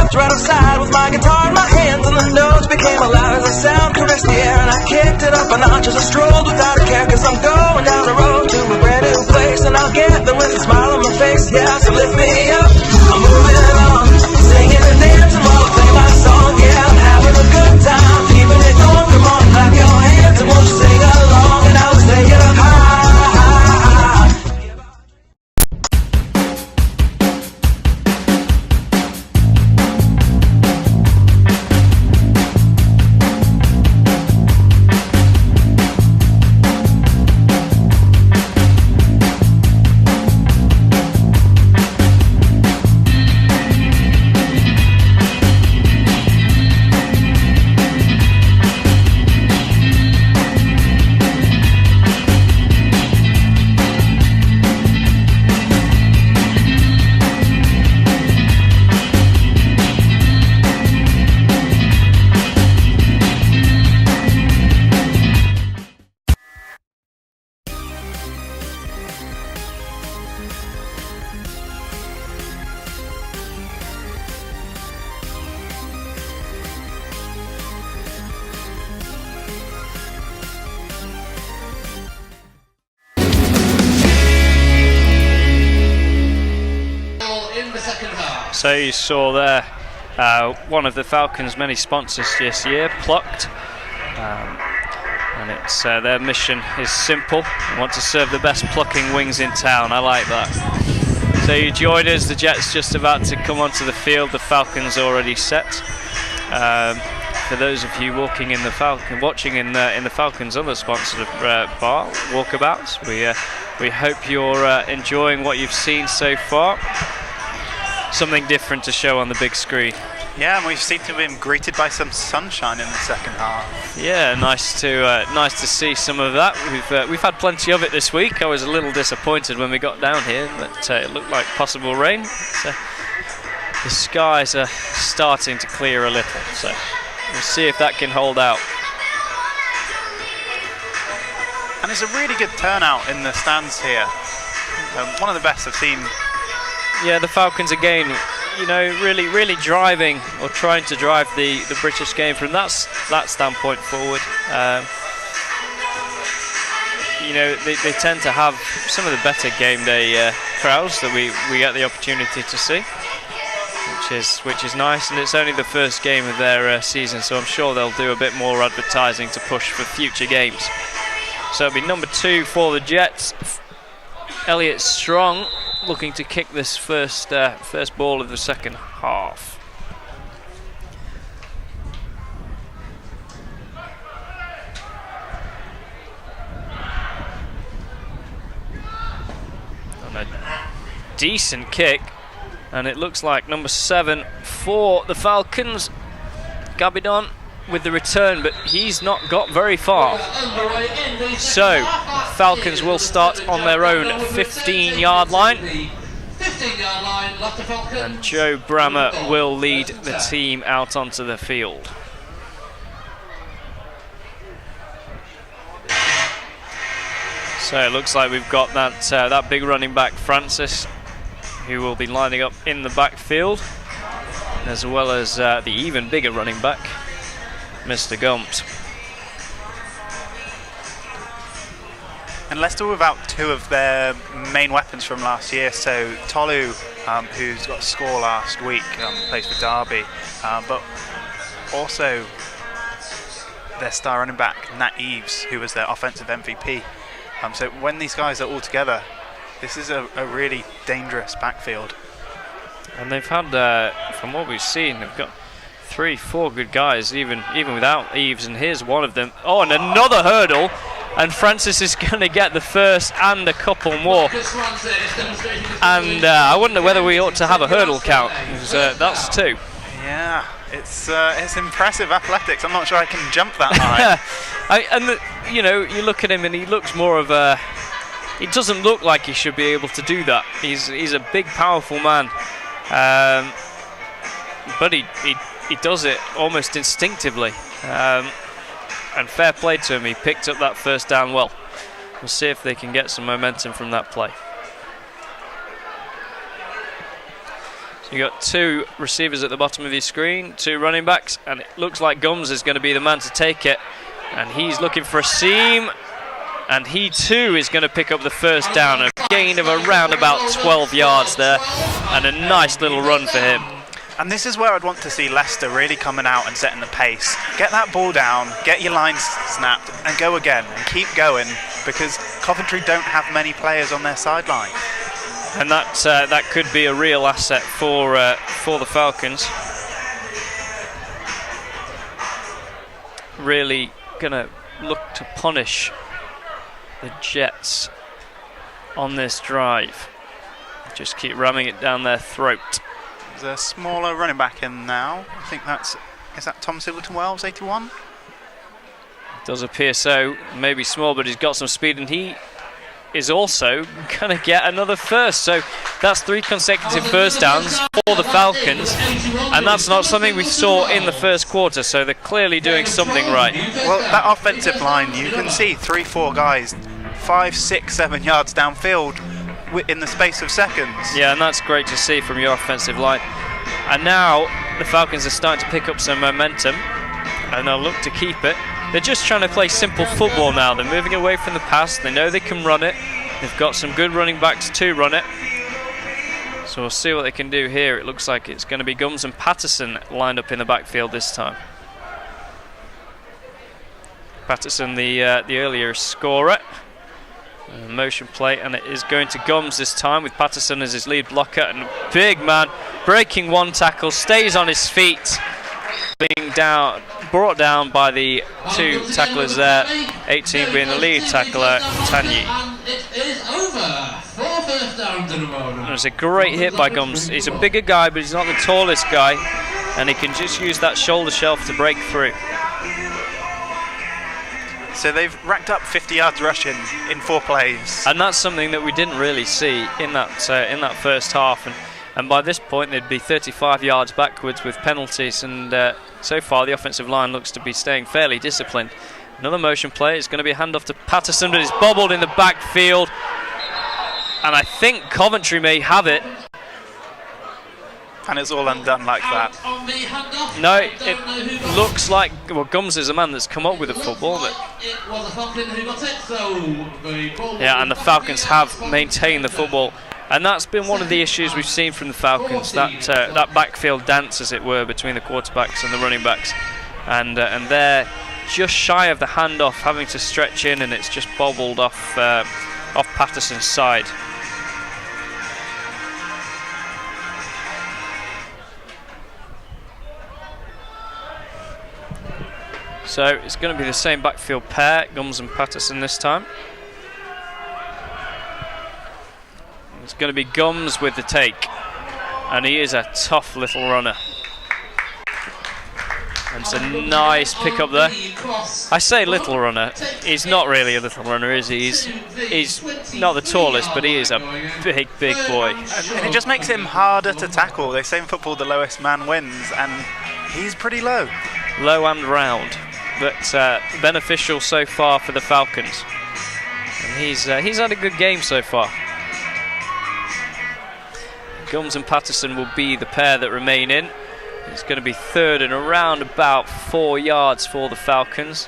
Right outside with my guitar in my hands, and the notes became loud as the sound caressed the air, and I kicked it up a notch as I strolled without a care, cause I'm going down the road to a brand new place, and I'll get there with a smile on my face. Yeah, so lift me up, I'm moving on, singing and dancing while I play my song. Yeah, I'm having a good time, keeping it going. Come on, clap your hands and won't you sing along, and I'll say it up high. So you saw there one of the Falcons' many sponsors this year plucked, and it's their mission is simple. They want to serve the best plucking wings in town. I like that. So you joined us. The Jets just about to come onto the field. The Falcons already set. For those of you watching in the Falcons' other sponsored bar walkabouts, we hope you're enjoying what you've seen so far. Something different to show on the big screen. Yeah, and we've seemed to have been greeted by some sunshine in the second half. Yeah, nice to see some of that. We've had plenty of it this week. I was a little disappointed when we got down here that it looked like possible rain. So the skies are starting to clear a little. So we'll see if that can hold out. And it's a really good turnout in the stands here. One of the best I've seen. Yeah, the Falcons again, really driving or trying to drive the British game from that standpoint forward. They tend to have some of the better game day crowds that we get the opportunity to see, which is nice. And it's only the first game of their season, so I'm sure they'll do a bit more advertising to push for future games. So it'll be number 2 for the Jets. Elliot Strong looking to kick this first ball of the second half. And decent kick, and it looks like number 7 for the Falcons, Gabidon, with the return, but he's not got very far. So Falcons will start on their own 15-yard line, and Joe Brammer will lead the team out onto the field. So it looks like we've got that big running back Francis, who will be lining up in the backfield, as well as the even bigger running back, Mr. Gumps. And Leicester were without 2 of their main weapons from last year. So Tolu, who's got a score last week, plays for Derby, but also their star running back Nat Eves, who was their offensive MVP. So when these guys are all together, this is a really dangerous backfield. And they've had, from what we've seen, they've got 3-4 good guys, even without Eves, and here's one of them. Oh, and another hurdle, and Francis is going to get the first and a couple more. And I wonder whether we ought to have a hurdle count, because that's 2. Yeah, it's impressive athletics. I'm not sure I can jump that high. You look at him and he looks more of a... He doesn't look like he should be able to do that. He's a big, powerful man, but he does it almost instinctively. And fair play to him. He picked up that first down well. We'll see if they can get some momentum from that play. So you got 2 receivers at the bottom of your screen, 2 running backs, and it looks like Gums is going to be the man to take it. And he's looking for a seam. And he too is going to pick up the first down. A gain of around about 12 yards there. And a nice little run for him. And this is where I'd want to see Leicester really coming out and setting the pace. Get that ball down, get your lines snapped, and go again. And keep going, because Coventry don't have many players on their sideline. And that could be a real asset for the Falcons. Really going to look to punish the Jets on this drive. Just keep ramming it down their throat. There's a smaller running back in now. I think is that Tom Silverton-Wells, 81? It does appear so. Maybe small, but he's got some speed, and he is also going to get another first. So that's 3 consecutive first downs for the Falcons, and that's not something we saw in the first quarter, so they're clearly doing something right. Well, that offensive line, you can see 3-4 guys 5, 6, 7 yards downfield in the space of seconds. Yeah, and that's great to see from your offensive line. And now the Falcons are starting to pick up some momentum, and they'll look to keep it. They're just trying to play simple football now. They're moving away from the pass. They know they can run it. They've got some good running backs to run it. So we'll see what they can do here. It looks like it's going to be Gums and Patterson lined up in the backfield this time. Patterson, the earlier scorer. Motion play, and it is going to Gums this time, with Patterson as his lead blocker. And big man, breaking 1 tackle, stays on his feet. Being brought down by the 2 tacklers there, 18 being the lead tackler, Tanyi. It was a great hit by Gums. He's a bigger guy, but he's not the tallest guy, and he can just use that shoulder shelf to break through. So they've racked up 50 yards rushing in 4 plays. And that's something that we didn't really see in that first half. And by this point, they'd be 35 yards backwards with penalties. And so far, the offensive line looks to be staying fairly disciplined. Another motion play. It's going to be a handoff to Patterson, but it's bobbled in the backfield. And I think Coventry may have it. And it's all undone like that. No, it looks like, well, Gums is a man that's come up with the football, but yeah, and the Falcons have maintained the football, and that's been one of the issues we've seen from the Falcons, that backfield dance, as it were, between the quarterbacks and the running backs, and they're just shy of the handoff, having to stretch in, and it's just bobbled off Patterson's side. So it's going to be the same backfield pair, Gums and Patterson this time. It's going to be Gums with the take, and he is a tough little runner. And it's a nice pick up there. I say little runner, he's not really a little runner, is he? He's not the tallest, but he is a big, big boy. And it just makes him harder to tackle. They say in football the lowest man wins, and he's pretty low. Low and round, but beneficial so far for the Falcons. And he's had a good game so far. Gums and Patterson will be the pair that remain in. It's going to be third and around about 4 yards for the Falcons.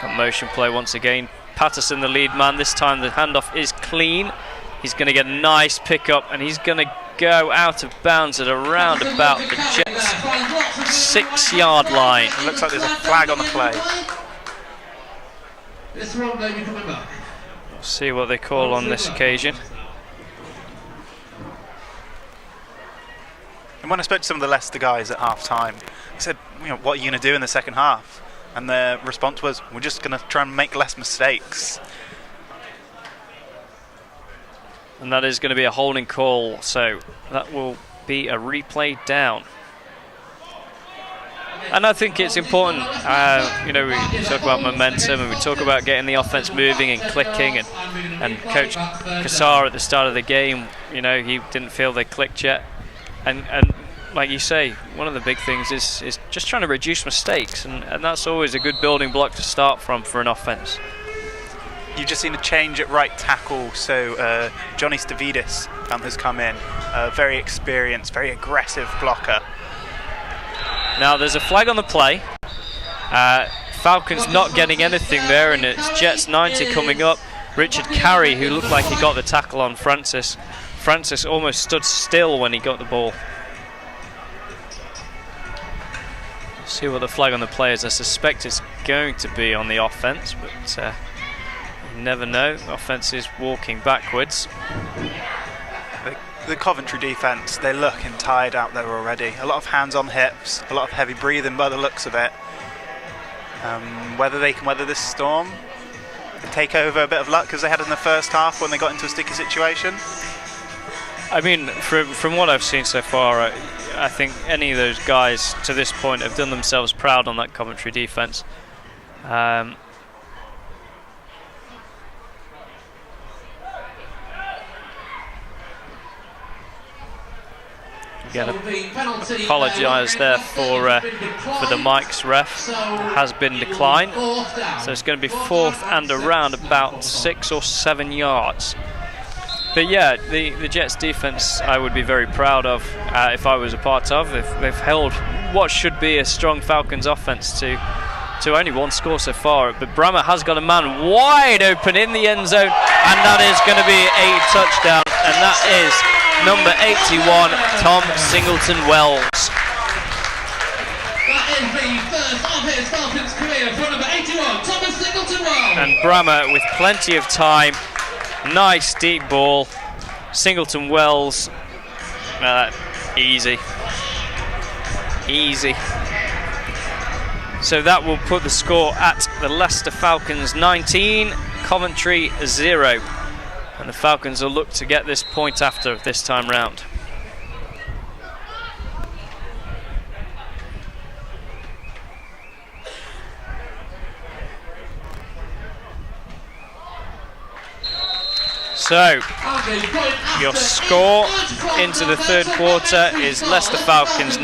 Got motion play once again. Patterson the lead man. This time the handoff is clean. He's going to get a nice pick up, and he's going to go out of bounds at around about the Jets' 6-yard line. It looks like there's a flag on the play. This one may be coming back. We'll see what they call on this occasion. And when I spoke to some of the Leicester guys at half-time, I said, what are you going to do in the second half? And their response was, we're just going to try and make less mistakes. And that is going to be a holding call, so that will be a replay down. And I think it's important, we talk about momentum and we talk about getting the offense moving and clicking, and Coach Kassar at the start of the game, he didn't feel they clicked yet. And like you say, one of the big things is just trying to reduce mistakes, and that's always a good building block to start from for an offense. You've just seen a change at right tackle, so Johnny Stavidis has come in, very experienced, very aggressive blocker. Now there's a flag on the play. Falcons not getting anything there, and it's Jets 90 coming up. Richard Carey, who looked like he got the tackle on Francis. Francis almost stood still when he got the ball. See what the flag on the play is. I suspect it's going to be on the offense, but you never know. The offense is walking backwards. The Coventry defence, they're looking tired out there already. A lot of hands on hips, a lot of heavy breathing by the looks of it. Whether they can weather this storm, take over a bit of luck as they had in the first half when they got into a sticky situation. I mean, from what I've seen so far, I think any of those guys to this point have done themselves proud on that Coventry defence. Again, apologise there for the Mike's ref. Has been declined, so it's going to be fourth and around about 6 or 7 yards. But yeah, the Jets defence I would be very proud of if I was a part of. They've held what should be a strong Falcons offence to only one score so far. But Brammer has got a man wide open in the end zone, and that is going to be a touchdown, and that is number 81, Tom Singleton-Wells. That is the first of his Falcons career for number 81, Thomas Singleton-Wells. And Brammer with plenty of time. Nice deep ball. Singleton-Wells. Easy. So that will put the score at the Leicester Falcons 19, Coventry 0. And the Falcons will look to get this point after this time round. So, your score into the third quarter is Leicester Falcons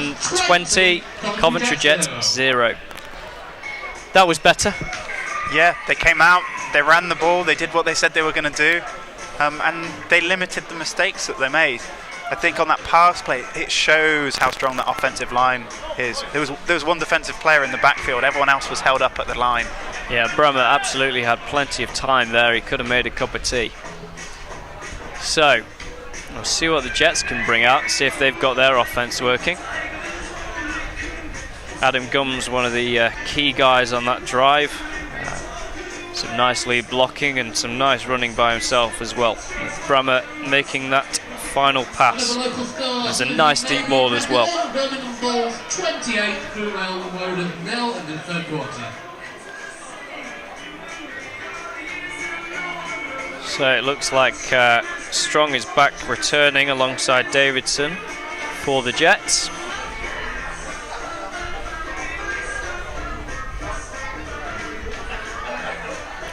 20, Coventry Jets 0. That was better. Yeah, they came out, they ran the ball, they did what they said they were going to do, and they limited the mistakes that they made. I think on that pass play, it shows how strong that offensive line is. There was one defensive player in the backfield, everyone else was held up at the line. Yeah, Brammer absolutely had plenty of time there. He could have made a cup of tea. So, we'll see what the Jets can bring out, see if they've got their offense working. Adam Gums, one of the key guys on that drive. Some nice lead blocking and some nice running by himself as well. Brammer making that final pass. There's a nice deep ball as well. 28 through Woden 0 in the third quarter. So it looks like Strong is back returning alongside Davidson for the Jets.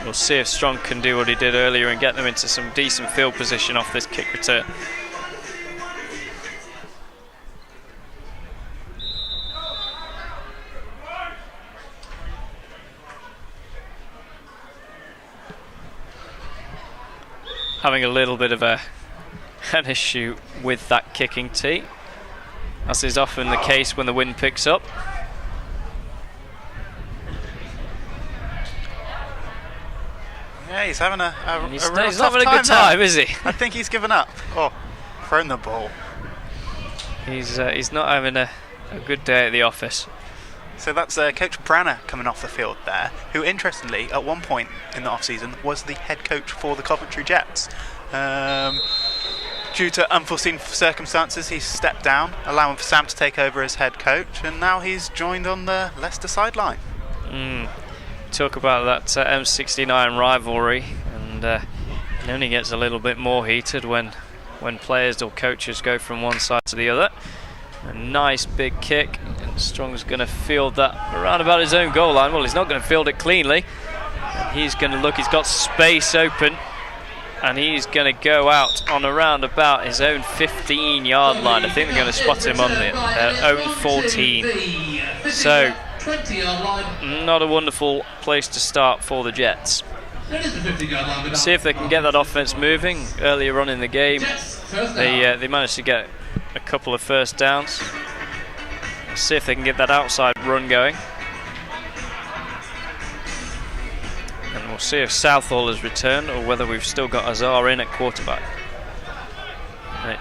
We'll see if Strong can do what he did earlier and get them into some decent field position off this kick return. Having a little bit of an issue with that kicking tee, as is often the case when the wind picks up. Yeah, he's having a He's real not tough having a good time, is he? I think he's given up. Oh, thrown the ball. He's not having a good day at the office. So that's Coach Branner coming off the field there, who interestingly at one point in the off-season was the head coach for the Coventry Jets. Due to unforeseen circumstances, he stepped down, allowing for Sam to take over as head coach, and now he's joined on the Leicester sideline. Talk about that M69 rivalry, and it only gets a little bit more heated when players or coaches go from one side to the other. A nice big kick, and Strong's going to field that around about his own goal line. Well, he's not going to field it cleanly, and he's going to look, he's got space open, and he's going to go out on around about his own 15-yard line. I think they're going to spot him on their own 14. So not a wonderful place to start for the Jets. See if they can get that offense moving. Earlier on in the game, they managed to get a couple of first downs. See if they can get that outside run going. And we'll see if Southall has returned or whether we've still got Azar in at quarterback. It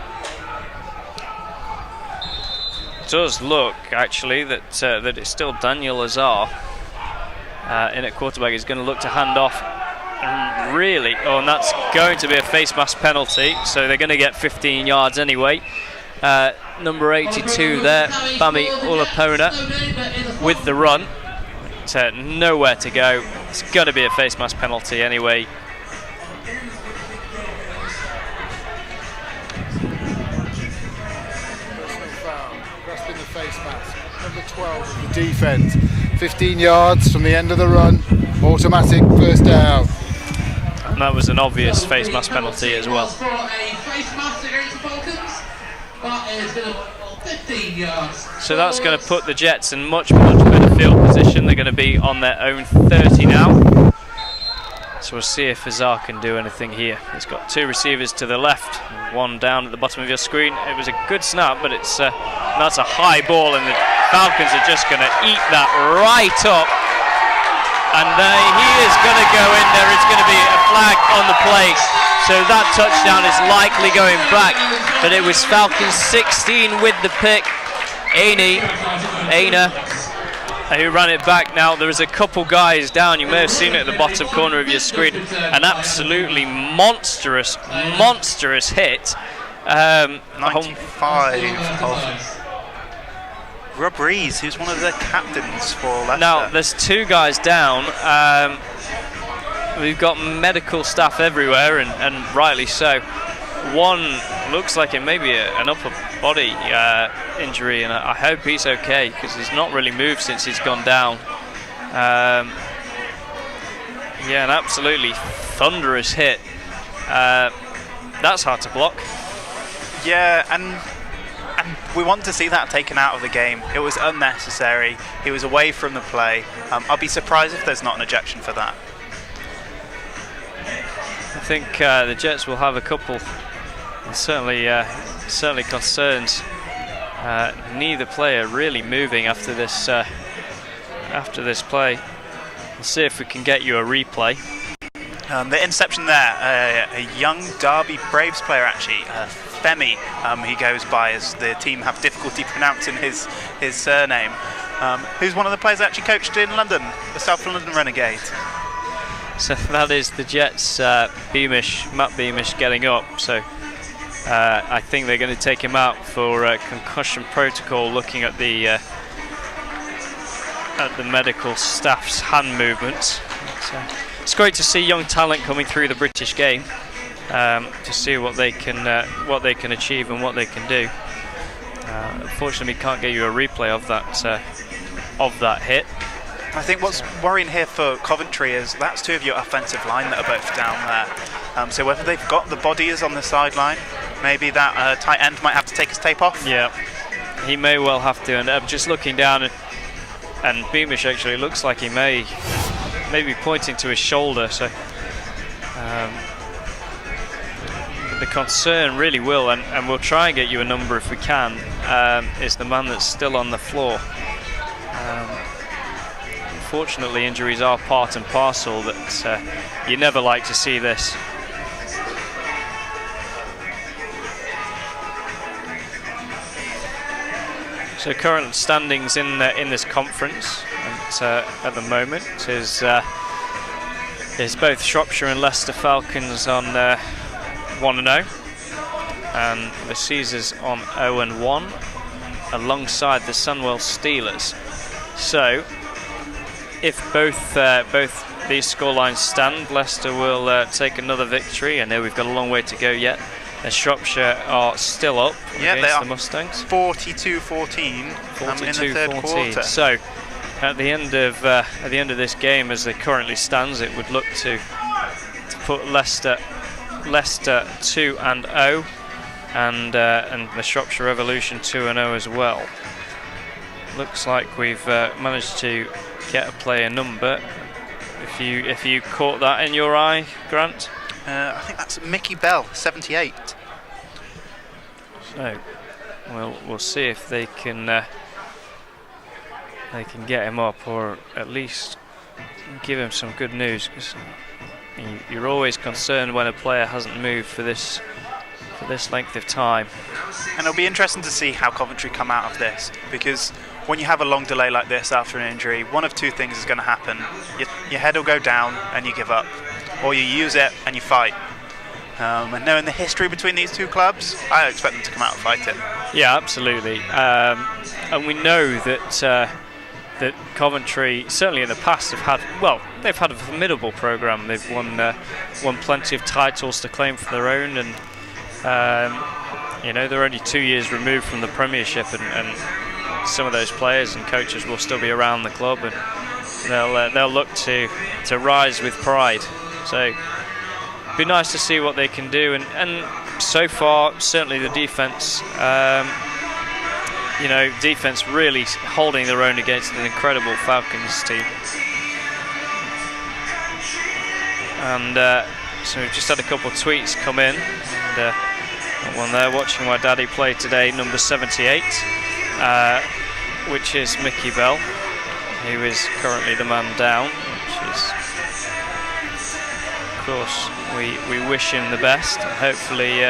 does look actually that it's still Daniel Azar in at quarterback. He's going to look to hand off, and really, and that's going to be a face mask penalty, so they're going to get 15 yards anyway. Number 82 there, Bami Ulapona with the run, but nowhere to go. It's going to be a face mask penalty anyway. Grasping the face mask. Number 12 of the defence. 15 yards from the end of the run. Automatic first down. And that was an obvious face mask penalty as well. So that's going to put the Jets in much better field position. They're going to be on their own 30 now. So we'll see if Azar can do anything here. He's got two receivers to the left, one down at the bottom of your screen. It was a good snap, but that's a high ball, and the Falcons are just going to eat that right up. And he is going to go in. There is going to be a flag on the play, so that touchdown is likely going back. But it was Falcons 16 with the pick. Aina, who ran it back. Now there is a couple guys down. You may have seen it at the bottom corner of your screen. An absolutely monstrous hit. 95 of Rob Rees, who's one of the captains for Leicester. Now there's two guys down. We've got medical staff everywhere, and rightly so. One looks like it may be an upper body injury, and I hope he's okay, because he's not really moved since he's gone down. Yeah, an absolutely thunderous hit. That's hard to block. Yeah, and we want to see that taken out of the game. It was unnecessary. He was away from the play. I'll be surprised if there's not an ejection for that. I think the Jets will have a couple, and certainly concerns. Neither player really moving after this play. We'll see if we can get you a replay. The interception there, a young Derby Braves player actually, Femi, he goes by, as the team have difficulty pronouncing his surname, who's one of the players that actually coached in London, the South London Renegades. So that is the Jets, Matt Beamish getting up. So I think they're going to take him out for concussion protocol, looking at the medical staff's hand movements. So it's great to see young talent coming through the British game. to see what they can achieve and what they can do. Unfortunately, we can't get you a replay of that hit. I think what's worrying here for Coventry is that's two of your offensive line that are both down there. So whether they've got the bodies on the sideline, maybe that tight end might have to take his tape off. Yeah, he may well have to. And I'm just looking down, and Beamish actually looks like he may be pointing to his shoulder. So the concern really will, and we'll try and get you a number if we can, is the man that's still on the floor. Unfortunately, injuries are part and parcel, but you never like to see this. So current standings in this conference at the moment is both Shropshire and Leicester Falcons on 1-0, and the Caesars on 0-1, alongside the Sunwell Steelers. So if both these scorelines stand, Leicester will take another victory. I know we've got a long way to go yet, as Shropshire are still up against the Mustangs. 42-14 in the third quarter. So at the end of this game, as it currently stands, it would look to put Leicester 2-0, and the Shropshire Revolution 2-0 as well. Looks like we've managed to get a player number. If you caught that in your eye, Grant? I think that's Mickey Bell, 78. So, we'll see if they can get him up, or at least give him some good news, because you're always concerned when a player hasn't moved for this length of time. And it'll be interesting to see how Coventry come out of this, because when you have a long delay like this after an injury, one of two things is going to happen. Your head will go down and you give up, or you use it and you fight. And knowing the history between these two clubs, I expect them to come out and fight it. Yeah, absolutely. And we know that Coventry, certainly in the past, they've had a formidable programme. They've won plenty of titles to claim for their own, and they're only 2 years removed from the Premiership, and some of those players and coaches will still be around the club, and they'll look to rise with pride. So it'd be nice to see what they can do, and so far certainly the defence defence really holding their own against an incredible Falcons team. And so we've just had a couple of tweets come in, and one there, watching my daddy play today, number 78, which is Mickey Bell, who is currently the man down, which is, of course, we wish him the best. Hopefully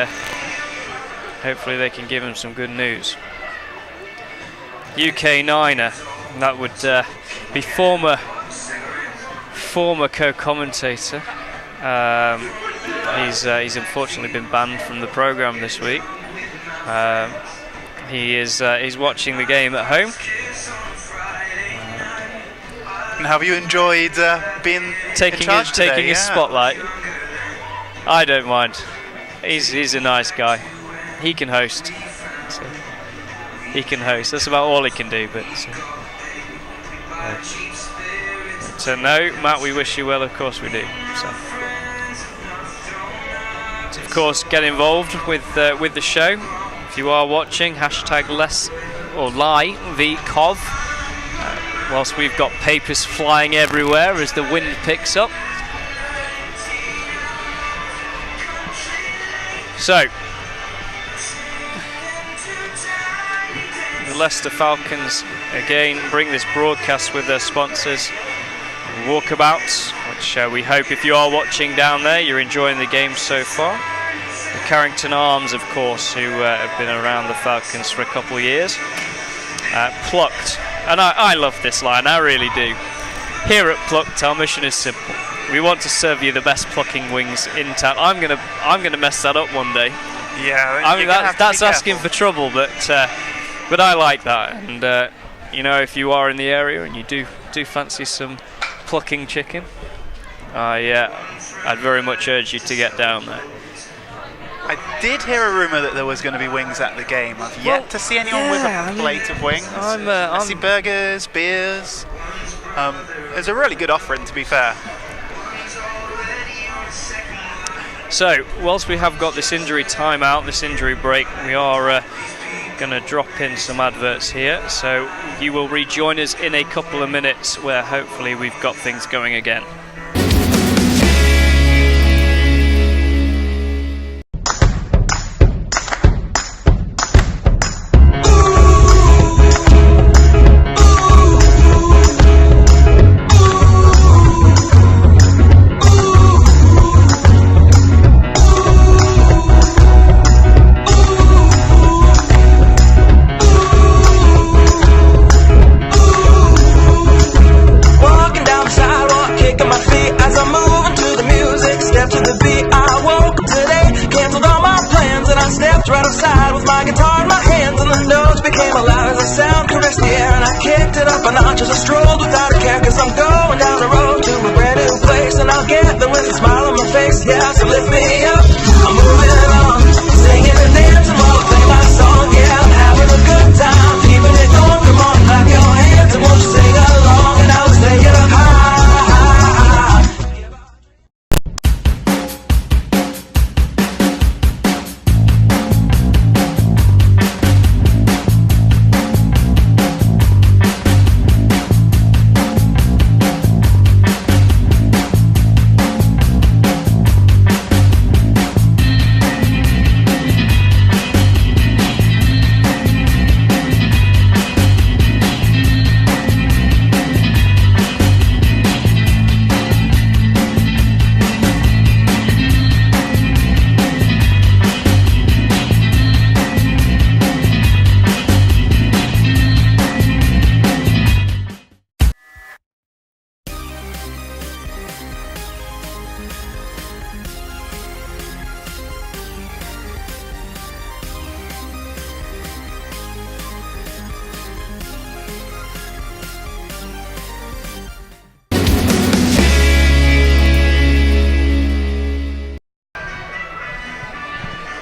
they can give him some good news. UK Niner, that would be former co-commentator. He's unfortunately been banned from the programme this week. He's watching the game at home. And have you enjoyed being taking his spotlight? I don't mind. He's a nice guy. He can host. So he can host. That's about all he can do. But no, Matt, we wish you well. Of course we do. So of course, get involved with the show. If you are watching, hashtag #LiveCov. Whilst we've got papers flying everywhere as the wind picks up. So, the Leicester Falcons again bring this broadcast with their sponsors, Walkabouts, which we hope, if you are watching down there, you're enjoying the game so far. The Carrington Arms, of course, who have been around the Falcons for a couple of years. Plucked. And I love this line, I really do. Here at Plucked, our mission is simple. We want to serve you the best plucking wings in town. I'm gonna mess that up one day. Yeah, I mean that's asking for trouble, but I like that. And if you are in the area and you do fancy some plucking chicken, I'd very much urge you to get down there. I did hear a rumour that there was going to be wings at the game. I've yet to see anyone with a plate of wings. I see burgers, beers. It's a really good offering, to be fair. So, whilst we have got this injury timeout, this injury break, we are going to drop in some adverts here. So, you will rejoin us in a couple of minutes where hopefully we've got things going again. Right outside with my guitar in my hands, and the notes became loud as the sound caressed the air, and I kicked it up a notch as I strolled without a care, cause I'm going down the road to a brand new place, and I'll get there with a smile on my face. Yeah, so lift me up, I'm moving on, singing and dancing while I play my song. Yeah, I'm having a good time, keeping it going. Come on, clap your hands and won't you sing along, and I'll sing it up high.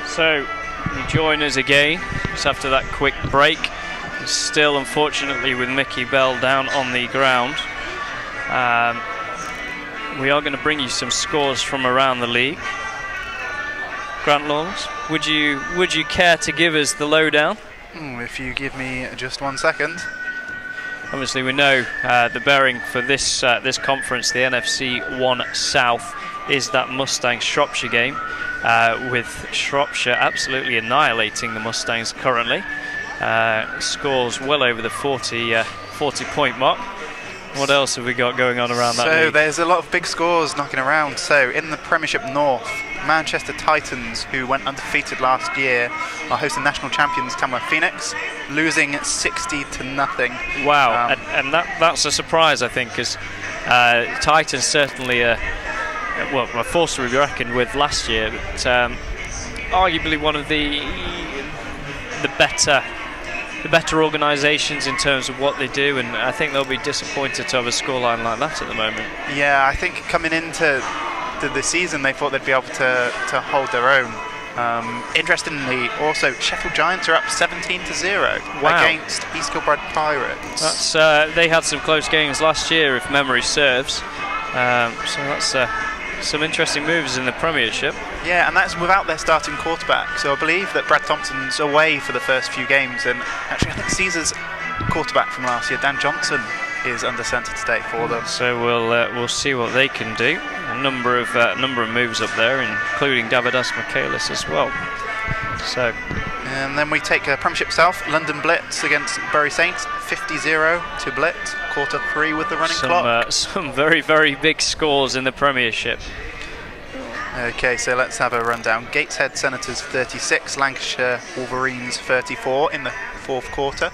So, you join us again, just after that quick break. Still, unfortunately, with Mickey Bell down on the ground. We are going to bring you some scores from around the league. Grant Lawless, would you care to give us the lowdown? If you give me just 1 second. Obviously, we know the bearing for this conference, the NFC 1 South, is that Mustangs-Shropshire game, with Shropshire absolutely annihilating the Mustangs currently. Scores well over the 40-point mark. What else have we got going on around that league? So there's a lot of big scores knocking around. So in the Premiership North, Manchester Titans, who went undefeated last year, are hosting national champions Tamworth Phoenix, losing 60-0. Wow, and that's a surprise, I think, because Titans certainly were forced to be reckoned with last year, but arguably one of the better organisations in terms of what they do, and I think they'll be disappointed to have a scoreline like that at the moment. Yeah, I think coming into the season they thought they'd be able to hold their own. Interestingly, also Sheffield Giants are up 17-0 against East Kilbride Pirates. They had some close games last year, if memory serves. So that's some interesting moves in the Premiership. Yeah, and that's without their starting quarterback. So I believe that Brad Thompson's away for the first few games, and actually I think Caesar's quarterback from last year, Dan Johnson, is under centre today for them. So we'll see what they can do. A number of moves up there, including Davidas Michaelis as well. So, and then we take Premiership South, London Blitz against Bury Saints, 50-0 to Blitz, quarter 3 with the running clock. Some very, very big scores in the Premiership. Okay, so let's have a rundown. Gateshead Senators 36, Lancashire Wolverines 34 in the fourth quarter.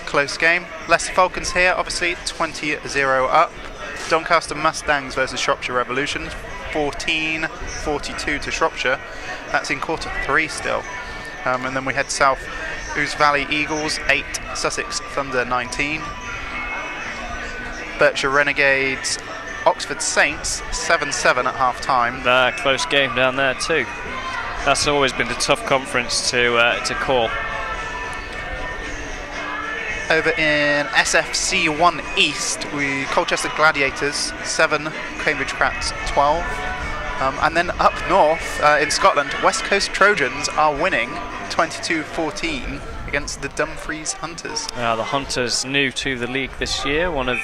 Close game. Leicester Falcons here, obviously 20-0 up. Doncaster Mustangs versus Shropshire Revolution, 14-42 to Shropshire. That's in quarter 3 still. And then we head south. Ouse Valley Eagles 8, Sussex Thunder 19. Berkshire Renegades, Oxford Saints 7-7 at half time. Close game down there too. that's always been a tough conference to call. Over in SFC 1 East, Colchester Gladiators 7, Cambridge Crats 12. And then up north in Scotland, West Coast Trojans are winning 22-14 against the Dumfries Hunters. The Hunters new to the league this year, one of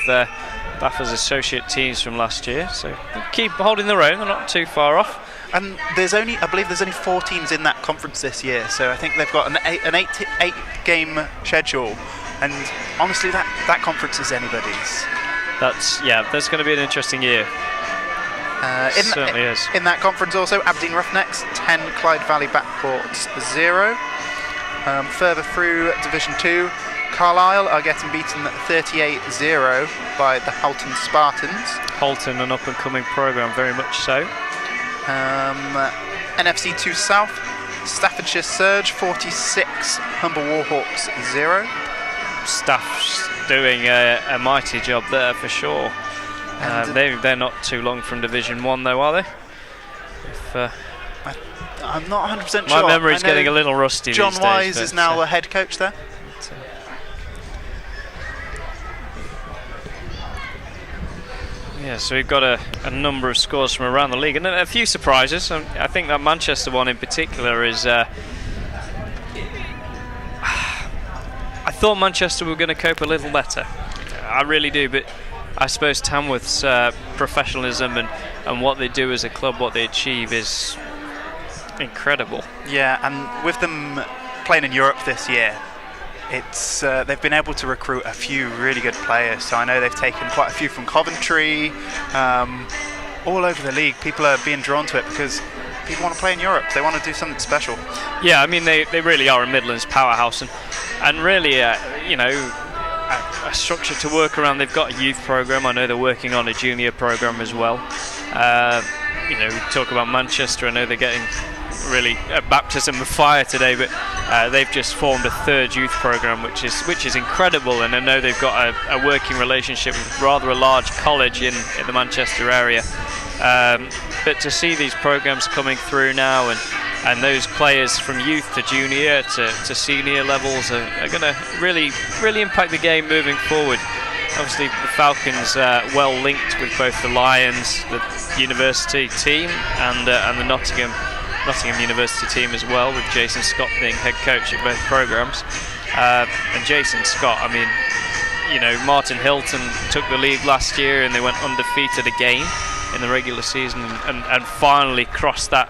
Bafa's associate teams from last year, so they keep holding their own, they're not too far off. And I believe there's only 4 teams in that conference this year, so I think they've got an 8 game schedule, and honestly that conference is anybody's. That's going to be an interesting year. Certainly is. In that conference also, Aberdeen Roughnecks 10, Clyde Valley Backports 0. Further through Division 2, Carlisle are getting beaten 38-0 by the Halton Spartans. Halton, an up-and-coming programme, very much so. NFC 2 South, Staffordshire Surge 46, Humber Warhawks 0. Staff's doing a mighty job there for sure. They're not too long from Division 1 though, are they? I'm not 100% sure. My memory's getting a little rusty John these days. Wise is now the head coach there. Yeah, so we've got a number of scores from around the league and a few surprises. I think that Manchester one in particular is... I thought Manchester were going to cope a little better. I really do, but I suppose Tamworth's professionalism and what they do as a club, what they achieve is incredible. Yeah, and with them playing in Europe this year, it's they've been able to recruit a few really good players. So I know they've taken quite a few from Coventry, all over the league. People are being drawn to it because people want to play in Europe. They want to do something special. Yeah, I mean they really are a Midlands powerhouse, and really a structure to work around. They've got a youth program. I know they're working on a junior program as well. We talk about Manchester. I know they're getting really a baptism of fire today, but they've just formed a 3rd youth program, which is incredible. And I know they've got a working relationship with rather a large college in the Manchester area. But to see these programs coming through now, and those players from youth to junior to senior levels are going to really impact the game moving forward. Obviously the Falcons well linked with both the Lions, the university team, and the Nottingham University team as well, with Jason Scott being head coach at both programs. And Jason Scott, I mean, Martin Hilton took the lead last year and they went undefeated again in the regular season, and finally crossed that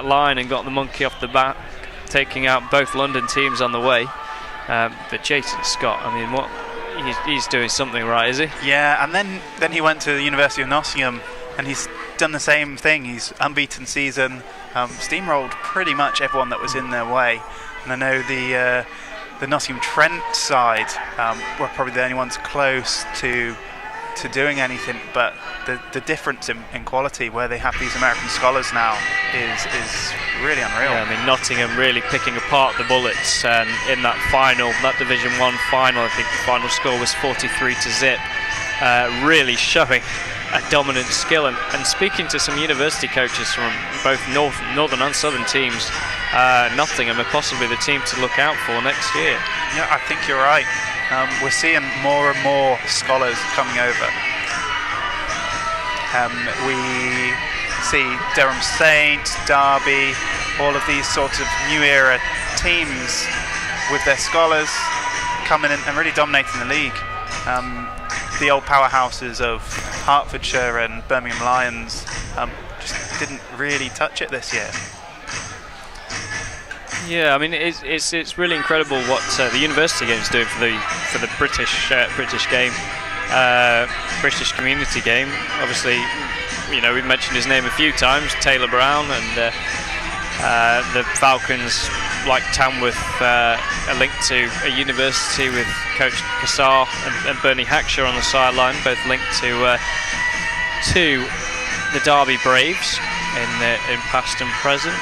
line and got the monkey off the back, taking out both London teams on the way. But Jason Scott, I mean, he's doing something right, is he? Yeah, and then he went to the University of Nottingham and he's done the same thing. He's unbeaten season, steamrolled pretty much everyone that was in their way. And I know the Nottingham Trent side were probably the only ones close to doing anything, but the difference in quality where they have these American scholars now is really unreal. Yeah, I mean, Nottingham really picking apart the Bullets, and in that Division 1 final, I think the final score was 43-0, really showing a dominant skill. And speaking to some university coaches from both northern and southern teams, Nottingham are possibly the team to look out for next year. Yeah, I think you're right. We're seeing more and more scholars coming over. We see Durham Saints, Derby, all of these sorts of new era teams with their scholars coming in and really dominating the league. The old powerhouses of Hertfordshire and Birmingham Lions just didn't really touch it this year. Yeah, I mean it's really incredible what the university game's doing for the British game, British community game. Obviously, we've mentioned his name a few times, Taylor Brown, and the Falcons, like Tamworth, are linked to a university with Coach Kassar and Bernie Hackshaw on the sideline, both linked to the Derby Braves in past and present.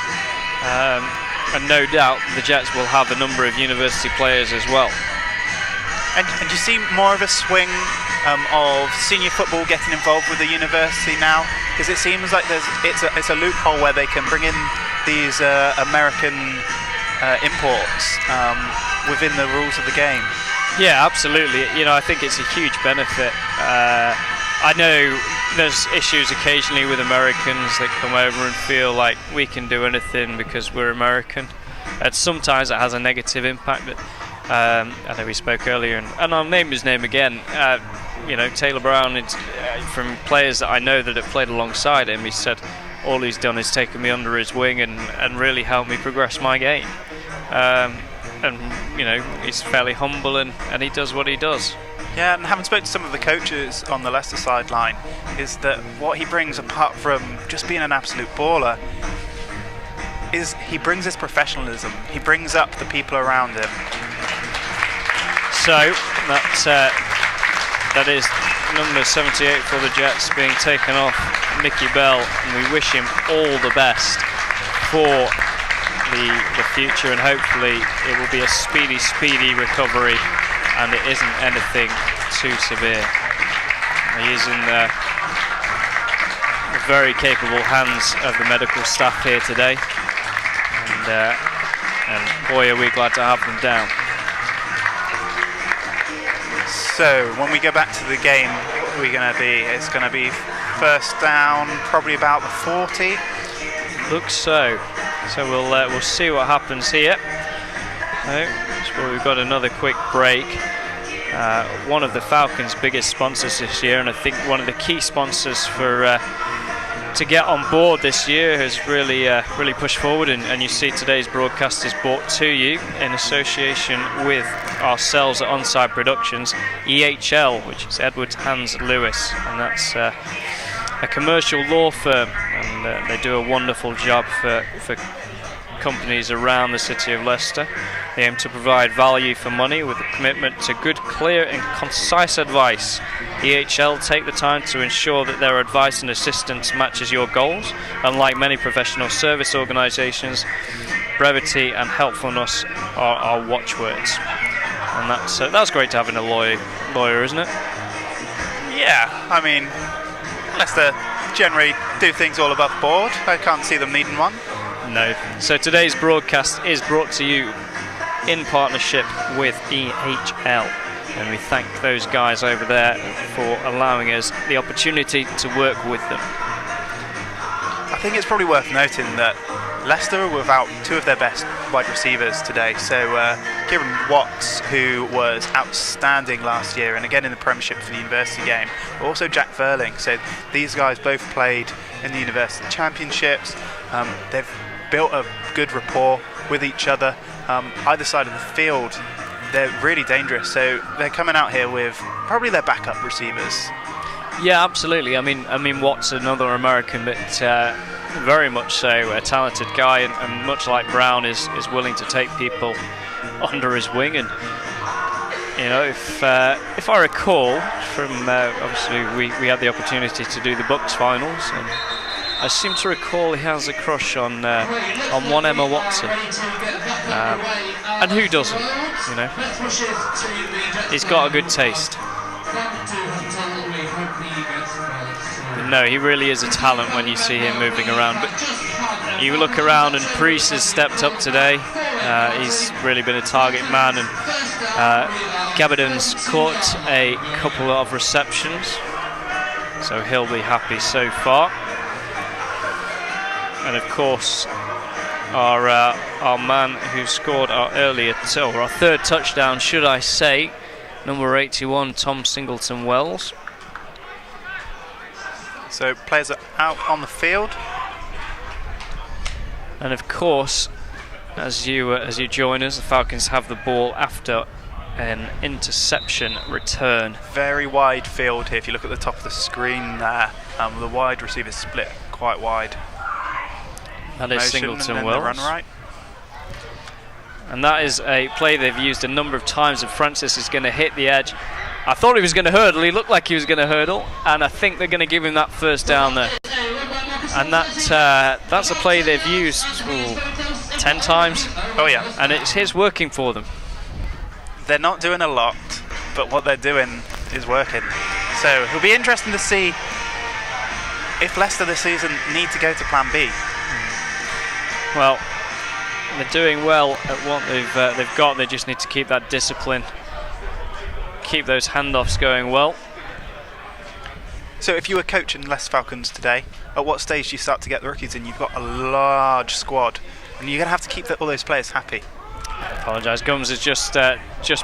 And no doubt the Jets will have a number of university players as well. And you see more of a swing of senior football getting involved with the university now, because it seems like it's a loophole where they can bring in these American imports within the rules of the game? Yeah, absolutely. I think it's a huge benefit. I know there's issues occasionally with Americans that come over and feel like we can do anything because we're American. And sometimes it has a negative impact, but I know we spoke earlier, and I'll name his name again. Taylor Brown, from players that I know that have played alongside him, he said all he's done is taken me under his wing and really helped me progress my game. He's fairly humble and he does what he does. Yeah, and having spoken to some of the coaches on the Leicester sideline, is that what he brings apart from just being an absolute baller is he brings his professionalism. He brings up the people around him. So that is number 78 for the Jets being taken off, Mickey Bell, and we wish him all the best for the future, and hopefully it will be a speedy recovery and it isn't anything too severe. He is in the very capable hands of the medical staff here today, and boy are we glad to have them down. So when we go back to the game, it's going to be first down, probably about the 40. Looks so. So we'll see what happens here. So we've got another quick break. One of the Falcons' biggest sponsors this year, and I think one of the key sponsors for to get on board this year, has really pushed forward, and you see today's broadcast is brought to you in association with ourselves at Onside Productions, EHL, which is Edwards Hans Lewis, and that's a commercial law firm, and they do a wonderful job for companies around the city of Leicester. They aim to provide value for money with a commitment to good, clear and concise advice. EHL take the time to ensure that their advice and assistance matches your goals. Unlike many professional service organisations, brevity and helpfulness are watchwords. And that's great to have in a lawyer, isn't it? Yeah, I mean, Leicester generally do things all above board. I can't see them needing one. No. So today's broadcast is brought to you in partnership with EHL, and we thank those guys over there for allowing us the opportunity to work with them. I think it's probably worth noting that Leicester were without two of their best wide receivers today. So Kieran Watts, who was outstanding last year and again in the Premiership for the university game, but also Jack Verling. So these guys both played in the university championships. They've built a good rapport with each other. Either side of the field, they're really dangerous. So they're coming out here with probably their backup receivers. Yeah, absolutely. I mean, Watts, another American, but very much so a talented guy, and much like Brown, is willing to take people under his wing. And if I recall from obviously we had the opportunity to do the Bucks finals, and I seem to recall he has a crush on one Emma Watson, and who doesn't? He's got a good taste. No, he really is a talent when you see him moving around. But you look around, and Priest has stepped up today. He's really been a target man, and Gabardin's caught a couple of receptions, so he'll be happy so far. And of course, our man who scored our third touchdown, should I say, number 81, Tom Singleton-Wells. So players are out on the field. And of course, as you join us, the Falcons have the ball after an interception return. Very wide field here. If you look at the top of the screen there, the wide receivers split quite wide. That is Singleton-Wells. Run right. And that is a play they've used a number of times, and Francis is going to hit the edge. I thought he was going to hurdle. He looked like he was going to hurdle, and I think they're going to give him that first down there. And that's a play they've used 10 times. Oh yeah. And it's his working for them. They're not doing a lot, but what they're doing is working. So it'll be interesting to see if Leicester this season need to go to plan B. Well, they're doing well at what they've got. They just need to keep that discipline, keep those handoffs going well. So if you were coaching Leicester Falcons today, at what stage do you start to get the rookies in? You've got a large squad, and you're going to have to keep all those players happy. I apologise. Gums has just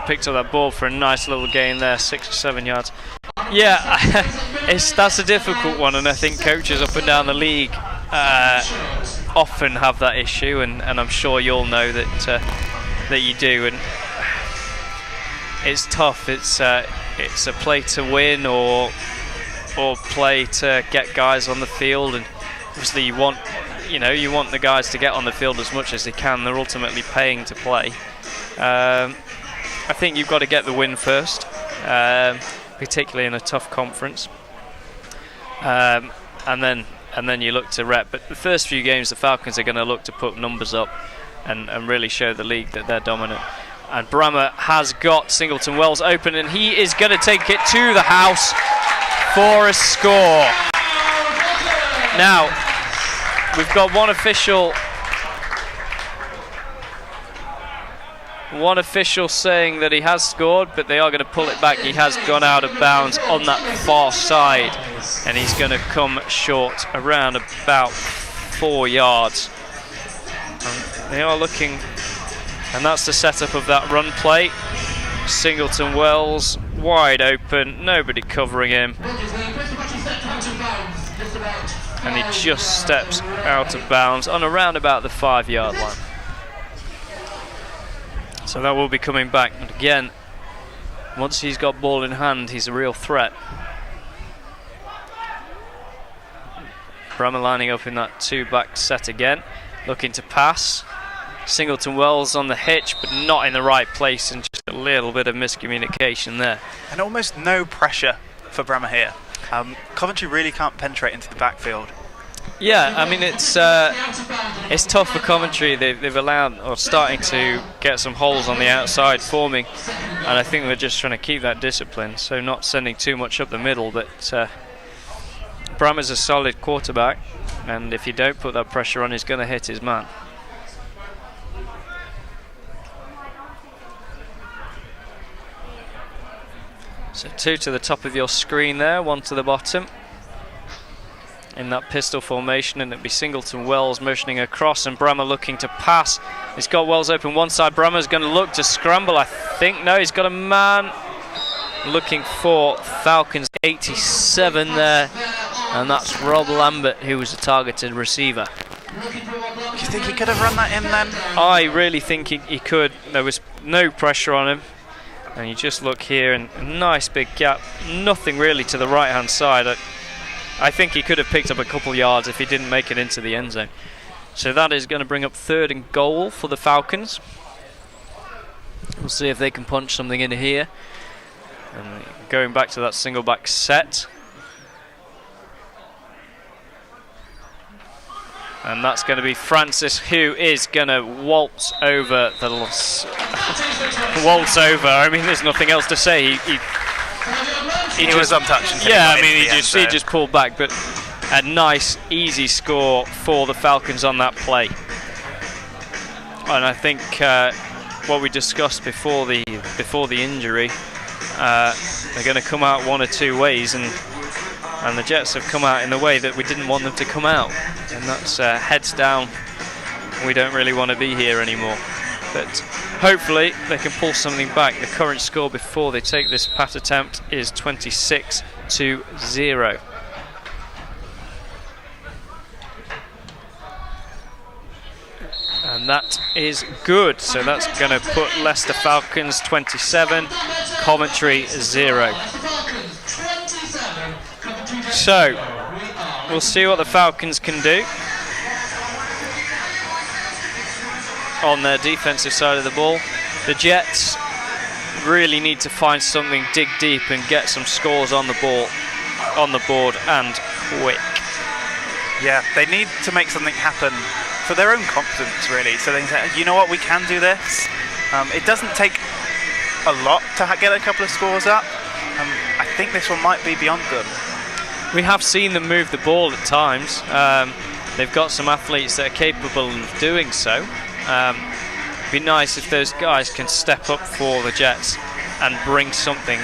picked up that ball for a nice little gain there, 6 or 7 yards. Yeah, that's a difficult one, and I think coaches up and down the league often have that issue, and I'm sure you'll know that you do. And it's tough. It's a play to win or play to get guys on the field, and obviously you want the guys to get on the field as much as they can. They're ultimately paying to play. I think you've got to get the win first, particularly in a tough conference, and then you look to rep. But the first few games, the Falcons are going to look to put numbers up and really show the league that they're dominant. And Brammer has got Singleton Wells open, and he is going to take it to the house for a score. Now, we've got one official saying that he has scored, but they are going to pull it back. He has gone out of bounds on that far side, and he's going to come short around about 4 yards. And they are looking, and that's the setup of that run play. Singleton Wells wide open, nobody covering him, and he just steps out of bounds on around about the 5-yard line. So that will be coming back. And again, once he's got ball in hand, he's a real threat. Brammer lining up in that 2-back set again, looking to pass. Singleton Wells on the hitch, but not in the right place, and just a little bit of miscommunication there. And almost no pressure for Brammer here. Coventry really can't penetrate into the backfield. Yeah, I mean it's tough for Coventry. They've allowed, or starting to get some holes on the outside forming, and I think they're just trying to keep that discipline, so not sending too much up the middle. But Brammer's a solid quarterback, and if you don't put that pressure on, he's going to hit his man. So 2 to the top of your screen there, 1 to the bottom in that pistol formation, and it'll be Singleton Wells motioning across, and Brammer looking to pass. He's got Wells open one side. Brammer's going to look to scramble, I think. No, he's got a man looking for Falcons 87 there, and that's Rob Lambert, who was a targeted receiver. Do you think he could have run that in then? I really think he could. There was no pressure on him. And you just look here, and a nice big gap, nothing really to the right hand side. I think he could have picked up a couple yards if he didn't make it into the end zone. So that is going to bring up 3rd and goal for the Falcons. We'll see if they can punch something in here. And going back to that single back set. And that's going to be Francis, who is going to waltz over the waltz over. I mean, there's nothing else to say. He was untouched. Yeah, I mean, he just pulled back, but a nice, easy score for the Falcons on that play. And I think what we discussed before the injury, they're going to come out one or two ways, and the Jets have come out in the way that we didn't want them to come out, and that's heads down. We don't really want to be here anymore, but hopefully they can pull something back. The current score before they take this pass attempt is 26-0. And that is good. So that's going to put Leicester Falcons 27, Coventry 0. So we'll see what the Falcons can do on their defensive side of the ball. The Jets really need to find something, dig deep, and get some scores on the board, and quick. Yeah, they need to make something happen for their own confidence, really. So they say, you know what, we can do this. It doesn't take a lot to get a couple of scores up. I think this one might be beyond them. We have seen them move the ball at times. they've got some athletes that are capable of doing so. It'd be nice if those guys can step up for the Jets and bring something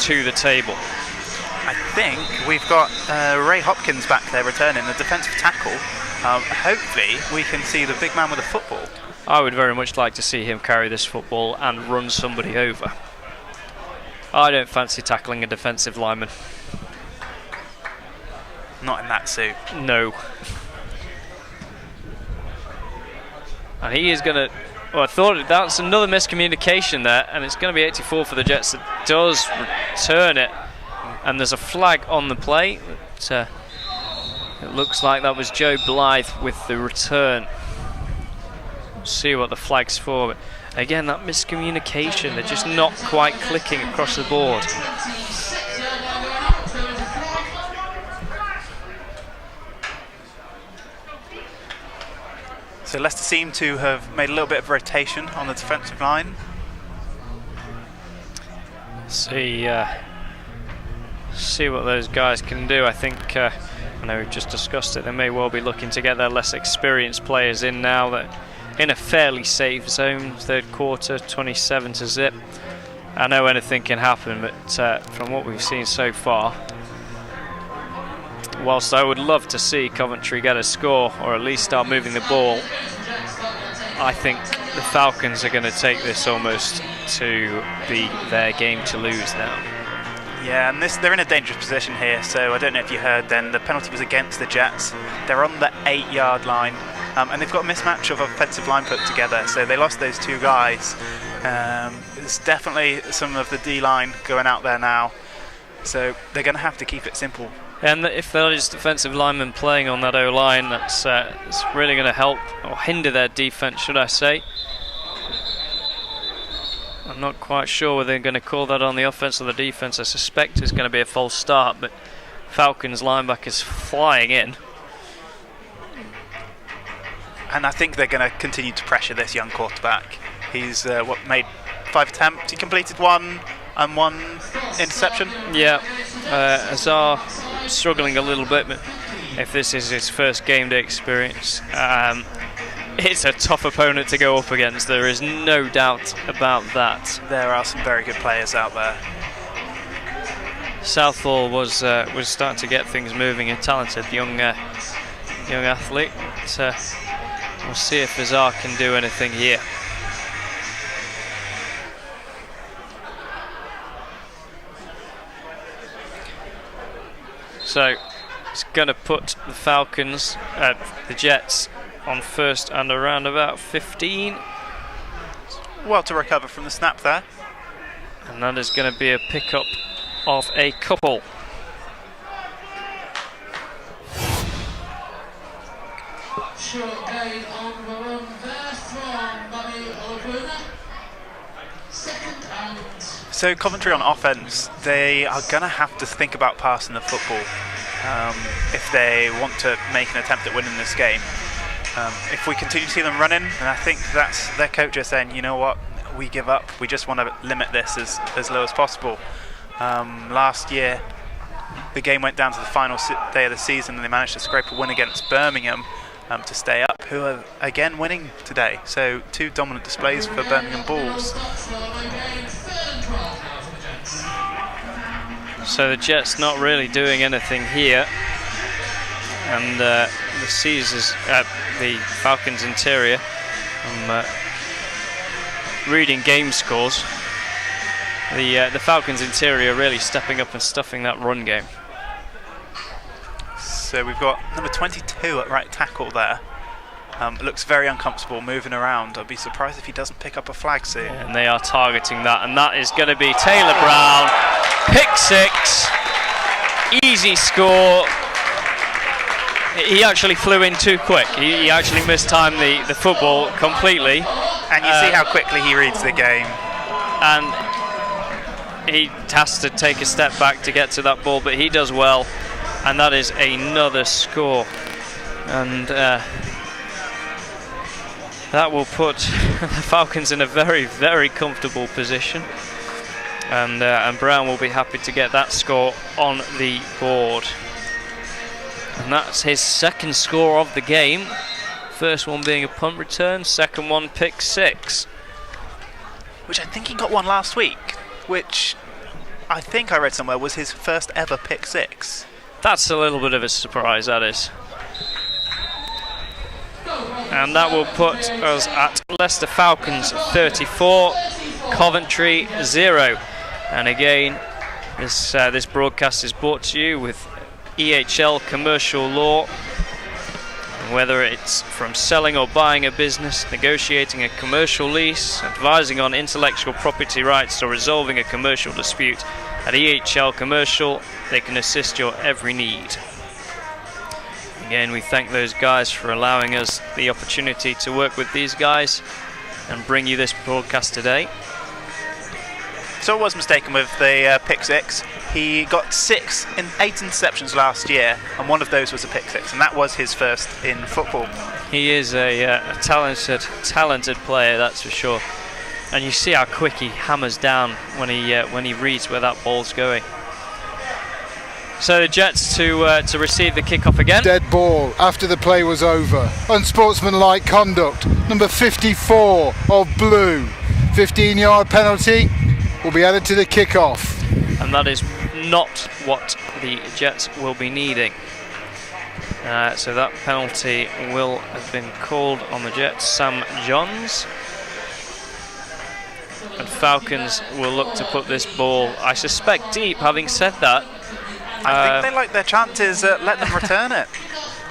to the table. I think we've got Ray Hopkins back there returning, the defensive tackle. Hopefully we can see the big man with the football. I would very much like to see him carry this football and run somebody over. I don't fancy tackling a defensive lineman. Not in that suit. No. And he is going to... Well, I thought that's another miscommunication there, and it's going to be 84 for the Jets that does return it. And there's a flag on the play. But, it looks like that was Joe Blythe with the return. We'll see what the flag's for. But again, that miscommunication, they're just not quite clicking across the board. So Leicester seem to have made a little bit of rotation on the defensive line. See what those guys can do. I think, I know we've just discussed it, they may well be looking to get their less experienced players in now, that in a fairly safe zone, third quarter, 27-0. I know anything can happen, but from what we've seen so far, whilst I would love to see Coventry get a score or at least start moving the ball, I think the Falcons are going to take this almost to be their game to lose now. Yeah, and they're in a dangerous position here, so I don't know if you heard then, the penalty was against the Jets. They're on the 8-yard line, and they've got a mismatch of offensive line put together, so they lost those two guys. There's definitely some of the D-line going out there now, so they're going to have to keep it simple. And if there is defensive linemen playing on that O-line, that's it's really going to help or hinder their defense, should I say. I'm not quite sure whether they're going to call that on the offense or the defense. I suspect it's going to be a false start, but Falcons linebackers flying in. And I think they're going to continue to pressure this young quarterback. He's made 5 attempts. He completed 1 and 1 interception. Yeah, Azar struggling a little bit, but if this is his first game day experience, it's a tough opponent to go up against. There is no doubt about that. There are some very good players out there. Southall was starting to get things moving, a talented young athlete. So we'll see if Azar can do anything here. So it's going to put the Falcons, the Jets, on first and around about 15. Well to recover from the snap there. And that is going to be a pickup of a couple. Short gain on the run there from Bobby Olaguna. Second and... So Coventry on offence, they are going to have to think about passing the football if they want to make an attempt at winning this game. If we continue to see them running, and I think that's their coach is saying, you know what, we give up. We just want to limit this as low as possible. Last year, the game went down to the final day of the season, and they managed to scrape a win against Birmingham to stay up, who are again winning today. So 2 dominant displays for Birmingham Bulls. So the Jets not really doing anything here, and the Caesars at the Falcons interior. Reading game scores, the Falcons interior really stepping up and stuffing that run game. So we've got number 22 at right tackle there. Looks very uncomfortable moving around. I'd be surprised if he doesn't pick up a flag soon. Yeah, and they are targeting that, and that is going to be Taylor Brown. Pick 6, easy score. He actually flew in too quick. He actually mistimed the football completely. And you see how quickly he reads the game. And he has to take a step back to get to that ball, but he does well. And that is another score. And that will put the Falcons in a very, very comfortable position. And Brown will be happy to get that score on the board. And that's his second score of the game. First one being a punt return, second one pick 6. Which I think he got one last week, which I think I read somewhere was his first ever pick 6. That's a little bit of a surprise, that is. And that will put us at Leicester Falcons 34, Coventry 0. And again, this broadcast is brought to you with EHL commercial law. Whether it's from selling or buying a business, negotiating a commercial lease, advising on intellectual property rights, or resolving a commercial dispute, at EHL Commercial, they can assist your every need. Again, we thank those guys for allowing us the opportunity to work with these guys and bring you this broadcast today. So I was mistaken with the pick 6. He got 8 interceptions last year, and one of those was a pick 6, and that was his first in football. He is a talented player, that's for sure. And you see how quick he hammers down when he reads where that ball's going. So the Jets to receive the kickoff again. Dead ball after the play was over. Unsportsmanlike conduct. Number 54 of blue. 15-yard penalty will be added to the kickoff. And that is not what the Jets will be needing. So that penalty will have been called on the Jets. Sam Johns. And Falcons will look to put this ball, I suspect, deep. Having said that, I think they like their chances. Let them return it.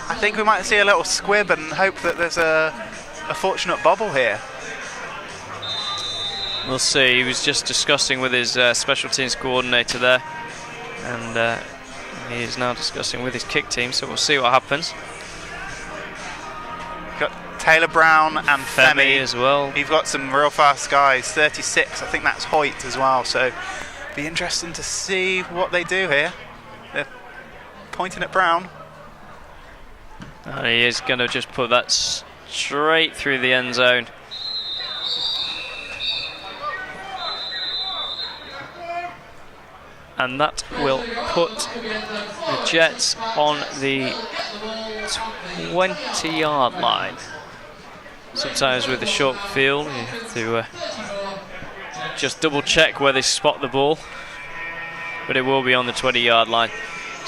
I think we might see a little squib and hope that there's a fortunate bobble here. We'll see. He was just discussing with his special teams coordinator there, and he is now discussing with his kick team, so we'll see what happens. Got Taylor Brown and Femi as well. You've got some real fast guys. 36, I think that's Hoyt as well, so be interesting to see what they do here. They're pointing at Brown. And he is going to just put that straight through the end zone. And that will put the Jets on the 20-yard line. Sometimes with a short field, you have to just double check where they spot the ball. But it will be on the 20-yard line.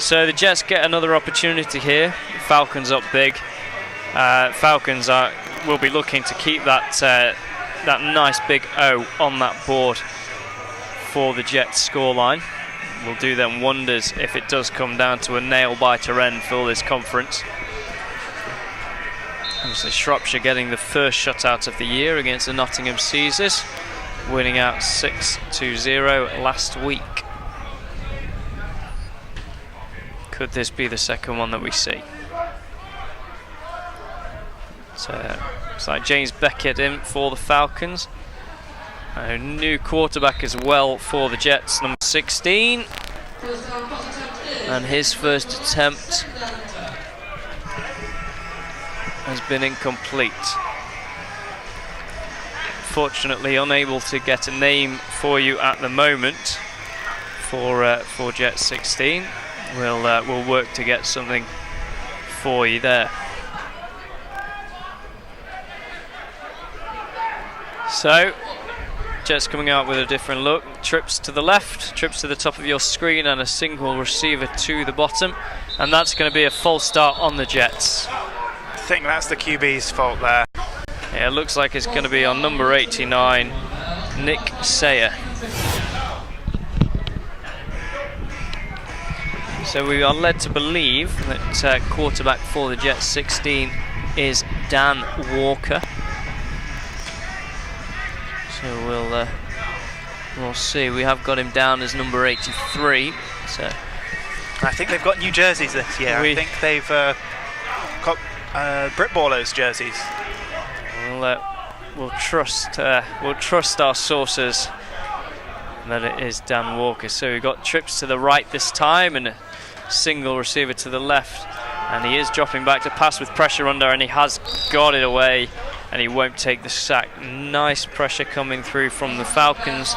So the Jets get another opportunity here. Falcons up big. Falcons will be looking to keep that nice big O on that board for the Jets scoreline. Will do them wonders if it does come down to a nail-biter end for this conference. Obviously Shropshire getting the first shutout of the year against the Nottingham Caesars, winning out 6-0 last week. Could this be the second one that we see? So it's like James Beckett in for the Falcons. A new quarterback as well for the Jets, number 16. And his first attempt has been incomplete. Fortunately, unable to get a name for you at the moment for Jets 16. We'll work to get something for you there. So, Jets coming out with a different look. Trips to the left, trips to the top of your screen, and a single receiver to the bottom. And that's going to be a false start on the Jets. I think that's the QB's fault there. Yeah, it looks like it's going to be on number 89, Nick Sayer. So we are led to believe that quarterback for the Jets 16 is Dan Walker. So we'll see. We have got him down as number 83. So I think they've got new jerseys this year. I think they've got Britballers jerseys. We'll trust our sources that it is Dan Walker. So we've got trips to the right this time and a single receiver to the left, and he is dropping back to pass with pressure under, and he has got it away. And he won't take the sack. Nice pressure coming through from the Falcons.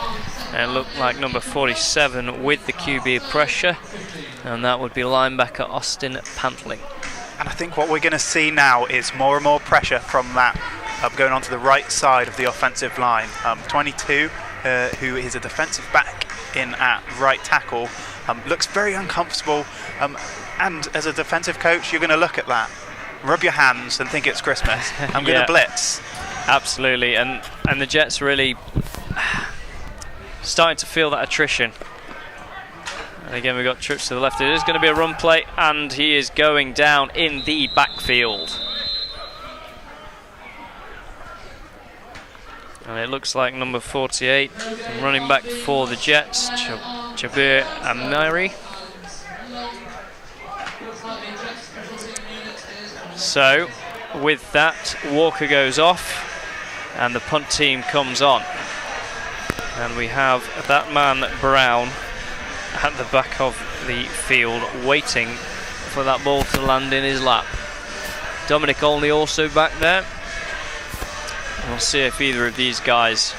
And it looked like number 47 with the QB pressure. And that would be linebacker Austin Pantling. And I think what we're going to see now is more and more pressure from that going onto the right side of the offensive line. 22, who is a defensive back in at right tackle, looks very uncomfortable. And as a defensive coach, you're going to look at that, rub your hands and think it's Christmas. I'm going to blitz. Absolutely. And the Jets really starting to feel that attrition. And again, we've got trips to the left. It is going to be a run play, and he is going down in the backfield. And it looks like number 48, running back for the Jets, Jabir Amnari. So, with that, Walker goes off, and the punt team comes on. And we have that man, Brown, at the back of the field, waiting for that ball to land in his lap. Dominic Olney also back there. We'll see if either of these guys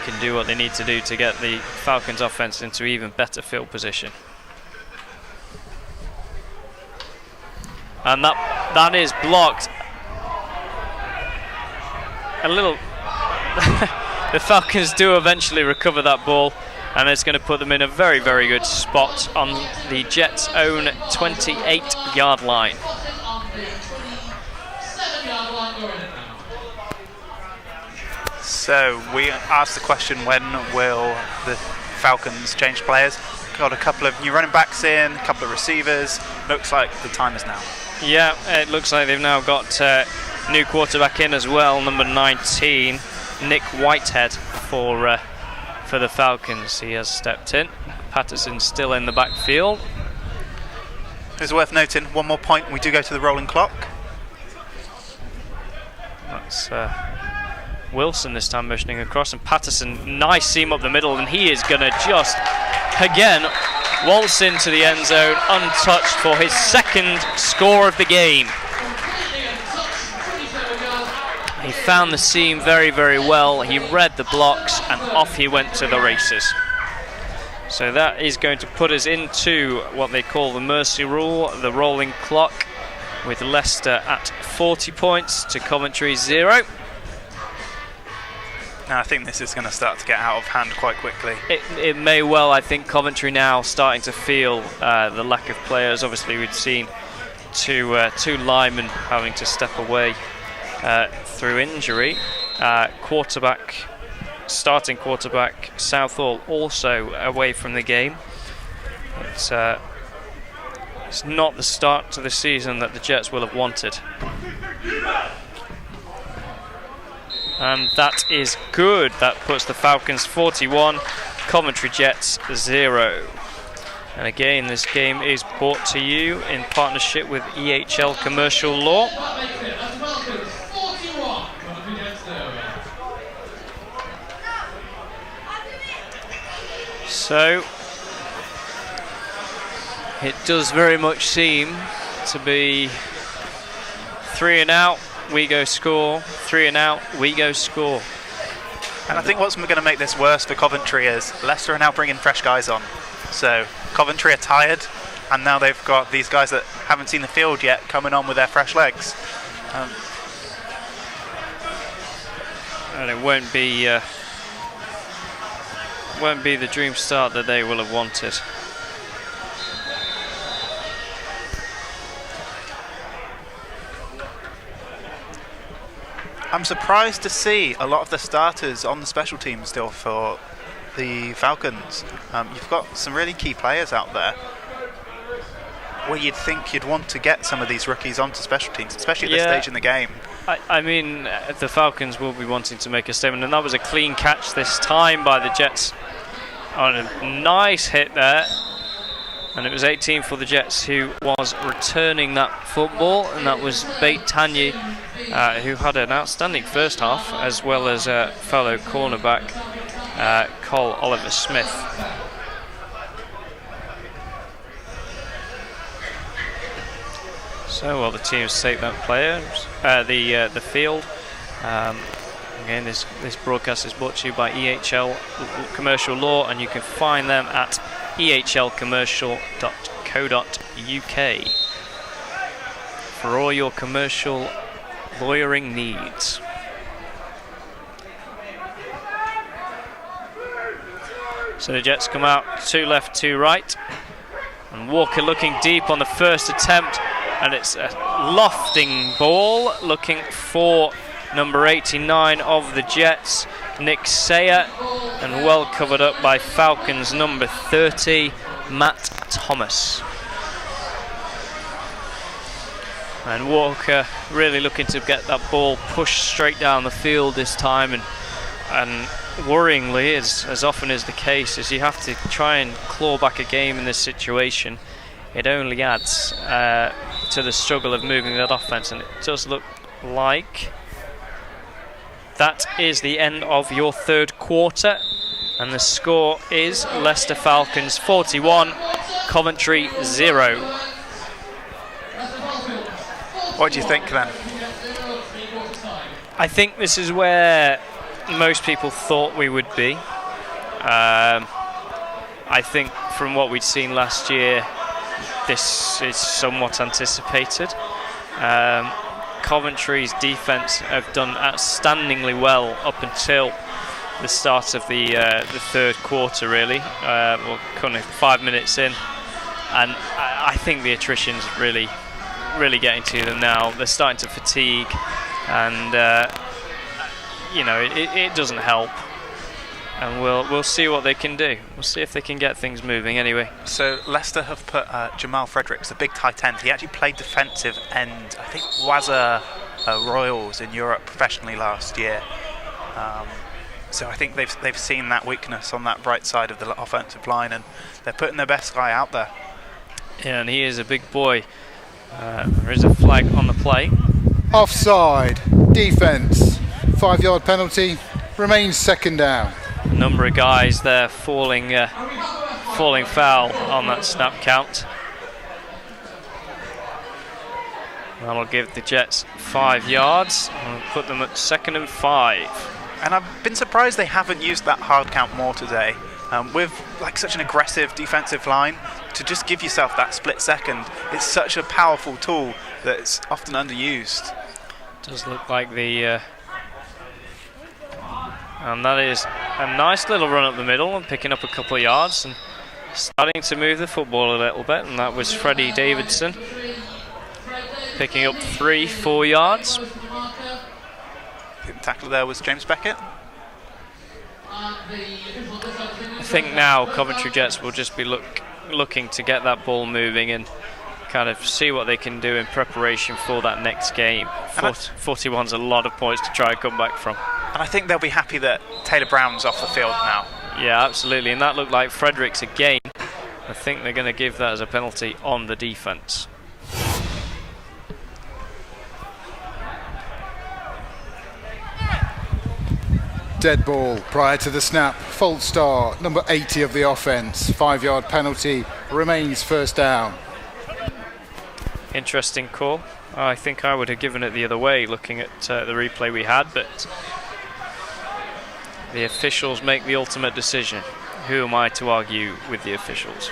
can do what they need to do to get the Falcons offense into even better field position. And that is blocked. A little. The Falcons do eventually recover that ball, and it's going to put them in a very, very good spot on the Jets' own 28-yard line. So we asked the question, when will the Falcons change players? Got a couple of new running backs in, a couple of receivers. Looks like the time is now. Yeah, it looks like they've now got new quarterback in as well, number 19, Nick Whitehead for the Falcons. He has stepped in. Patterson's still in the backfield. It's worth noting, one more point, we do go to the rolling clock. That's Wilson this time motioning across, and Patterson, nice seam up the middle, and he is going to just, again, waltz into the end zone untouched for his second score of the game. He found the seam very, very well. He read the blocks, and off he went to the races. So that is going to put us into what they call the mercy rule, the rolling clock, with Leicester at 40 points to Coventry 0. Now I think this is going to start to get out of hand quite quickly. It may well. I think Coventry now starting to feel the lack of players. Obviously, we've seen two linemen having to step away through injury. Starting quarterback Southall also away from the game. It's not the start to the season that the Jets will have wanted. And that is good. That puts the Falcons 41, Coventry Jets 0. And again, this game is brought to you in partnership with EHL Commercial Law. So it does very much seem to be 3 and out, we go score, 3 and out, we go score. And I think what's going to make this worse for Coventry is Leicester are now bringing fresh guys on. So Coventry are tired, and now they've got these guys that haven't seen the field yet coming on with their fresh legs. And it won't be the dream start that they will have wanted. I'm surprised to see a lot of the starters on the special team still for the Falcons. You've got some really key players out there where you'd think you'd want to get some of these rookies onto special teams, especially at this stage in the game. I mean, the Falcons will be wanting to make a statement, and that was a clean catch this time by the Jets on a nice hit there. And it was 18 for the Jets who was returning that football, and that was Bate Tanyi, who had an outstanding first half, as well as fellow cornerback Cole Oliver Smith. So while the teams take that player, the field. Again, this broadcast is brought to you by EHL Commercial Law, and you can find them at ehlcommercial.co.uk for all your commercial lawyering needs. So the Jets come out 2 left, 2 right, and Walker looking deep on the first attempt, and it's a lofting ball looking for number 89 of the Jets, Nick Sayer, and well covered up by Falcons number 30, Matt Thomas. And Walker really looking to get that ball pushed straight down the field this time, and worryingly, as often is the case, is you have to try and claw back a game in this situation. It only adds to the struggle of moving that offense, and it does look like that is the end of your third quarter, and the score is Leicester Falcons 41, Coventry 0. What do you think then? I think this is where most people thought we would be. I think from what we'd seen last year, this is somewhat anticipated. Coventry's defence have done outstandingly well up until the start of the third quarter, really. Well, kind of 5 minutes in, and I think the attrition's really getting to them now. They're starting to fatigue, and it doesn't help. And we'll see what they can do. We'll see if they can get things moving anyway. So Leicester have put Jamal Fredericks, the big tight end. He actually played defensive end, I think, Wazza Royals in Europe professionally last year. So I think they've seen that weakness on that right side of the offensive line, and they're putting their best guy out there. Yeah, and he is a big boy. There is a flag on the play. Offside, defence, 5-yard penalty, remains second down. A number of guys there falling foul on that snap count. That'll give the Jets 5 yards and put them at 2nd and 5. And I've been surprised they haven't used that hard count more today. With such an aggressive defensive line, to just give yourself that split second, it's such a powerful tool that it's often underused. Does look like the and that is a nice little run up the middle and picking up a couple of yards and starting to move the football a little bit, and that was Freddie Davidson picking up 4 yards. The tackle there was James Beckett. I think now Coventry Jets will just be looking to get that ball moving and kind of see what they can do in preparation for that next game. 41's a lot of points to try and come back from. And I think they'll be happy that Taylor Brown's off the field now. Yeah, absolutely. And that looked like Fredericks again. I think they're going to give that as a penalty on the defence. Dead ball prior to the snap. False start, number 80 of the offence. 5-yard penalty, remains first down. Interesting call. I think I would have given it the other way looking at the replay we had, but the officials make the ultimate decision. Who am I to argue with the officials?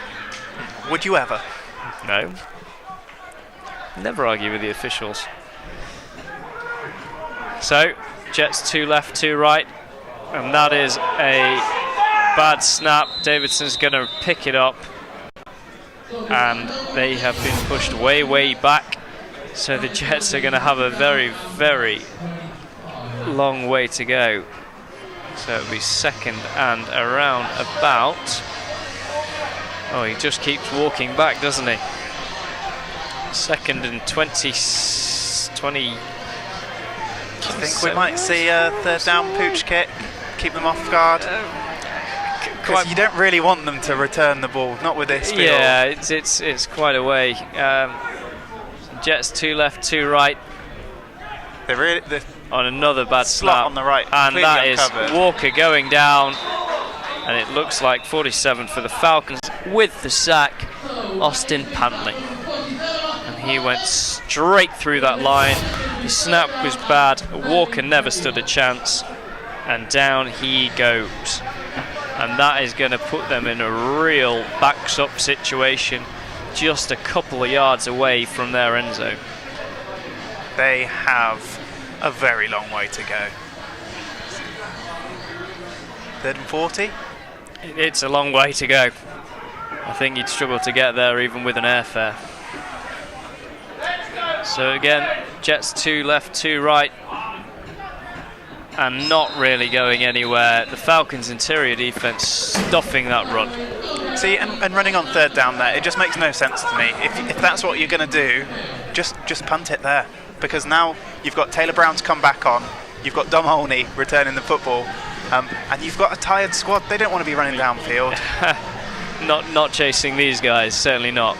Would you ever? No. Never argue with the officials. So, Jets 2 left, 2 right, and that is a bad snap. Davidson's going to pick it up, and they have been pushed way back. So the Jets are going to have a very, very long way to go. So it'll be 2nd and around about. Oh, he just keeps walking back, doesn't he? 2nd and 20. Do you think we might see a 3rd down pooch kick, keep them off guard? Because you don't really want them to return the ball, not with this field. Yeah, it's quite a way. Jets 2 left, 2 right. They're on another bad slot on the right, and that uncovered. Is Walker going down, and it looks like 47 for the Falcons with the sack, Austin Pantley. And he went straight through that line. The snap was bad. Walker never stood a chance, and down he goes. and that is going to put them in a real backs up situation, just a couple of yards away from their end zone. They have a very long way to go. 3rd and 40? It's a long way to go. I think you'd struggle to get there even with an airfare. So again, Jets 2 left, 2 right, and not really going anywhere. The Falcons' interior defense stuffing that run. See, and running on 3rd down there, it just makes no sense to me. If that's what you're going to do, just punt it there. Because now you've got Taylor Brown's come back on, you've got Dom Holney returning the football, and you've got a tired squad. They don't want to be running downfield. Not chasing these guys, certainly not.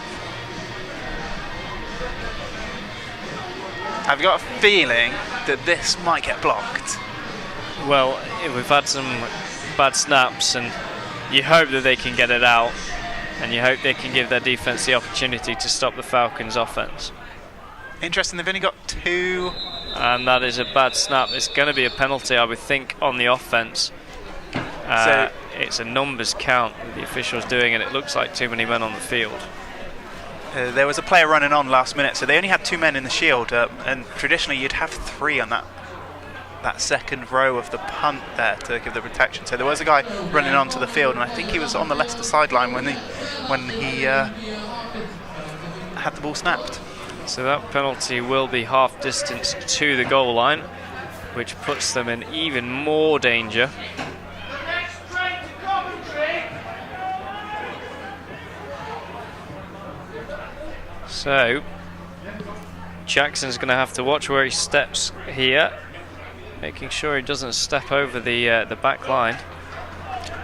I've got a feeling that this might get blocked. Well, we've had some bad snaps, and you hope that they can get it out, and you hope they can give their defense the opportunity to stop the Falcons' offense. Interesting, they've only got 2. And that is a bad snap. It's going to be a penalty, I would think, on the offense. So it's a numbers count with the officials doing it. It looks like too many men on the field. There was a player running on last minute, so they only had 2 men in the shield, and traditionally you'd have 3 on that second row of the punt there to give the protection. So there was a guy running onto the field, and I think he was on the Leicester sideline when he had the ball snapped. So that penalty will be half distance to the goal line, which puts them in even more danger. So Jackson's going to have to watch where he steps here, making sure he doesn't step over the back line.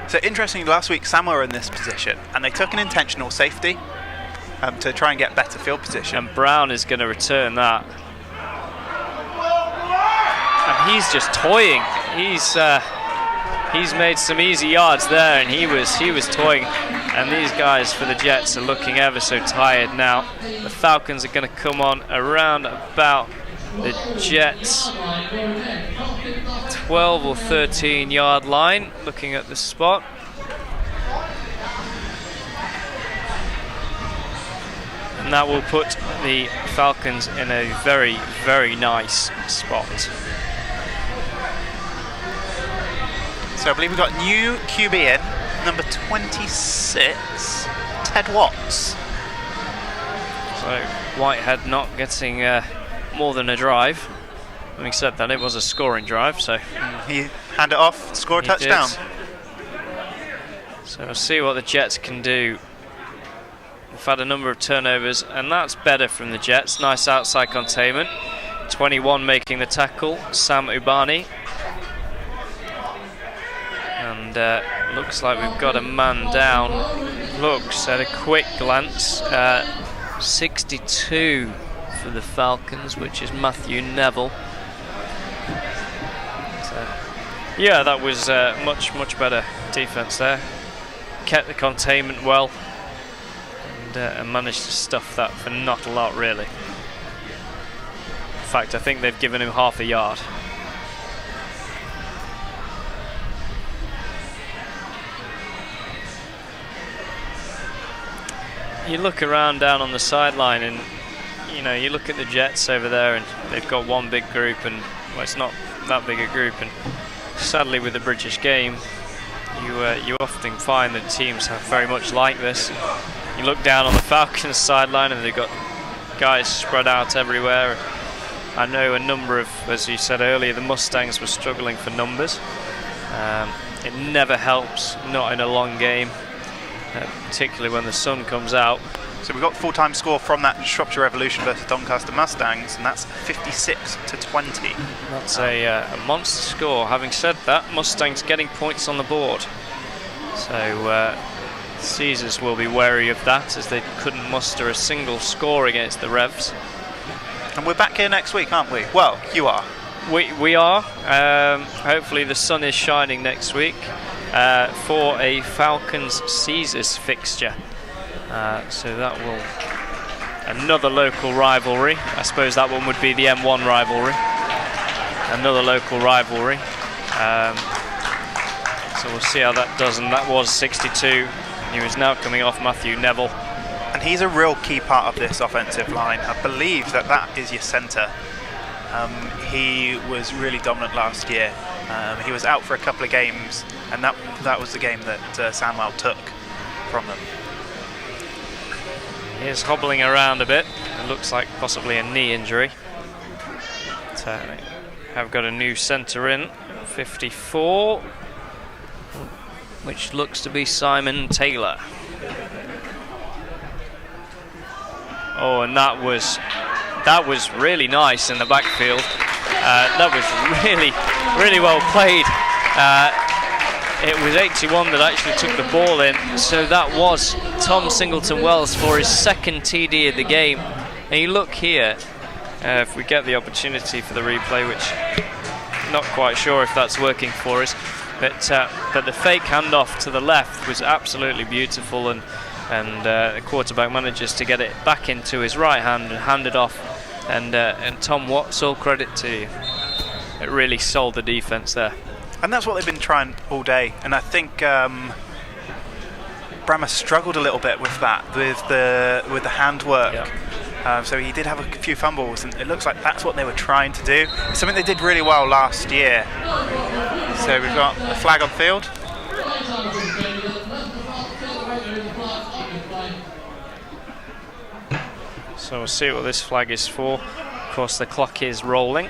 So interestingly, last week Samoa were in this position, and they took an intentional safety to try and get better field position. And Brown is going to return that. And he's just toying. He's made some easy yards there, and he was toying. And these guys for the Jets are looking ever so tired now. The Falcons are going to come on around about the Jets' 12 or 13 yard line, looking at the spot. And that will put the Falcons in a very, very nice spot. So I believe we've got new QB in, number 26, Ted Watts. So Whitehead not getting more than a drive. Having said that, it was a scoring drive, so he handed it off, score a touchdown. So we'll see what the Jets can do. We've had a number of turnovers, and that's better from the Jets. Nice outside containment. 21 making the tackle, Sam Ubani. And looks like we've got a man down. Looks at a quick glance. 62 for the Falcons, which is Matthew Neville. So, yeah, that was much better defense there. Kept the containment well, and managed to stuff that for not a lot, really. In fact, I think they've given him half a yard. You look around down on the sideline, and you look at the Jets over there, and they've got one big group, and well, it's not that big a group, and sadly with the British game you often find that teams are very much like this. You look down on the Falcons sideline, and they've got guys spread out everywhere. I know a number of, as you said earlier, the Mustangs were struggling for numbers. It never helps, not in a long game. Particularly when the sun comes out. So we've got full-time score from that Shropshire Revolution versus Doncaster Mustangs, and that's 56-20. That's a monster score. Having said that, Mustangs getting points on the board. So Caesars will be wary of that, as they couldn't muster a single score against the Revs. And we're back here next week, aren't we? Well, you are. We are. Hopefully the sun is shining next week. For a Falcons Caesars fixture. So that will another local rivalry. I suppose that one would be the M1 rivalry. Another local rivalry. So we'll see how that does, and that was 62. He was now coming off Matthew Neville. And he's a real key part of this offensive line. I believe that is your centre. He was really dominant last year. He was out for a couple of games, and that was the game that Sandwell took from them. He is hobbling around a bit. It looks like possibly a knee injury. But, have got a new centre in, 54, which looks to be Simon Taylor. Oh, and that was really nice in the backfield. That was really well played. It was 81 that actually took the ball in, so that was Tom Singleton-Wells for his second TD of the game. And you look here, if we get the opportunity for the replay, which I'm not quite sure if that's working for us, but the fake handoff to the left was absolutely beautiful, and the quarterback manages to get it back into his right hand and hand it off. And Tom Watts, all credit to you. It really sold the defence there. And that's what they've been trying all day. And I think Brammer struggled a little bit with that, with the handwork. Yep. So he did have a few fumbles, and it looks like that's what they were trying to do. It's something they did really well last year. So we've got the flag on field. So we'll see what this flag is for. Of course, the clock is rolling.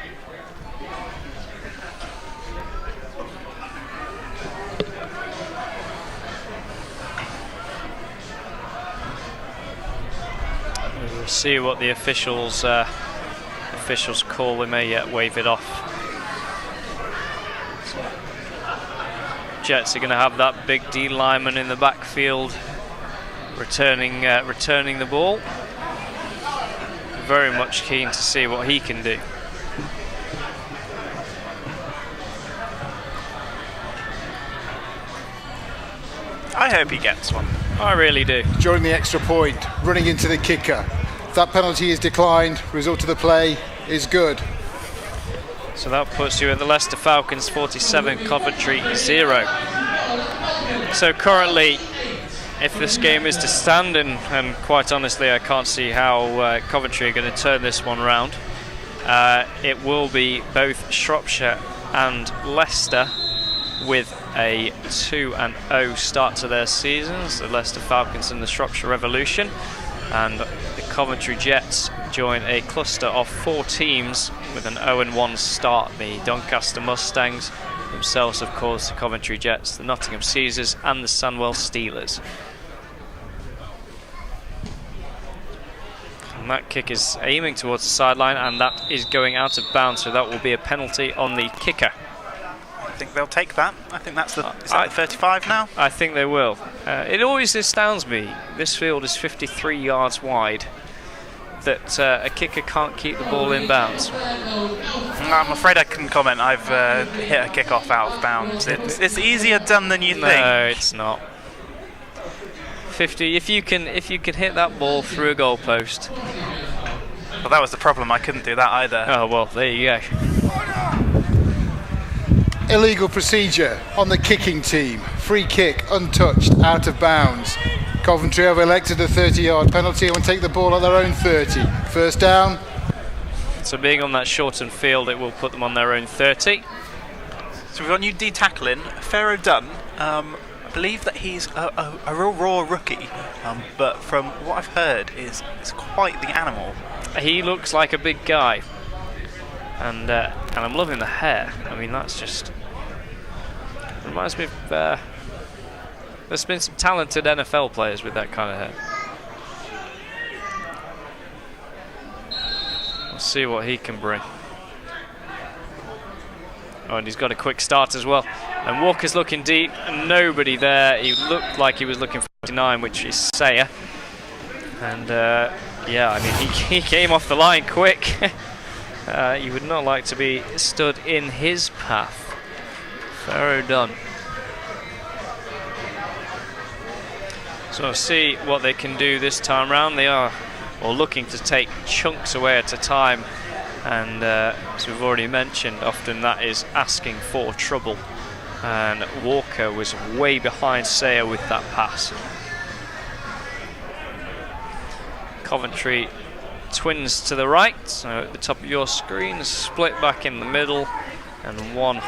We'll see what the officials call. They may yet wave it off. So Jets are going to have that big D lineman in the backfield returning the ball. Very much keen to see what he can do. I hope he gets one. I really do. During the extra point, running into the kicker. That penalty is declined. Result of the play is good. So that puts you at the Leicester Falcons 47, Coventry 0. So currently, if this game is to stand, and quite honestly I can't see how Coventry are going to turn this one round, it will be both Shropshire and Leicester with a 2-0 start to their seasons, the Leicester Falcons and the Shropshire Revolution, and the Coventry Jets join a cluster of 4 teams with an 0-1 start, the Doncaster Mustangs, themselves of course the Coventry Jets, the Nottingham Caesars and the Sandwell Steelers. And that kick is aiming towards the sideline, and that is going out of bounds, so that will be a penalty on the kicker. I think they'll take that. I think that's the 35 now? I think they will. It always astounds me, this field is 53 yards wide, that a kicker can't keep the ball in bounds. I'm afraid I couldn't comment. I've hit a kick-off out of bounds. It's easier done than you think. No, it's not. 50. If you can hit that ball through a goalpost. Well, that was the problem. I couldn't do that either. Oh well, there you go. Illegal procedure on the kicking team. Free kick, untouched, out of bounds. Coventry have elected a 30-yard penalty and will take the ball at their own 30. First down. So being on that shortened field, it will put them on their own 30. So we've got new D-tackling, Pharaoh Dunn. I believe that he's a real raw rookie, but from what I've heard is quite the animal. He looks like a big guy, and I'm loving the hair. I mean, that's just reminds me of there's been some talented NFL players with that kind of hair. We'll see what he can bring. Oh, and he's got a quick start as well. And Walker's looking deep, and nobody there. He looked like he was looking for 59, which is Sayer. And yeah, I mean, he came off the line quick. You would not like to be stood in his path. Pharaoh Dunn. So we'll see what they can do this time round. They are looking to take chunks away at a time. And as we've already mentioned, often that is asking for trouble. and Walker was way behind Sayer with that pass. Coventry twins to the right, so at the top of your screen, split back in the middle, and one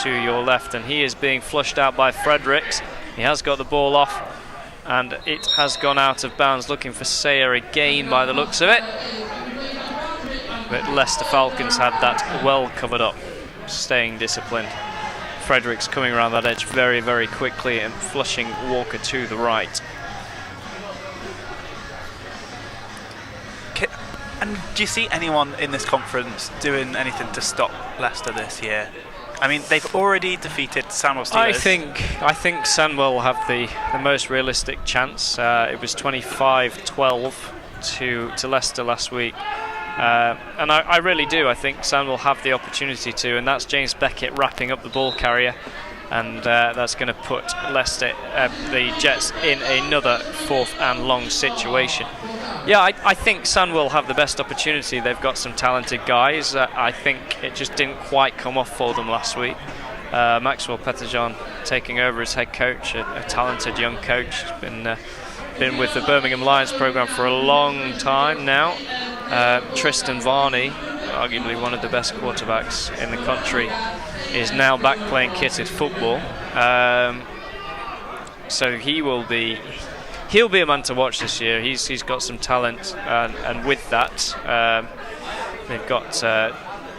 to your left, and he is being flushed out by Fredericks. He has got the ball off, and it has gone out of bounds, looking for Sayer again by the looks of it. But Leicester Falcons had that well covered up, staying disciplined. Fredericks coming around that edge very, very quickly and flushing Walker to the right. And do you see anyone in this conference doing anything to stop Leicester this year? I mean, they've already defeated Sandwell Steelers. I think Sandwell will have the most realistic chance. It was 25-12 to Leicester last week. And I really do. I think Sandwell will have the opportunity to, and that's James Beckett wrapping up the ball carrier. And that's going to put Leicester, the Jets, in another 4th and long situation. Yeah, I think Sandwell will have the best opportunity. They've got some talented guys. I think it just didn't quite come off for them last week. Maxwell Petterjohn taking over as head coach, a talented young coach. He's been with the Birmingham Lions programme for a long time now. Tristan Varney, arguably one of the best quarterbacks in the country, is now back playing kitted football. So he'll be a man to watch this year. He's got some talent, and with that, they've got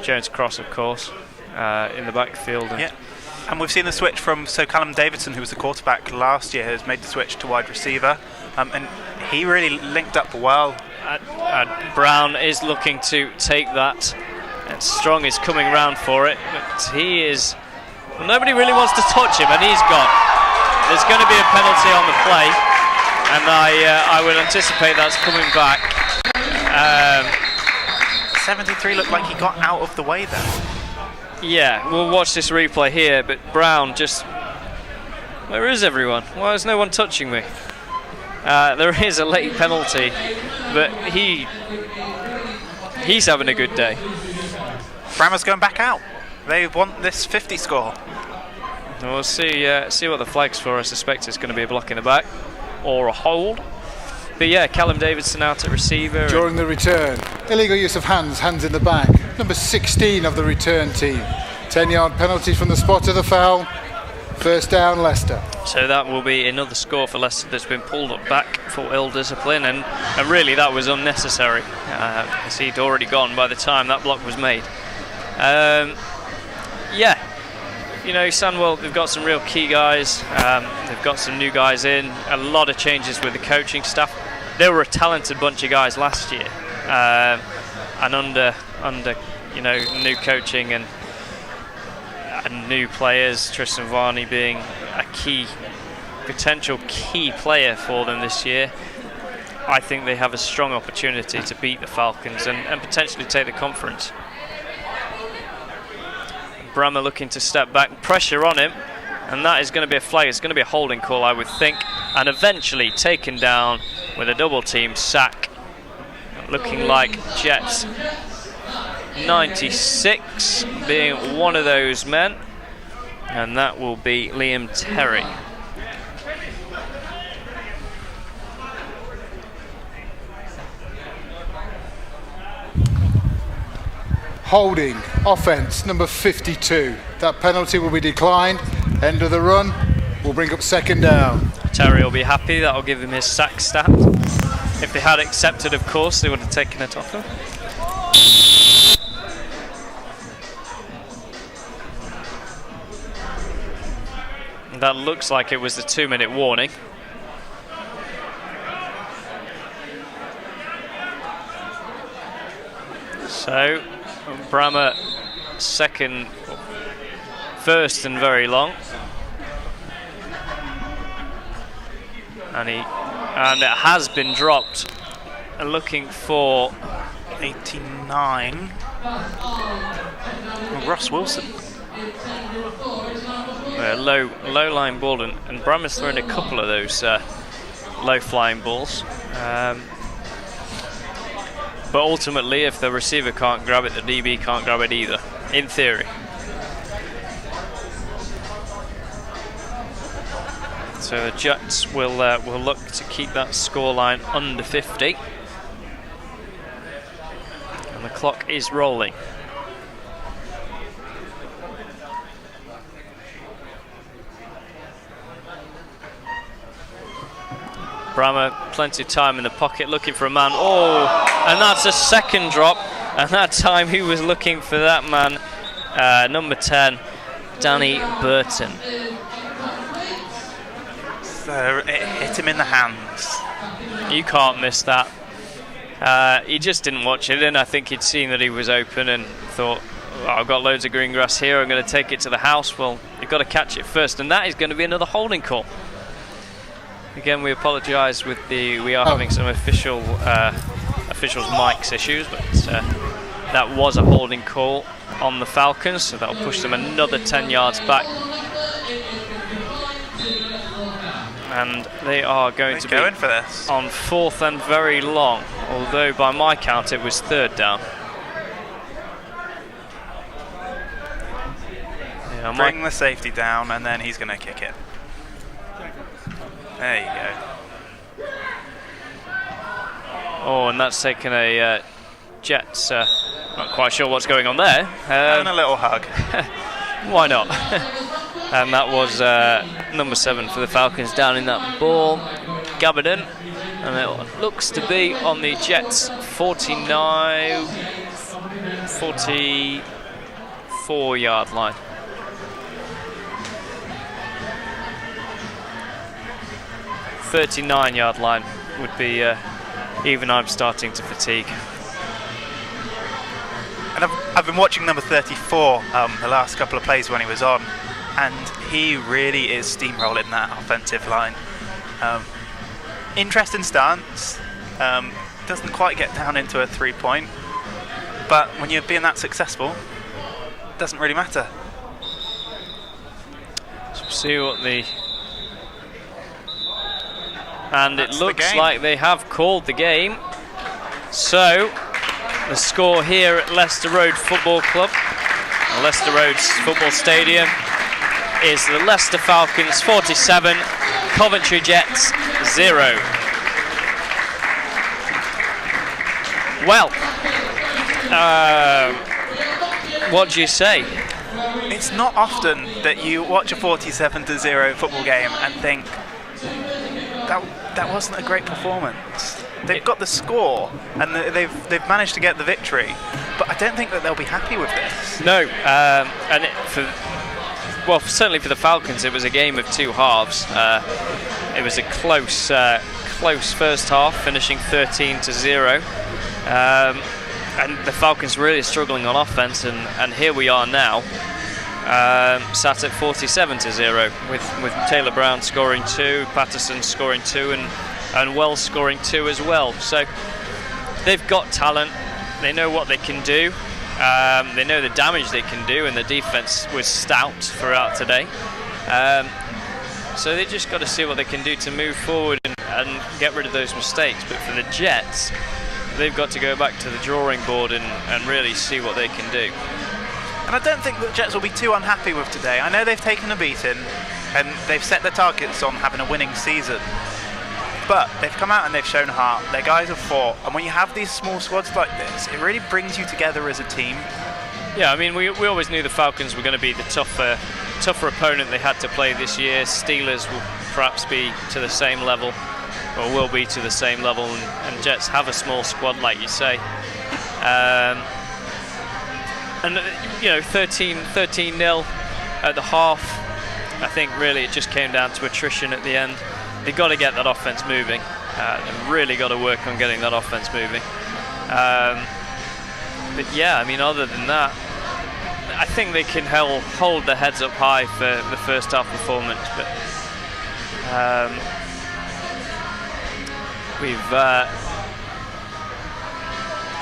Jones Cross, of course, in the backfield. And we've seen the switch from Callum Davidson, who was the quarterback last year, has made the switch to wide receiver, and he really linked up well. Brown is looking to take that, and Strong is coming round for it, but he is. Well, nobody really wants to touch him, and he's gone. There's going to be a penalty on the play, and I would anticipate that's coming back. 73 looked like he got out of the way there. Yeah, we'll watch this replay here, but Brown just... Where is everyone? Why is no one touching me? There is a late penalty, but he's having a good day. Brammer's going back out. They want this 50 score. We'll see what the flag's for. I suspect it's going to be a block in the back or a hold. But yeah, Callum Davidson out at receiver. During the return, illegal use of hands in the back. Number 16 of the return team. 10-yard penalty from the spot of the foul. First down, Leicester. So that will be another score for Leicester that's been pulled up back for ill discipline, and really that was unnecessary, as he'd already gone by the time that block was made. Yeah, you know, Sandwell, they've got some real key guys. They've got some new guys in. A lot of changes with the coaching staff. They were a talented bunch of guys last year, and under you know, new coaching and new players, Tristan Varney being a potential key player for them this year, I think they have a strong opportunity to beat the Falcons and potentially take the conference. Brammer looking to step back, pressure on him, and that is going to be a flag. It's going to be a holding call, I would think, and eventually taken down with a double team sack, looking like Jets 96 being one of those men, and that will be Liam Terry. Holding, offence, number 52. That penalty will be declined. End of the run. We'll bring up second down. Terry will be happy. That will give him his sack stat. If they had accepted, of course, they would have taken it off him. That looks like it was the 2-minute warning. So, Brammer first and very long. And it has been dropped. Looking for 89. Ross Wilson. Low line ball, and Brammer's thrown a couple of those low flying balls. But ultimately, if the receiver can't grab it, the DB can't grab it either, in theory. So the Jets will look to keep that scoreline under 50. And the clock is rolling. Brammer, plenty of time in the pocket, looking for a man. Oh, and that's a second drop. And that time he was looking for that man, number 10, Danny Burton. So it hit him in the hands. You can't miss that. He just didn't watch it, and I think he'd seen that he was open and thought, oh, I've got loads of green grass here, I'm going to take it to the house. Well, you've got to catch it first, and that is going to be another holding call. Again, we apologise we are having some officials mics issues, but that was a holding call on the Falcons, so that'll push them another 10 yards back. And they are going to be for this on 4th and very long, although by my count it was 3rd down. Yeah, bring the safety down, and then he's going to kick it. There you go. Oh, and that's taken a Jets. Not quite sure what's going on there. And a little hug. Why not? And that was number 7 for the Falcons down in that ball. Gabardin. And it looks to be on the Jets 44 yard line. .39 yard line would be even I'm starting to fatigue. And I've been watching number 34 the last couple of plays when he was on, and he really is steamrolling that offensive line. Interesting stance, doesn't quite get down into a 3-point, but when you're being that successful, it doesn't really matter. So we'll see what the... And it looks like they have called the game. So, the score here at Leicester Road Football Club, Leicester Road's football stadium, is the Leicester Falcons 47, Coventry Jets 0. Well, what do you say? It's not often that you watch a 47-0 football game and think, that wasn't a great performance. They've got the score and they've managed to get the victory, but I don't think that they'll be happy with this. No, and certainly for the Falcons, it was a game of two halves. It was a close first half, finishing 13-0, and the Falcons really struggling on offense, and here we are now. Sat at 47-0 with Taylor Brown scoring 2, Patterson scoring 2, and Wells scoring 2 as well. So they've got talent, they know what they can do, they know the damage they can do, and the defense was stout throughout today. So they just got to see what they can do to move forward and get rid of those mistakes. But for the Jets, they've got to go back to the drawing board and really see what they can do. And I don't think the Jets will be too unhappy with today. I know they've taken a beating and they've set their targets on having a winning season, but they've come out and they've shown heart. Their guys have fought, and when you have these small squads like this, it really brings you together as a team. Yeah, I mean, we always knew the Falcons were going to be the tougher opponent they had to play this year. Steelers will perhaps be to the same level, or will be to the same level, and Jets have a small squad, like you say. And, 13-0 at the half. I think really it just came down to attrition at the end. They've got to get that offense moving. They've really got to work on getting that offense moving. But yeah, I mean, other than that, I think they can hold their heads up high for the first half performance. But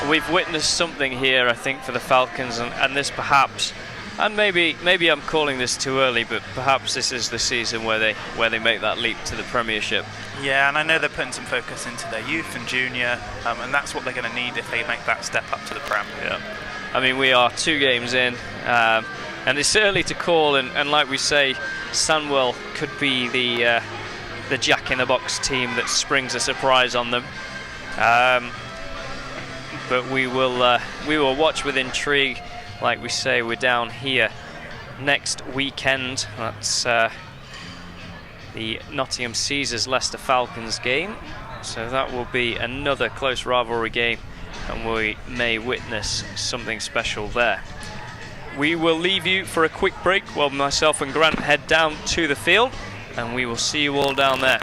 we've witnessed something here, I think, for the Falcons, and this perhaps, and maybe I'm calling this too early, but perhaps this is the season where they make that leap to the Premiership. Yeah, and I know they're putting some focus into their youth and junior, and that's what they're going to need if they make that step up to the Prem. Yeah, I mean, we are 2 games in, and it's early to call, and like we say, Sandwell could be the jack-in-the-box team that springs a surprise on them. But we will watch with intrigue. Like we say, we're down here next weekend. That's the Nottingham Caesars Leicester Falcons game. So that will be another close rivalry game, and we may witness something special there. We will leave you for a quick break while myself and Grant head down to the field, and we will see you all down there.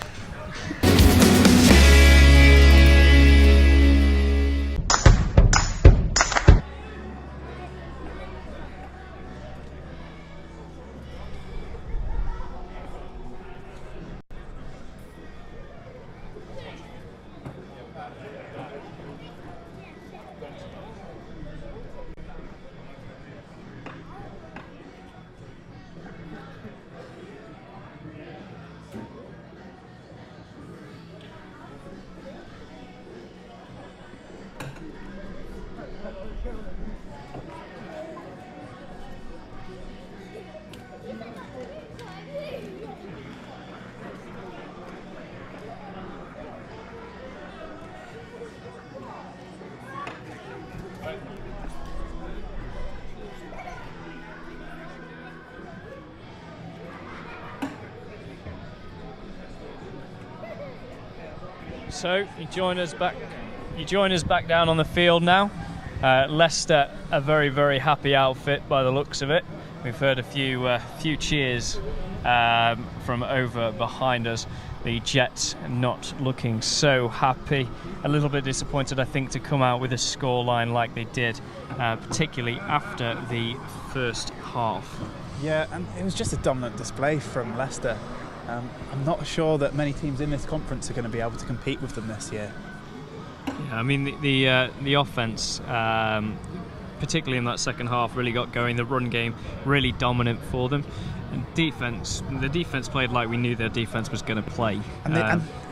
So you join us back down on the field now. Leicester, a very, very happy outfit by the looks of it. We've heard a few cheers from over behind us. The Jets not looking so happy. A little bit disappointed, I think, to come out with a scoreline like they did, particularly after the first half. Yeah, and it was just a dominant display from Leicester. I'm not sure that many teams in this conference are going to be able to compete with them this year. Yeah, I mean the offense, particularly in that second half, really got going. The run game really dominant for them, and the defense played like we knew their defense was going to play.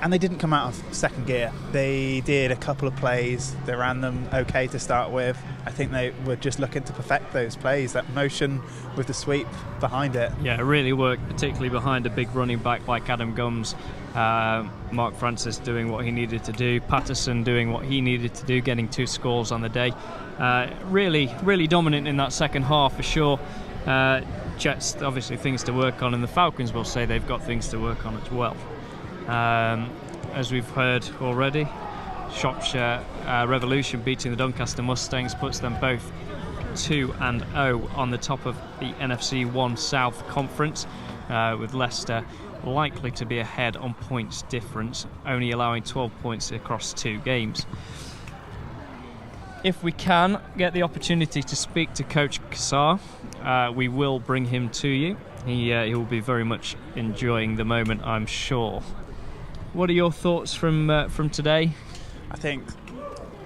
And they didn't come out of second gear. They did a couple of plays. They ran them okay to start with. I think they were just looking to perfect those plays, that motion with the sweep behind it. Yeah, it really worked, particularly behind a big running back like Adam Gums. Mark Francis doing what he needed to do, Patterson doing what he needed to do, getting 2 scores on the day. Really, really dominant in that second half for sure. Jets, obviously things to work on, and the Falcons will say they've got things to work on as well. As we've heard already, Shropshire Revolution beating the Doncaster Mustangs puts them both 2-0 on the top of the NFC 1 South Conference, with Leicester likely to be ahead on points difference, only allowing 12 points across 2 games. If we can get the opportunity to speak to Coach Cassar, we will bring him to you. He will be very much enjoying the moment, I'm sure. What are your thoughts from today? I think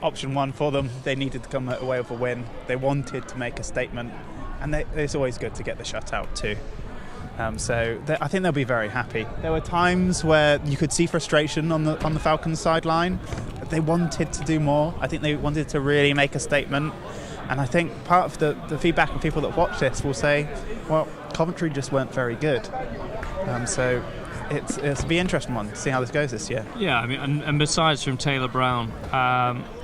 option 1 for them, they needed to come away with a win. They wanted to make a statement, and it's always good to get the shutout too. So I think they'll be very happy. There were times where you could see frustration on the Falcons sideline, but they wanted to do more. I think they wanted to really make a statement, and I think part of the feedback from people that watch this will say, well, Coventry just weren't very good. So it'll be an interesting one to see how this goes this year. Yeah, I mean, and besides from Taylor Brown,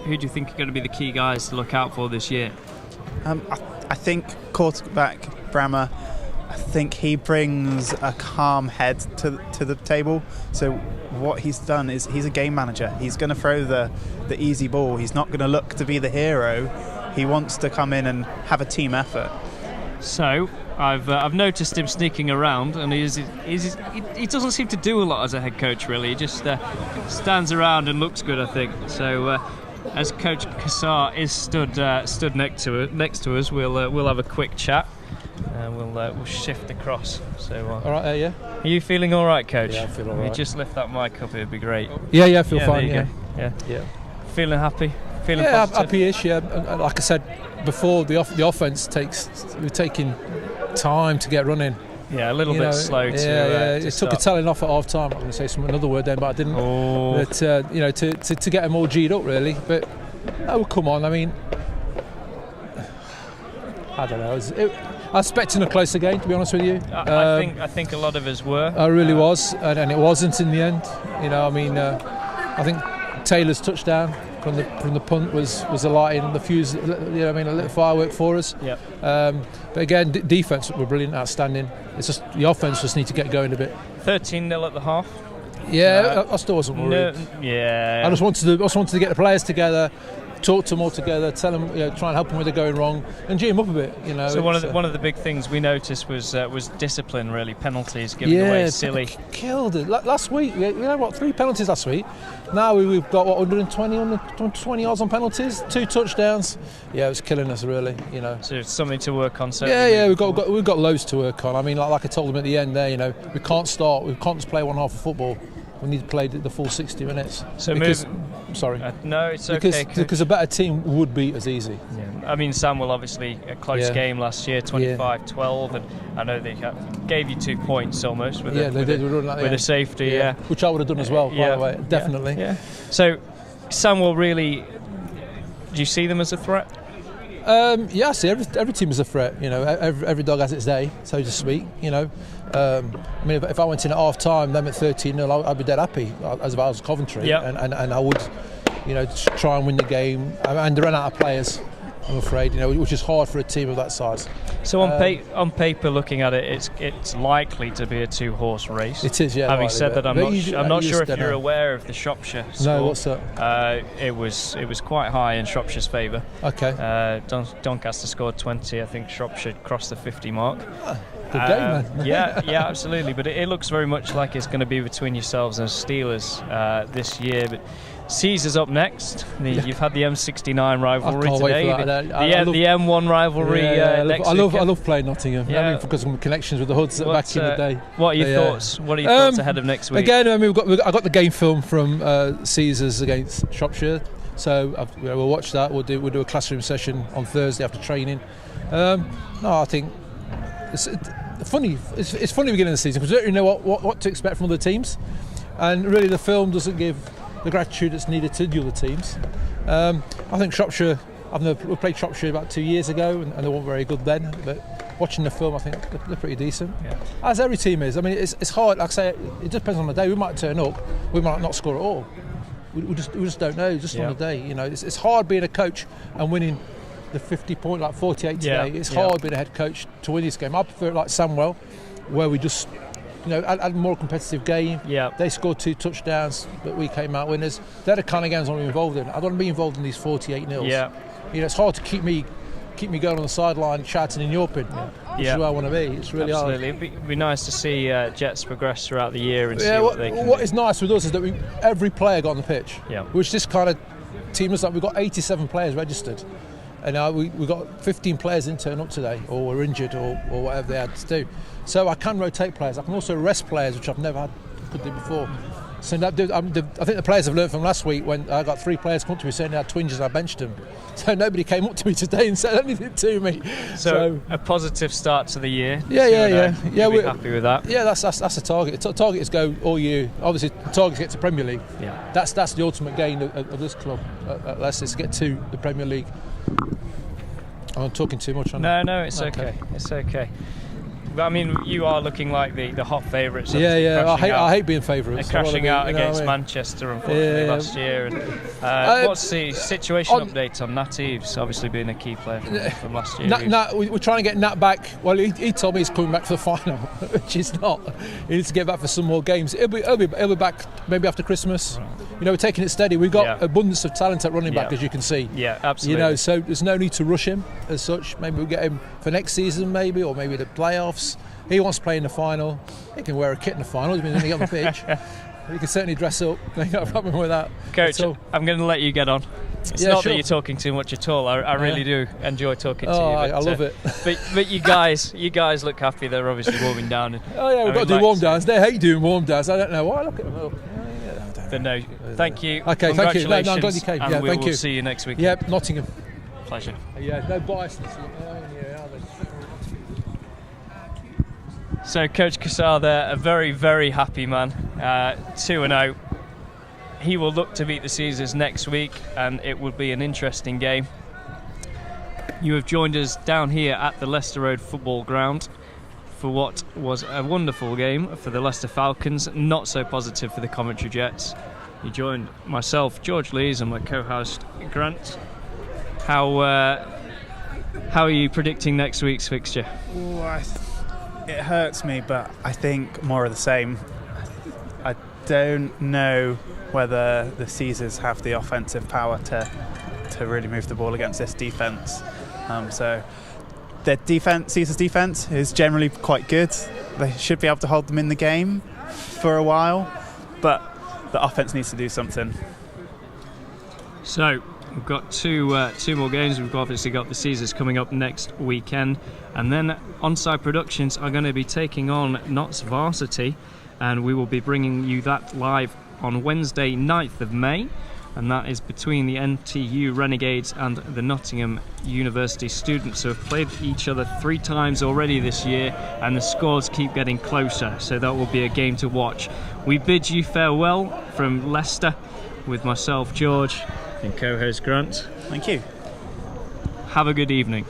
who do you think are going to be the key guys to look out for this year? I think quarterback Brammer, I think he brings a calm head to the table. So what he's done is he's a game manager. He's going to throw the easy ball. He's not going to look to be the hero. He wants to come in and have a team effort. So I've noticed him sneaking around, and he doesn't seem to do a lot as a head coach, really. He just stands around and looks good, I think. So as Coach Cassar is stood next to us, we'll have a quick chat. We'll shift across. So all right, yeah. Are you feeling all right, Coach? Yeah, I feel all right. If you just lift that mic up, it'd be great. Yeah, I feel fine. Yeah. Feeling happy? Feeling yeah, positive? happy-ish. Yeah, like I said before, the offense we're taking time to get running. Yeah, a little bit slow to. Yeah, it took a telling off at half time. I'm going to say another word then, but I didn't. Oh. But to get them all G'd up really. But oh, come on. I mean, I don't know. was expecting a closer game, to be honest with you. I think a lot of us were. I really was, and it wasn't in the end. You know, I mean, I think Taylor's touchdown from the punt was a light in the fuse. You know, I mean, a little firework for us. Yep. But again, defense were brilliant, outstanding. It's just the offense just need to get going a bit. 13-0 at the half. Yeah, I still wasn't worried. Yeah. I just wanted to get the players together, talk to them all together, tell them, try and help them where they're going wrong, and G them up a bit. You know. So one of the big things we noticed was discipline, really, penalties, giving away silly. Killed it. Last week we had 3 penalties last week. Now we've got 120 yards on penalties, 2 touchdowns. Yeah, it was killing us really. You know. So it's something to work on. Yeah, we've got loads to work on. I mean, like I told them at the end there, you know, we can't just play one half of football. We need to play the full 60 minutes. So sorry. No, it's okay. Because a better team would beat us easy. Yeah. I mean, Samuel, obviously a close game last year, 25-12, and I know they gave you 2 points almost with a safety. Yeah. Which I would have done as well, by the way, definitely. Yeah. So, Samuel, really, do you see them as a threat? Yeah, I see every team is a threat. You know, every dog has its day, so to speak. You know, I mean, if I went in at half time, them at 13-0, I'd be dead happy as if I was Coventry, and I would, you know, try and win the game. And they ran out of players, I'm afraid. You know, which is hard for a team of that size. So on paper, looking at it, it's likely to be a 2-horse race. It is, yeah. Having said that, I'm not sure if you're aware of the Shropshire score. No, what's that? It was quite high in Shropshire's favour. Okay. Doncaster scored 20. I think Shropshire crossed the 50 mark. Good game, man. yeah, absolutely. But it looks very much like it's going to be between yourselves and Steelers this year. But Caesar's up next. You've had the M69 rivalry today. The M1 rivalry next I love playing Nottingham. I mean, because of my connections with the Hoods back in the day. What are your thoughts? What are your thoughts ahead of next week? Again, I mean, I got the game film from Caesars against Shropshire, so we'll watch that. We'll do a classroom session on Thursday after training. No, I think it's funny. It's funny beginning of the season because we don't really know what to expect from other teams, and really the film doesn't give the gratitude that's needed to the other teams. I think Shropshire, we played Shropshire about 2 years ago and they weren't very good then, but watching the film I think they're pretty decent. Yeah. As every team is. I mean, it's hard, like I say, it depends on the day. We might turn up, we might not score at all. We just don't know, just on the day. You know, it's hard being a coach and winning the 50 point, like 48 today. It's hard being a head coach to win this game. I prefer it like Samwell, where we just, you know, had a more competitive game. Yeah. They scored 2 touchdowns, but we came out winners. They're the kind of games I want to be involved in. I don't want to be involved in these 48-0s. Yeah. You know, it's hard to keep me going on the sideline shouting and yawping. Which is where I want to be. It's really hard. It'd be nice to see Jets progress throughout the year and see what they can What do. is nice with us is that every player got on the pitch. Yeah. Which this kind of team is like. We've got 87 players registered. And now we've got 15 players didn't turn up today, or were injured, or whatever they had to do. So I can rotate players. I can also rest players, which I've never could do before. So I think the players have learned from last week when I got 3 players come up to me saying they had twinges and I benched them. So nobody came up to me today and said anything to me. So a positive start to the year. Yeah. We're happy with that. Yeah, that's a target. The target is go all year. Obviously, the target is get to Premier League. Yeah. That's the ultimate gain of this club at Leicester, is to get to the Premier League. I'm talking too much on that. No, it's okay. It's okay. But I mean, you are looking like the hot favourites. Yeah. I hate being favourites. Crashing out against Manchester, unfortunately, last year. And, what's the situation update on Nat Eves? Obviously, being a key player from last year. We're trying to get Nat back. Well, he told me he's coming back for the final, which he's not. He needs to get back for some more games. He'll be back maybe after Christmas. Right. You know, we're taking it steady. We've got abundance of talent at running back, as you can see. Yeah, absolutely. You know, so there's no need to rush him as such. Maybe we'll get him for next season, or maybe the playoffs. He wants to play in the final. He can wear a kit in the final. He's going to get on the pitch. He can certainly dress up. Ain't got a problem with that. Coach, I'm going to let you get on. It's not that you're talking too much at all. I really do enjoy talking to you. I love it. But you guys look happy. They're obviously warming down. We've got to do warm downs. They hate doing warm downs. I don't know why. Look at them. But no, thank you. Okay, thank you. No, I'm glad you came. And we will see you next week. Yep, Nottingham. Pleasure. Yeah, no biasness. So Coach Cassar there, a very, very happy man, 2-0. He will look to beat the Caesars next week and it will be an interesting game. You have joined us down here at the Leicester Road Football Ground for what was a wonderful game for the Leicester Falcons, not so positive for the Coventry Jets. You joined myself, George Lees, and my co-host Grant. How are you predicting next week's fixture? It hurts me, but I think more of the same. I don't know whether the Caesars have the offensive power to really move the ball against this defence. So their Caesars' defence is generally quite good. They should be able to hold them in the game for a while, but the offence needs to do something. So we've got two more games. We've obviously got the Caesars coming up next weekend, and then Onside Productions are going to be taking on Notts Varsity, and we will be bringing you that live on Wednesday 9th of May, and that is between the NTU Renegades and the Nottingham University Students, who have played each other 3 times already this year, and the scores keep getting closer, so that will be a game to watch. We bid you farewell from Leicester with myself, George, and co-host Grant. Thank you. Have a good evening.